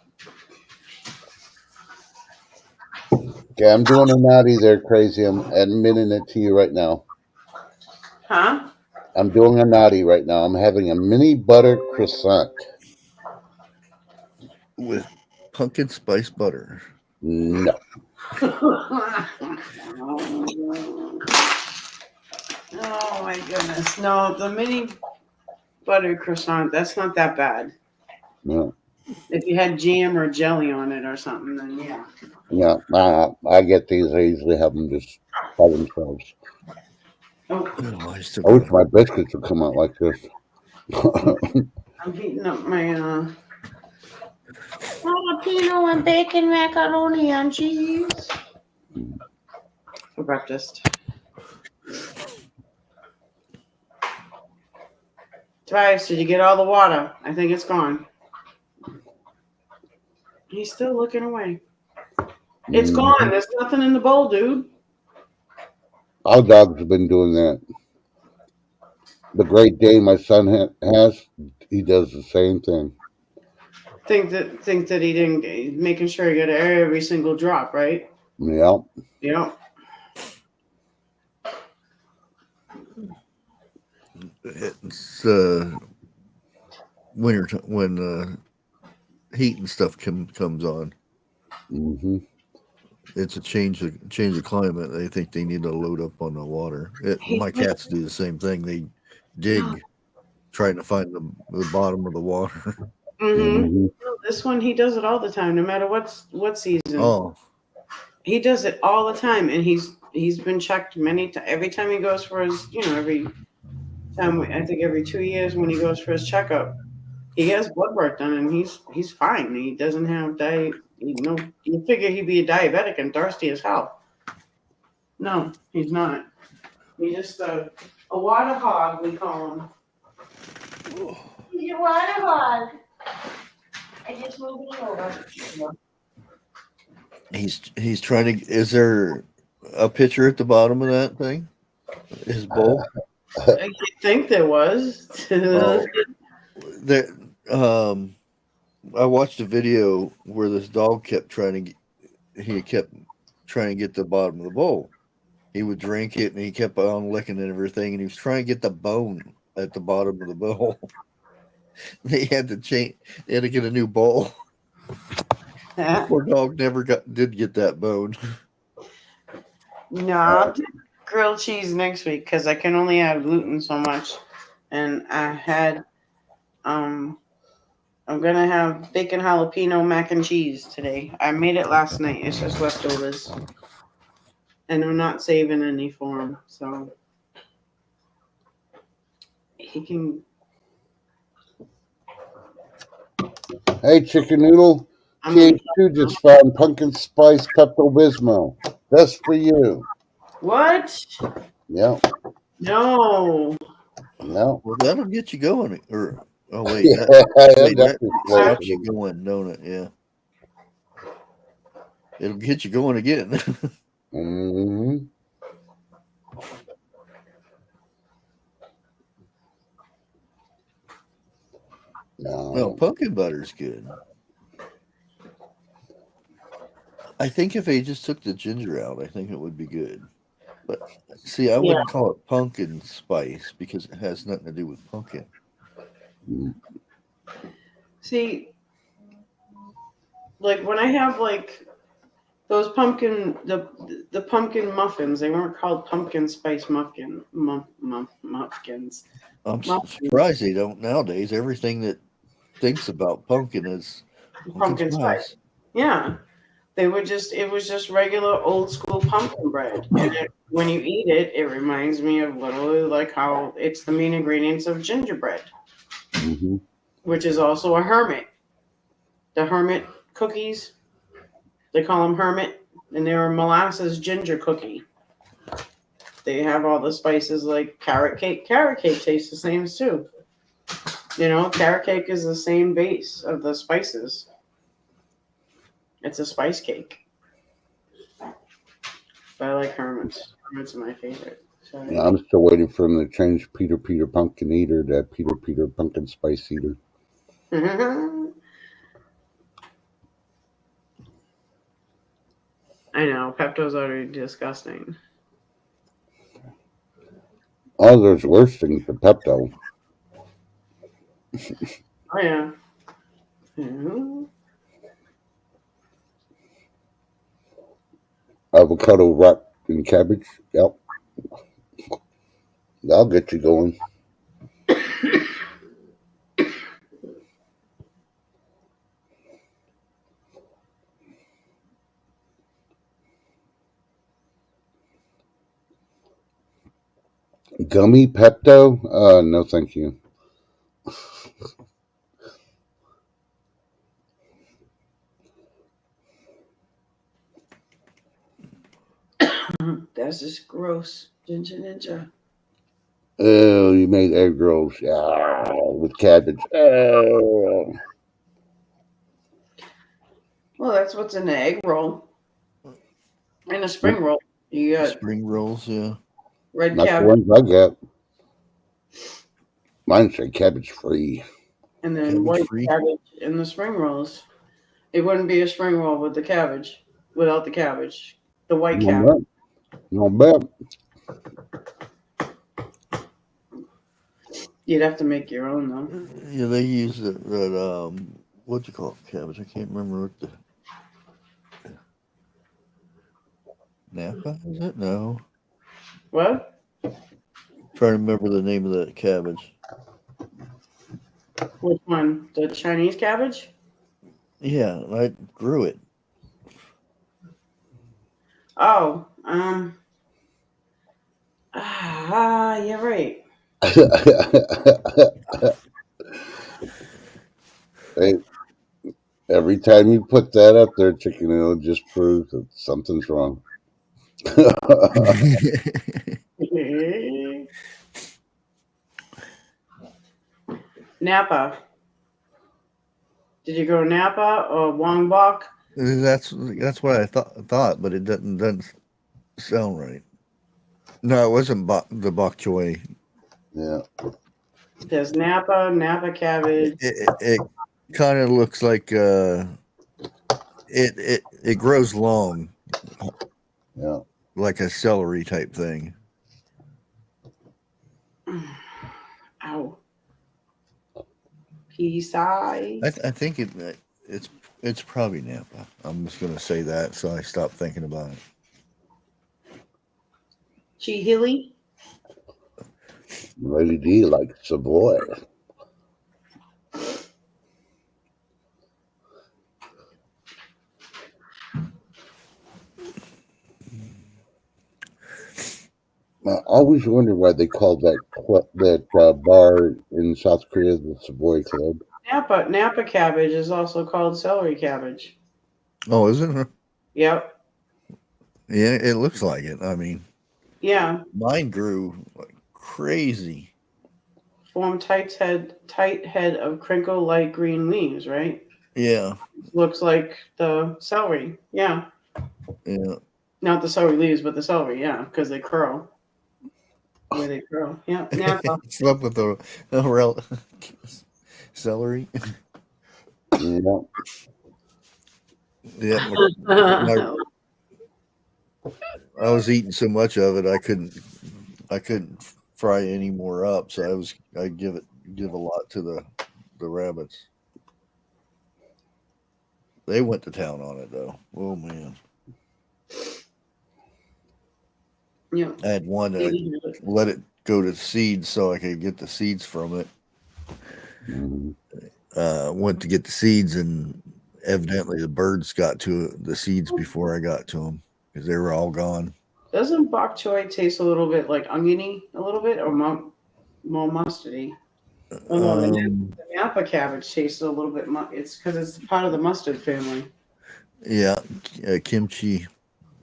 Okay, I'm doing a naughty there, crazy. I'm admitting it to you right now. Huh? I'm doing a naughty right now. I'm having a mini butter croissant. With pumpkin spice butter. No. Oh my goodness. No, the mini butter croissant, that's not that bad. No. If you had jam or jelly on it or something, then yeah. Yeah, I get these. I usually have them just by themselves. Oh, Oh, I still I wish got my biscuits would come out like this. I'm heating up my jalapeno and bacon macaroni and cheese for breakfast. Tobias, did you get all the water? I think it's gone. He's still looking away. It's gone. There's nothing in the bowl, dude. Our dogs have been doing that. The Great Dane my son has, he does the same thing. Think that he didn't making sure he got every single drop, right? Yeah. Yeah. it's winter when heat and stuff comes on. Mm-hmm. It's a change of climate. They think they need to load up on the water. My cats do the same thing. They dig, trying to find the bottom of the water. Mm-hmm. This one, he does it all the time, no matter what season. Oh, He does it all the time, and he's been checked many times. Every time he goes for his, every time I think every 2 years when he goes for his checkup, he has blood work done, and he's fine. He doesn't have you figure he'd be a diabetic and thirsty as hell. No, he's not. He's just a water hog, we call him. He's a water hog. I just moved him over. he's trying to. Is there a pitcher at the bottom of that thing? His bowl. I think there was. Oh, there. I watched a video where this dog kept he kept trying to get the bottom of the bowl. He would drink it and he kept on licking and everything, and he was trying to get the bone at the bottom of the bowl. They had to change. They had to get a new bowl. Poor dog never did get that bone. No, I'll do grilled cheese next week because I can only have gluten so much, and I'm gonna have bacon jalapeno mac and cheese today. I made it last night. It's just leftovers, and I'm not saving any for him, so he can. Hey, Chicken Noodle. I'm gonna. TH2 just found pumpkin spice Pepto Bismol. That's for you. What? Yeah. No. No. Well, that'll get you going. Or wait, Yeah, that that's stops you going, don't it? Yeah. It'll get you going again. Mm-hmm. No, pumpkin butter's good. I think if they just took the ginger out, I think it would be good. But see, I wouldn't call it pumpkin spice because it has nothing to do with pumpkin. See, like when I have like those pumpkin the pumpkin muffins, they weren't called pumpkin spice muffins. I'm surprised they don't nowadays. Everything that thinks about pumpkin is Pumpkin spice. Yeah. It was just regular old school pumpkin bread. And when you eat it, it reminds me of literally like how it's the main ingredients of gingerbread, which is also a hermit. The hermit cookies, they call them hermit, and they're a molasses ginger cookie. They have all the spices like carrot cake. Carrot cake tastes the same too. Carrot cake is the same base of the spices. It's a spice cake. But I like Hermit's. Hermit's my favorite. So, Yeah, I'm still waiting for him to change Peter Pumpkin Eater to Peter Pumpkin Spice Eater. I know Pepto's already disgusting. Oh, there's worse things than Pepto. Oh yeah. Mhm. Avocado wrapped in cabbage. Yep, that'll get you going. Gummy Pepto? No, thank you. That's just gross, Ginger Ninja. Oh, you made egg rolls. Yeah, with cabbage. Oh. Well, that's what's in the egg roll. In a spring roll, you got Spring rolls, yeah. red Not the cabbage ones I got. Mine say cabbage free. and then Cabbage white free. cabbage in the spring rolls. It wouldn't be a spring roll with the cabbage, without the cabbage. The white No cabbage. bet. No bet. You'd have to make your own though. Yeah, they use that what you call it, cabbage? I can't remember what the Napa is it? No. What? Trying to remember the name of that cabbage. Which one? The Chinese cabbage? Yeah, I grew it. Oh, you're right. Hey, every time you put that up there, chicken, it'll just prove that something's wrong. Napa. Did you go Napa or Wongbok? that's what I thought, but it doesn't sound right. No, it wasn't the bok choy. Yeah. There's Napa cabbage. It kind of looks like it grows long, Yeah. like a celery type thing. Ow. Peace eye. I think it's probably Napa. I'm just gonna say that, so I stopped thinking about it. Chihili. Lady D likes Savoy. I always wondered why they called that bar in South Korea the Savoy Club. Napa cabbage is also called celery cabbage. Oh, is it? Yep. Yeah, it looks like it. I mean, Yeah. mine grew like crazy. Form tight head of crinkle light green leaves, right? Yeah, Looks like the celery. Yeah. yeah. Not the celery leaves, but the celery, yeah, because they curl. The way they curl. Yeah. Napa. Slept with the celery. Yeah. Yeah, I was eating so much of it I couldn't fry any more up, so I give a lot to the rabbits. They went to town on it though. Oh man, Yeah. I had one that I let it go to seeds so I could get the seeds from it. Mhm. Went to get the seeds, and evidently the birds got to the seeds before I got to them because they were all gone. Doesn't bok choy taste a little bit like oniony, a little bit, or more mustardy? Oh no, Um, the Napa cabbage tastes a little bit. It's because it's part of the mustard family. yeah, kimchi. They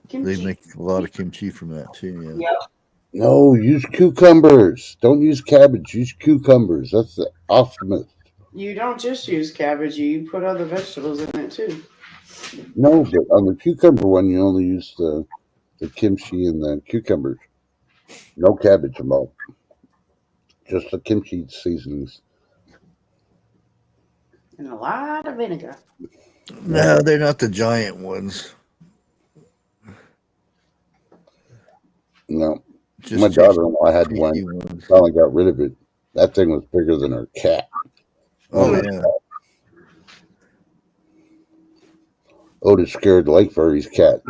Kimchi. make a lot of kimchi from that too. Yeah. Yep. No, use cucumbers. Don't use cabbage. Use cucumbers. That's the optimist. You don't just use cabbage; you put other vegetables in it too. No, but on the cucumber one, you only use the kimchi and the cucumbers. No cabbage involved. Just the kimchi seasonings. And a lot of vinegar. No, they're not the giant ones. No. My Just daughter-in-law had one. tasty ones. Finally got rid of it. That thing was bigger than her cat. Oh my yeah. Otis scared Lake Furry's cat.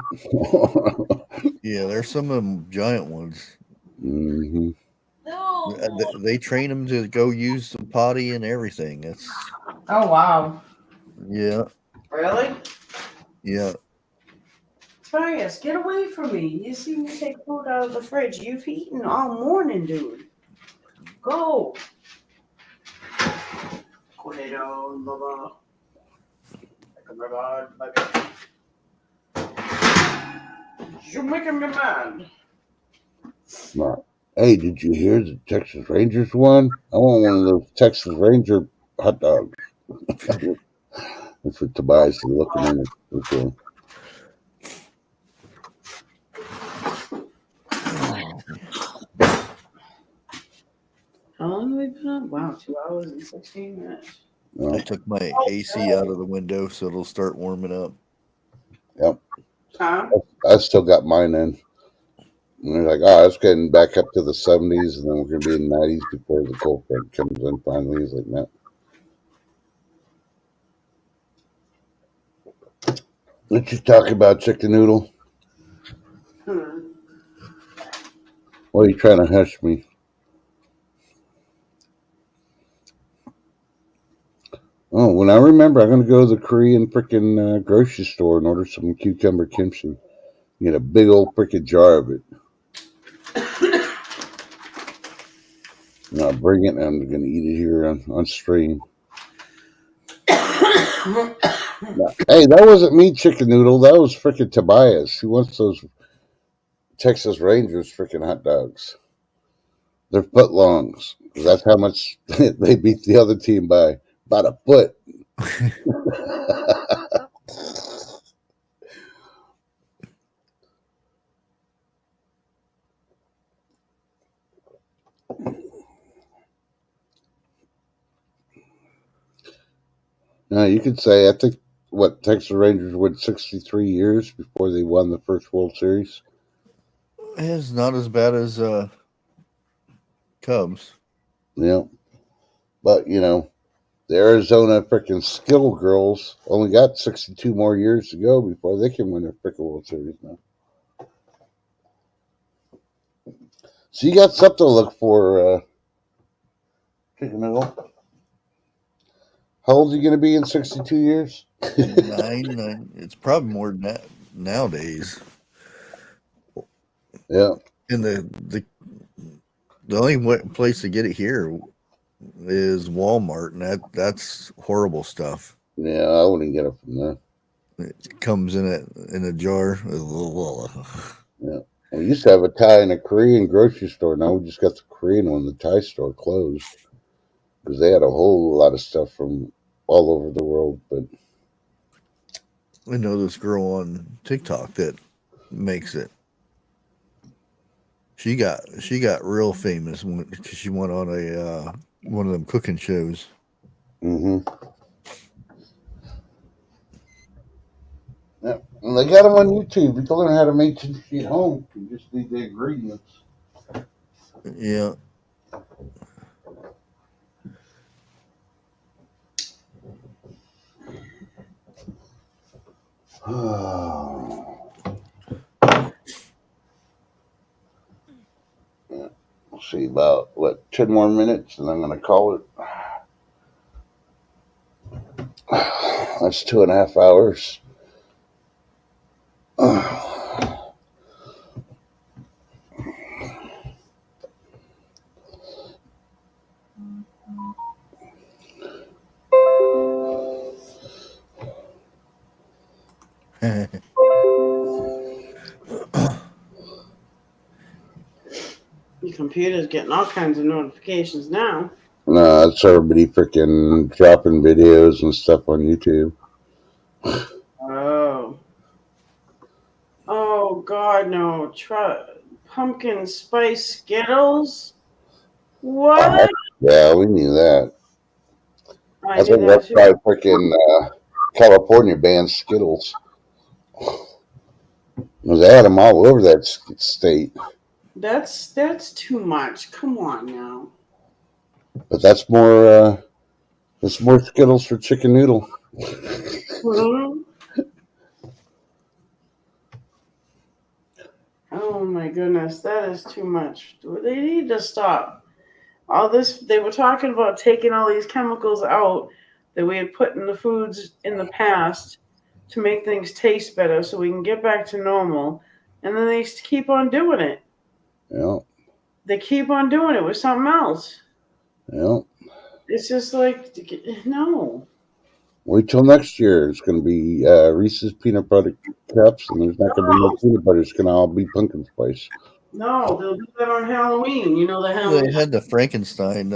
Yeah, there's some of them giant ones. hmm They train them to go use the potty and everything. It's Oh, wow. yeah, Really? yeah. Tobias, get away from me. You see me take food out of the fridge. You've eaten all morning, dude. Go. Cornado, blah, blah. You're making me mad. Right. Hey, did you hear the Texas Rangers won? I want one of those Texas Ranger hot dogs. That's what Tobias is looking in it for. How long have we been on? Wow, 2 hours and 16 minutes. I took my AC out of the window so it'll start warming up. Yep. Huh? I still got mine in. And they're like, oh, it's getting back up to the 70s, and then we're going to be in the 90s before the cold front comes in finally. He's like, no. What you talking about, chicken noodle? Why are you trying to hush me? Oh, when I remember, I'm going to go to the Korean freaking grocery store and order some cucumber kimchi. Get a big old freaking jar of it. And I'll bring it and I'm going to eat it here on stream. Now, hey, that wasn't me, chicken noodle. That was freaking Tobias. He wants those Texas Rangers freaking hot dogs. They're foot longs. That's how much they beat the other team by. About a foot. Now, you could say, I think, what, Texas Rangers went 63 years before they won the first World Series? It's not as bad as Cubs. Yeah. But, the Arizona freaking Skill Girls only got 62 more years to go before they can win their freaking World Series now. So you got something to look for, Chicken Noodle. How old are you going to be in 62 years? Nine. It's probably more than that nowadays. Yeah. And the only place to get it here is Walmart, and that's horrible stuff. Yeah, I wouldn't get it from there. It comes in a jar. Yeah. We used to have a Thai and a Korean grocery store. Now we just got the Korean one. The Thai store closed because they had a whole lot of stuff from all over the world. But I know this girl on TikTok that makes it. She got real famous because she went on a one of them cooking shows. yeah, and they got them on YouTube. You can learn how to make kimchi at home. You just need the ingredients. Yeah. We'll see about 10 more minutes, and I'm going to call it. That's 2.5 hours. Your computer's getting all kinds of notifications now. No, it's everybody freaking dropping videos and stuff on YouTube. Oh. Oh, God, no. pumpkin spice Skittles. What? Yeah, we knew that. I I knew think that that's too. why freaking California banned Skittles. Because they had them all over that state. That's too much. Come on now. But that's more Skittles for Chicken Noodle. Mhm. Oh my goodness, that is too much. They need to stop. All this, they were talking about taking all these chemicals out that we had put in the foods in the past to make things taste better so we can get back to normal. And then they keep on doing it. Yeah, They keep on doing it with something else. yeah. It's just like, no. Wait till next year. It's going to be Reese's peanut butter cups, and there's not going to be no No, peanut butter. It's going to all be pumpkin spice. no, they'll do that on Halloween. You know the They Halloween. had the Frankenstein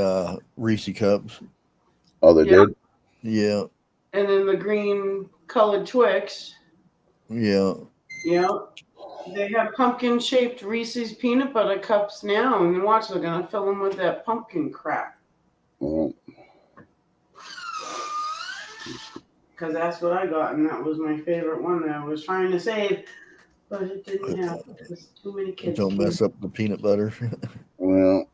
Reese cups. Oh, they Yeah, did? Yeah, and then the green colored Twix. yeah. Yeah. They have pumpkin shaped Reese's peanut butter cups now, and watch, they're gonna fill them with that pumpkin crap. Well, Because that's what I got, and that was my favorite one that I was trying to save, but it didn't happen because too many kids Don't came. mess up the peanut butter. well,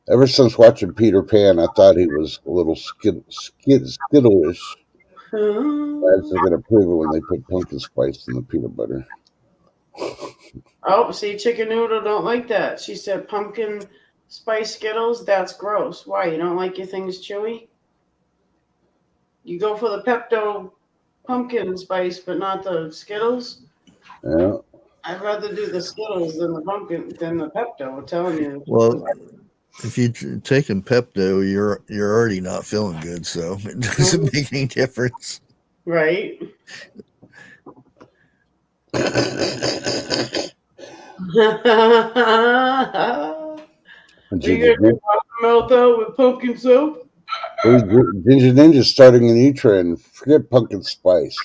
ever since watching Peter Pan, I thought he was a little skittleish. As they're going to prove it when they put pumpkin spice in the peanut butter. Oh, see, Chicken Noodle don't like that. She said pumpkin spice Skittles, that's gross. Why, you don't like your things chewy? You go for the Pepto pumpkin spice, but not the Skittles? Yeah. I'd rather do the Skittles than the Pepto. I'm telling you. Well, if you taking Pepto, you're already not feeling good, so it doesn't make any difference. Right. Are you Ginger, gonna drink watermelon though with pumpkin soup? Ginger Ninja's starting a new trend. Forget pumpkin spice.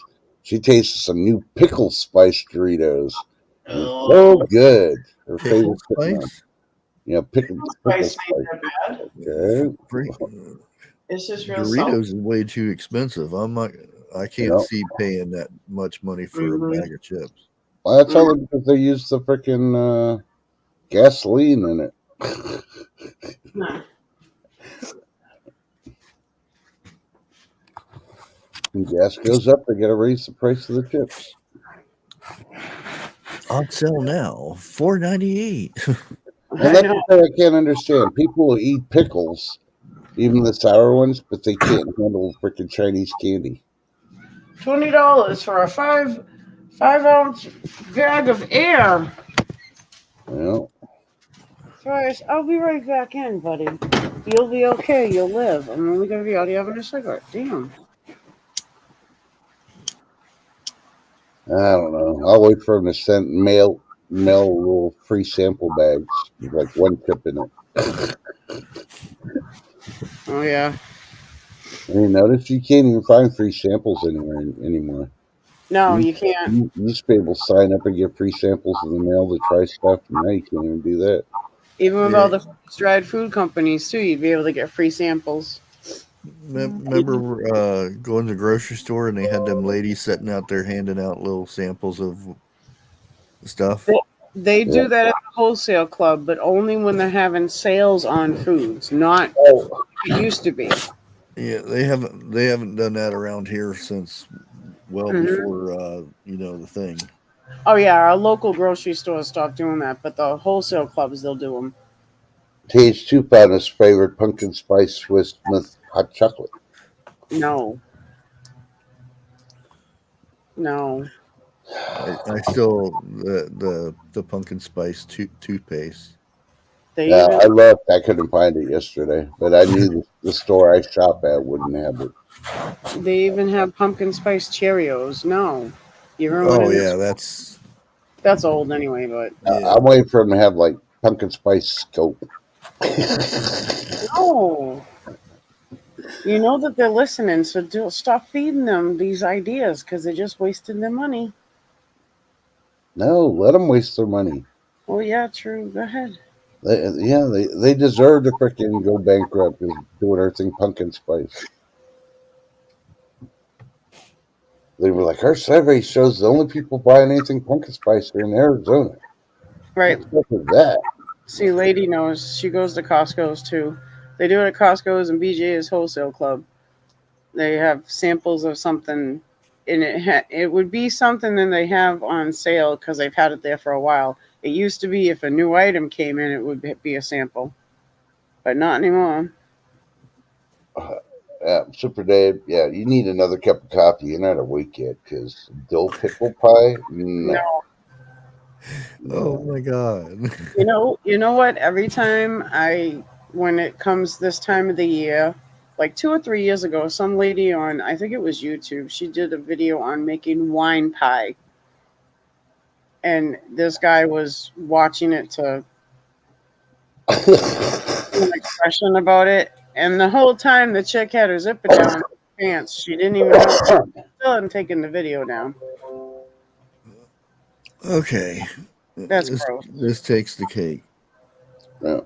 She tasted some new pickle spice Doritos. And it's so Oh, good. Her Pickle favorite pickle. spice? Yeah, pickle spice ain't spice. that bad. Okay. It's just real salt. Doritos is way too expensive. I You can't know, see paying that much money for a Mm-hmm. bag of chips. well, that's all because they use the freaking gasoline in it. When gas goes up, they got to raise the price of the chips. On sale now, $4.98. And I that's know. the thing I can't understand. People will eat pickles, even the sour ones, but they can't handle freaking Chinese candy. $20 for a 5 ounce bag of air. Well, Fries, I'll be right back in, buddy. You'll be okay. You'll live. I'm only gonna be out here having a cigarette. Damn. I don't know. I'll wait for them to send mail little free sample bags with like one chip in it. Oh yeah. And you notice you can't even find free samples anywhere anymore. No, You, you can't. you used to be able to sign up and get free samples in the mail to try stuff, and now you can't even do that. Even with Yeah. all the dried food companies too, you'd be able to get free samples. Remember going to the grocery store and they had them ladies sitting out there handing out little samples of stuff? They Yeah. do that at the wholesale club, but only when they're having sales on foods. Not Oh, it used to be. Yeah, they haven't done that around here since well Mhm. before the thing. Oh yeah, our local grocery stores stopped doing that, but the wholesale clubs they'll do them. TH2 found his favorite pumpkin spice Swiss Smith hot chocolate. No, no. I still the pumpkin spice toothpaste. They Yeah, even I left. I couldn't find it yesterday, but I knew the store I shop at wouldn't have it. they even have pumpkin spice Cheerios. No, you're Oh ruining yeah, this. that's That's old anyway, but yeah. I'm waiting for them to have like pumpkin spice scope. no. You know that they're listening, so stop feeding them these ideas because they're just wasting their money. No, let them waste their money. Oh yeah, true. Go ahead. They deserve to freaking go bankrupt because doing everything pumpkin spice. They were like, our survey shows the only people buying anything pumpkin spice are in Arizona. Right. What the fuck is that? See, lady knows. She goes to Costco's too. They do it at Costco's and BJ's Wholesale Club. They have samples of something, and it would be something that they have on sale because they've had it there for a while. It used to be if a new item came in, it would be a sample, but not anymore. Super Dave, yeah, you need another cup of coffee. You're not awake yet because dill pickle pie? No. No, Oh my god. you know what? Every time when it comes this time of the year, like 2 or 3 years ago, some lady on, I think it was YouTube, she did a video on making wine pie, and this guy was watching it to an expression about it, and the whole time the chick had her zipper down her pants. She didn't even know. Still hadn't taken the video down. Okay. That's gross. This takes the cake. Yeah.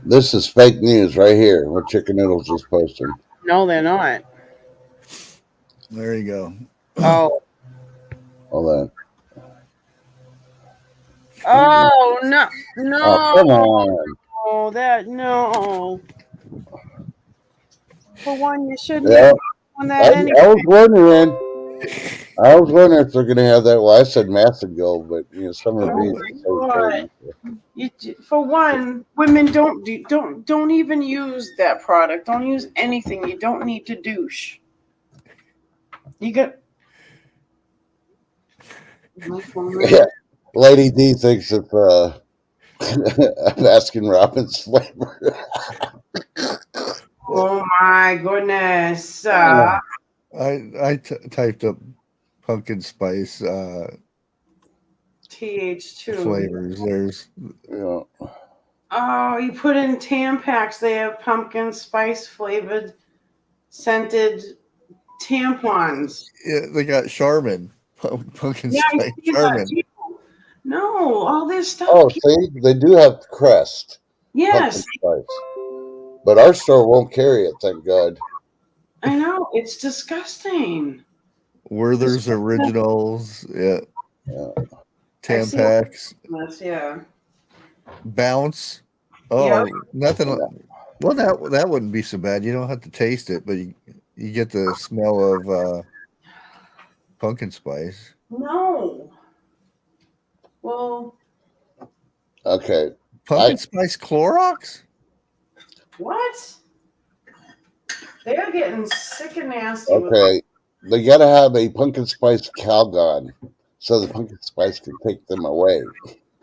This is fake news right here. What Chicken Noodles just posted. No, they're not. There you go. Oh, Hold on. oh no, Oh, come no, on. no. For one, you shouldn't Yeah, have done that I anyway. was wondering. I was wondering if they're going to have that. Well, I said Massigal, but Summer Oh Beach my is so god! crazy. For one, women don't even use that product. Don't use anything. You don't need to douche. You got my phone ring. Yeah. Lady D thinks of Baskin Robbins flavor. Oh my goodness. I typed up pumpkin spice TH2. flavors. There's Yeah. Oh, you put in Tampax. They have pumpkin spice flavored scented tampons. they got Charmin. Pumpkin Yeah, I spice see that Charmin. too. No, all this stuff. Oh, see, they do have Crest pumpkin Yes, spice, but our store won't carry it. Thank God. I know. It's disgusting. Werther's Originals. Yeah. Yeah. I see Tampax. this. Yeah. Bounce. Yeah. Oh, nothing. Well, that wouldn't be so bad. You don't have to taste it, but you get the smell of pumpkin spice. No. Well, Okay. Pumpkin spice Clorox? what? They're getting sick and nasty. Okay. They got to have a pumpkin spice Calgon so the pumpkin spice can take them away.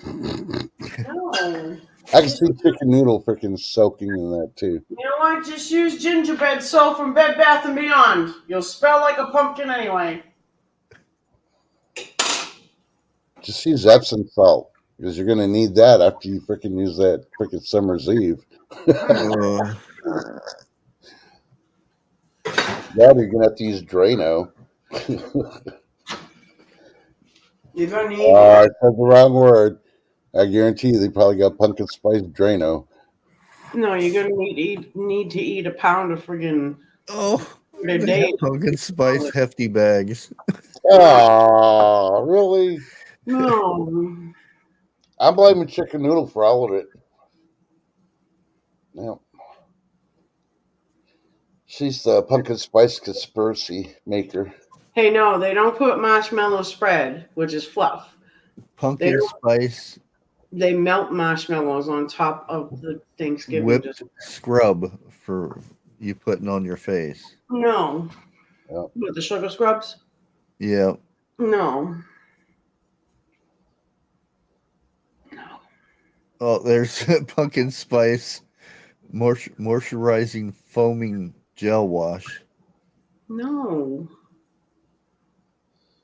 No. I can see chicken noodle freaking soaking in that too. You know what? Just use gingerbread soap from Bed Bath & Beyond. You'll smell like a pumpkin anyway. Just use Epsom salt because you're gonna need that after you freaking use that freaking summer's eve. Now you're gonna have to use Drano. You're going to need I said the wrong word. I guarantee you they probably got pumpkin spice Drano. No, you're going to need to eat a pound of friggin' They day. have pumpkin spice hefty bags. Oh, really? No. I'm blaming chicken noodle for all of it. Yeah. She's the pumpkin spice conspiracy maker. Hey, no, they don't put marshmallow spread, which is fluff. Pumpkin spice. They melt marshmallows on top of the Thanksgiving. Whipped scrub for you putting on your face. No. Yeah. With the sugar scrubs? Yeah. No. Oh, there's pumpkin spice moisturizing foaming gel wash. No.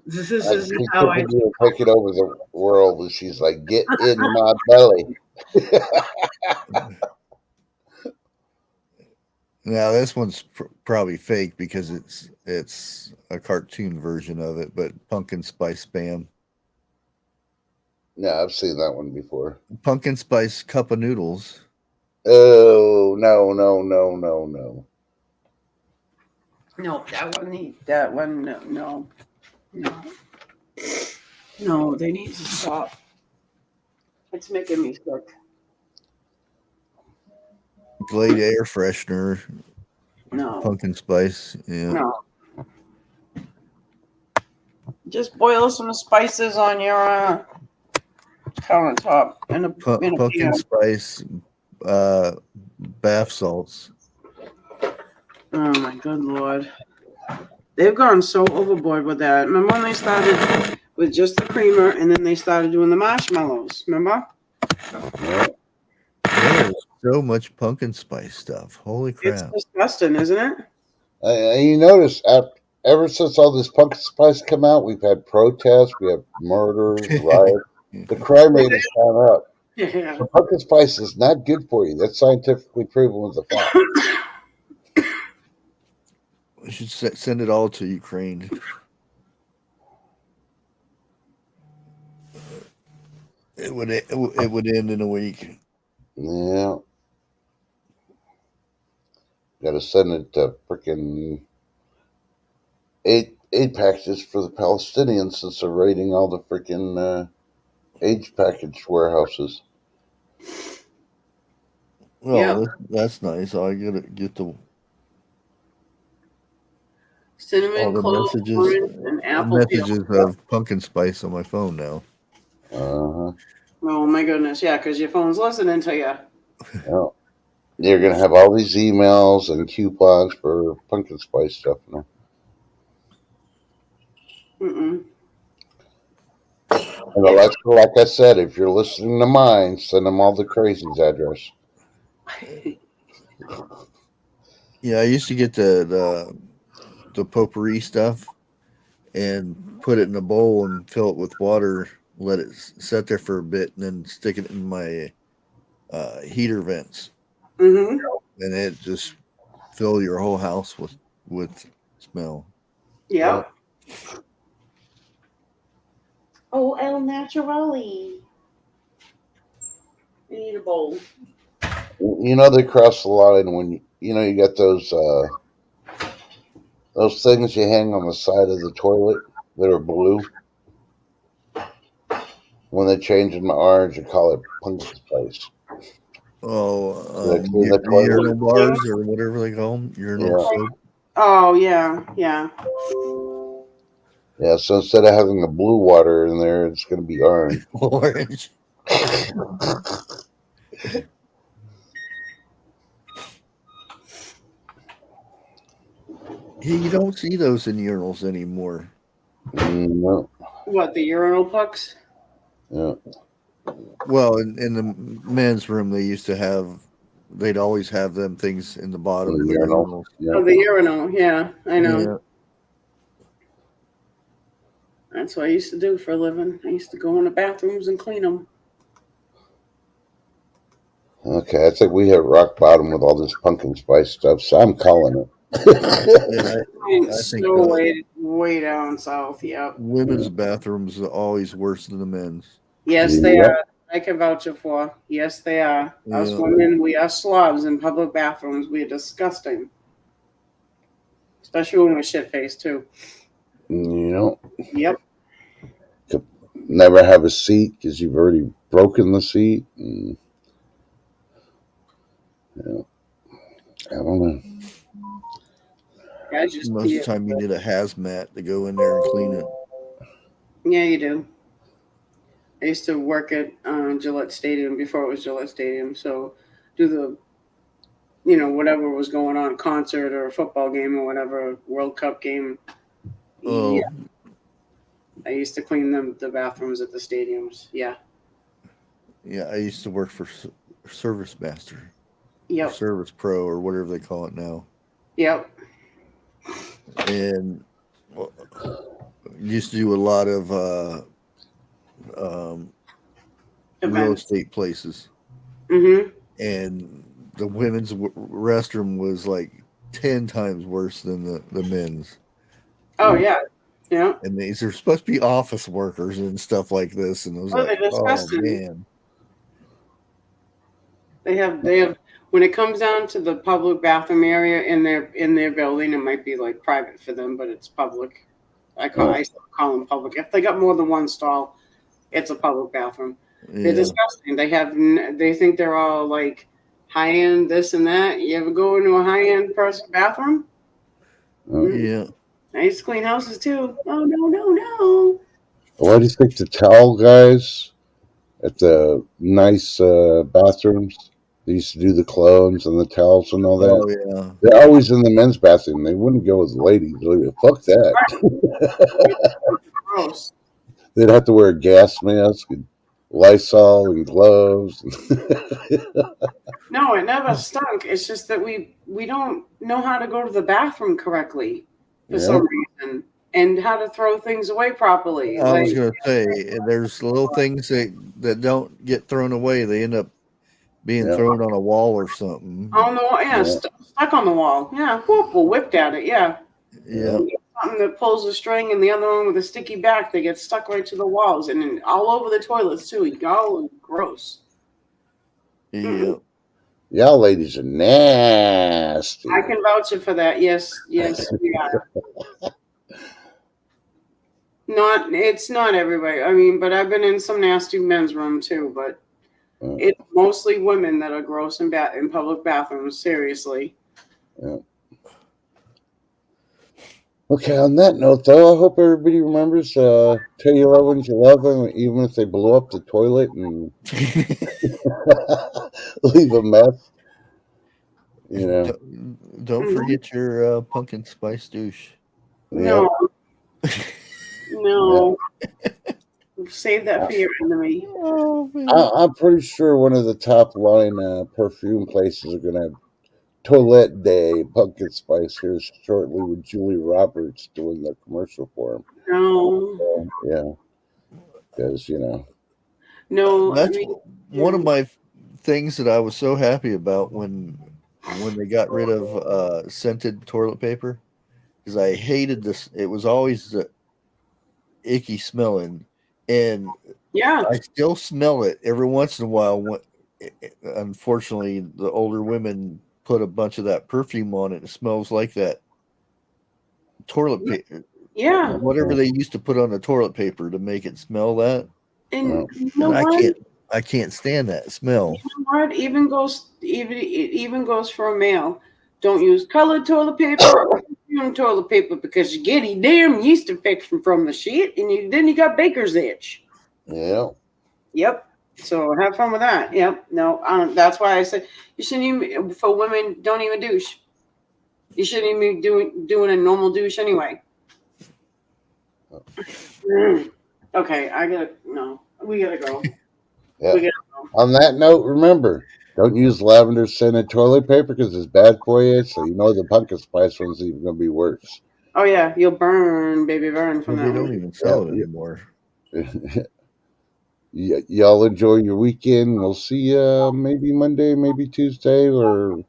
This I is see how I chicken noodle taking over the world, and she's like, "Get in my belly." Now this one's probably fake because it's a cartoon version of it, but pumpkin spice spam. Yeah, I've seen that one before. Pumpkin spice cup of noodles. Oh, no, no, no, no, no. No, that one, no. No, they need to stop. It's making me sick. Glade air freshener. No, Pumpkin spice. Yeah. no. Just boil some spices on your countertop in a Pumpkin pan. spice bath salts. Oh my good lord. They've gone so overboard with that. Remember when they started with just the creamer and then they started doing the marshmallows? Remember? Yeah. There's so much pumpkin spice stuff. Holy It's crap. disgusting, isn't it? And you notice, ever since all this pumpkin spice come out, we've had protests, we have murders, riots. The crime rate has gone up. Yeah. So pumpkin spice is not good for you. That's scientifically proven with the fact. We should send it all to Ukraine. It would end in a week. Yeah. Got to send it to freaking aid packages for the Palestinians since they're raiding all the freaking aid package warehouses. Well, Yep. that's nice. I get the Cinnamon, all the clove, orange, and apple peel. messages of pumpkin spice on my phone now. Uh-huh. Oh my goodness, yeah, because your phone's listening to you. Well, you're going to have all these emails and coupons for pumpkin spice stuff now. Mm-mm. And Alexa, like I said, if you're listening to mine, send them all the crazies address. Yeah, I used to get the potpourri stuff and put it in a bowl and fill it with water, let it sit there for a bit, and then stick it in my heater vents, Mm-hmm. and it just fill your whole house with smell. Yep. Oh, El Naturale. You need a bowl. You know they cross the line when you got those things you hang on the side of the toilet that are blue. When they change them to orange, you call it pumpkin spice. Oh, So they clean the toilet. urinal bars or whatever they call them, urinal Yeah. soap. Oh yeah, yeah. Yeah, so instead of having the blue water in there, it's going to be orange. Orange. Hey, you don't see those in urinals anymore. No. What, the urinal pucks? Yeah. Well, in the men's room, they'd always have them things in the bottom of the Urinal. urinals. Yeah. Oh, the urinal. Yeah, I know. Yeah. That's what I used to do for a living. I used to go in the bathrooms and clean them. Okay, I think we hit rock bottom with all this pumpkin spice stuff, so I'm calling it. Yeah, I It's think so way down south. Yep. women's bathrooms are always worse than the men's. Yes, they Yep. are. I can vouch it for. Yes, they are. Us Yeah. women, we are slobs in public bathrooms. We are disgusting. Especially when we're shit faced too. Yep. Never have a seat because you've already broken the seat. And, I don't know. I just Most of the time, you need a hazmat to go in there and clean it. Yeah, you do. I used to work at Gillette Stadium before it was Gillette Stadium. So do the, whatever was going on, concert or a football game or whatever, World Cup game. Oh, Yeah. I used to clean the bathrooms at the stadiums. Yeah. yeah. I used to work for Service Master, Yep. Service Pro, or whatever they call it now. Yep. And used to do a lot of real Events. estate places. Mm-hmm. And the women's restroom was like 10 times worse than the men's. Oh yeah. Yeah. And these are supposed to be office workers and stuff like this. And I was Oh, they're like, oh disgusting. man. They have when it comes down to the public bathroom area in their building, it might be like private for them, but it's public. I still call them public. If they got more than one stall, it's a public bathroom. They're Yeah. disgusting. They think they're all like high end this and that. You ever go into a high end person bathroom? Yeah. I used to clean houses too. Oh no. Why do you think the towel guys at the nice bathrooms, they used to do the clones and the towels and all that? Oh yeah. They're always in the men's bathroom. They wouldn't go with the ladies. Fuck that. Gross. They'd have to wear a gas mask and Lysol and gloves. No, it never stunk. It's just that we don't know how to go to the bathroom correctly for some reason, and how to throw things away properly. I was going to say, there's little things that don't get thrown away. They end up being thrown on a wall or something. On the wall, yeah, stuck on the wall. Yeah, whipped at it. Yeah. Yeah. Something that pulls a string, and the other one with a sticky back. They get stuck right to the walls, and then all over the toilets too. Oh, gross. Yeah. Y'all ladies are nasty. I can vouch for that. Yes, we are. It's not everybody. I mean, but I've been in some nasty men's room too. But it's mostly women that are gross in public bathrooms. Seriously. Yeah. Okay, on that note, though, I hope everybody remembers tell your loved ones you love them, even if they blow up the toilet and leave a mess. You know. Don't forget your pumpkin spice douche. No. No. Save that for your enemy. I'm pretty sure one of the top line perfume places are going to have Toilette Day pumpkin spice here shortly with Julie Roberts doing the commercial for him. No. So, yeah. Because, No. That's one of my things that I was so happy about when they got rid of scented toilet paper, because I hated this. It was always icky smelling, and I still smell it every once in a while. Unfortunately, the older women put a bunch of that perfume on it. It smells like that toilet paper. Yeah. Whatever they used to put on the toilet paper to make it smell that. And I can't stand that smell. You know what? It even goes for a male. Don't use colored toilet paper or toilet paper because you get a damn yeast infection from the shit, and then you got baker's itch. Yeah. Yep. So have fun with that. Yep. No, that's why I said you shouldn't even, for women, don't even douche. You shouldn't even be doing a normal douche anyway. Okay, we gotta go. Yeah. On that note, remember, don't use lavender scented toilet paper because it's bad for you. So the pumpkin spice one's even going to be worse. Oh yeah, you'll burn, baby, burn from that. They don't even sell it anymore. Y'all enjoy your weekend. We'll see you maybe Monday, maybe Tuesday, or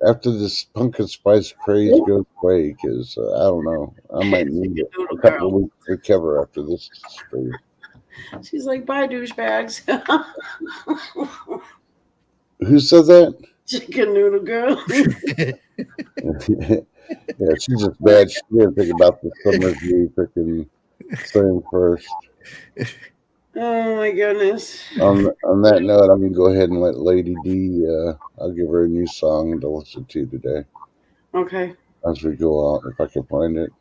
after this pumpkin spice craze goes away. Because I don't know, I might need a couple of weeks to recover after this stream. She's like, bye, douchebags. Who said that? Chicken noodle girl. Yeah, she's just bad. She didn't think about the summer's new freaking thing first. Oh my goodness. On that note, I'm gonna go ahead and let Lady D. I'll give her a new song to listen to today. Okay. As we go out, if I can find it.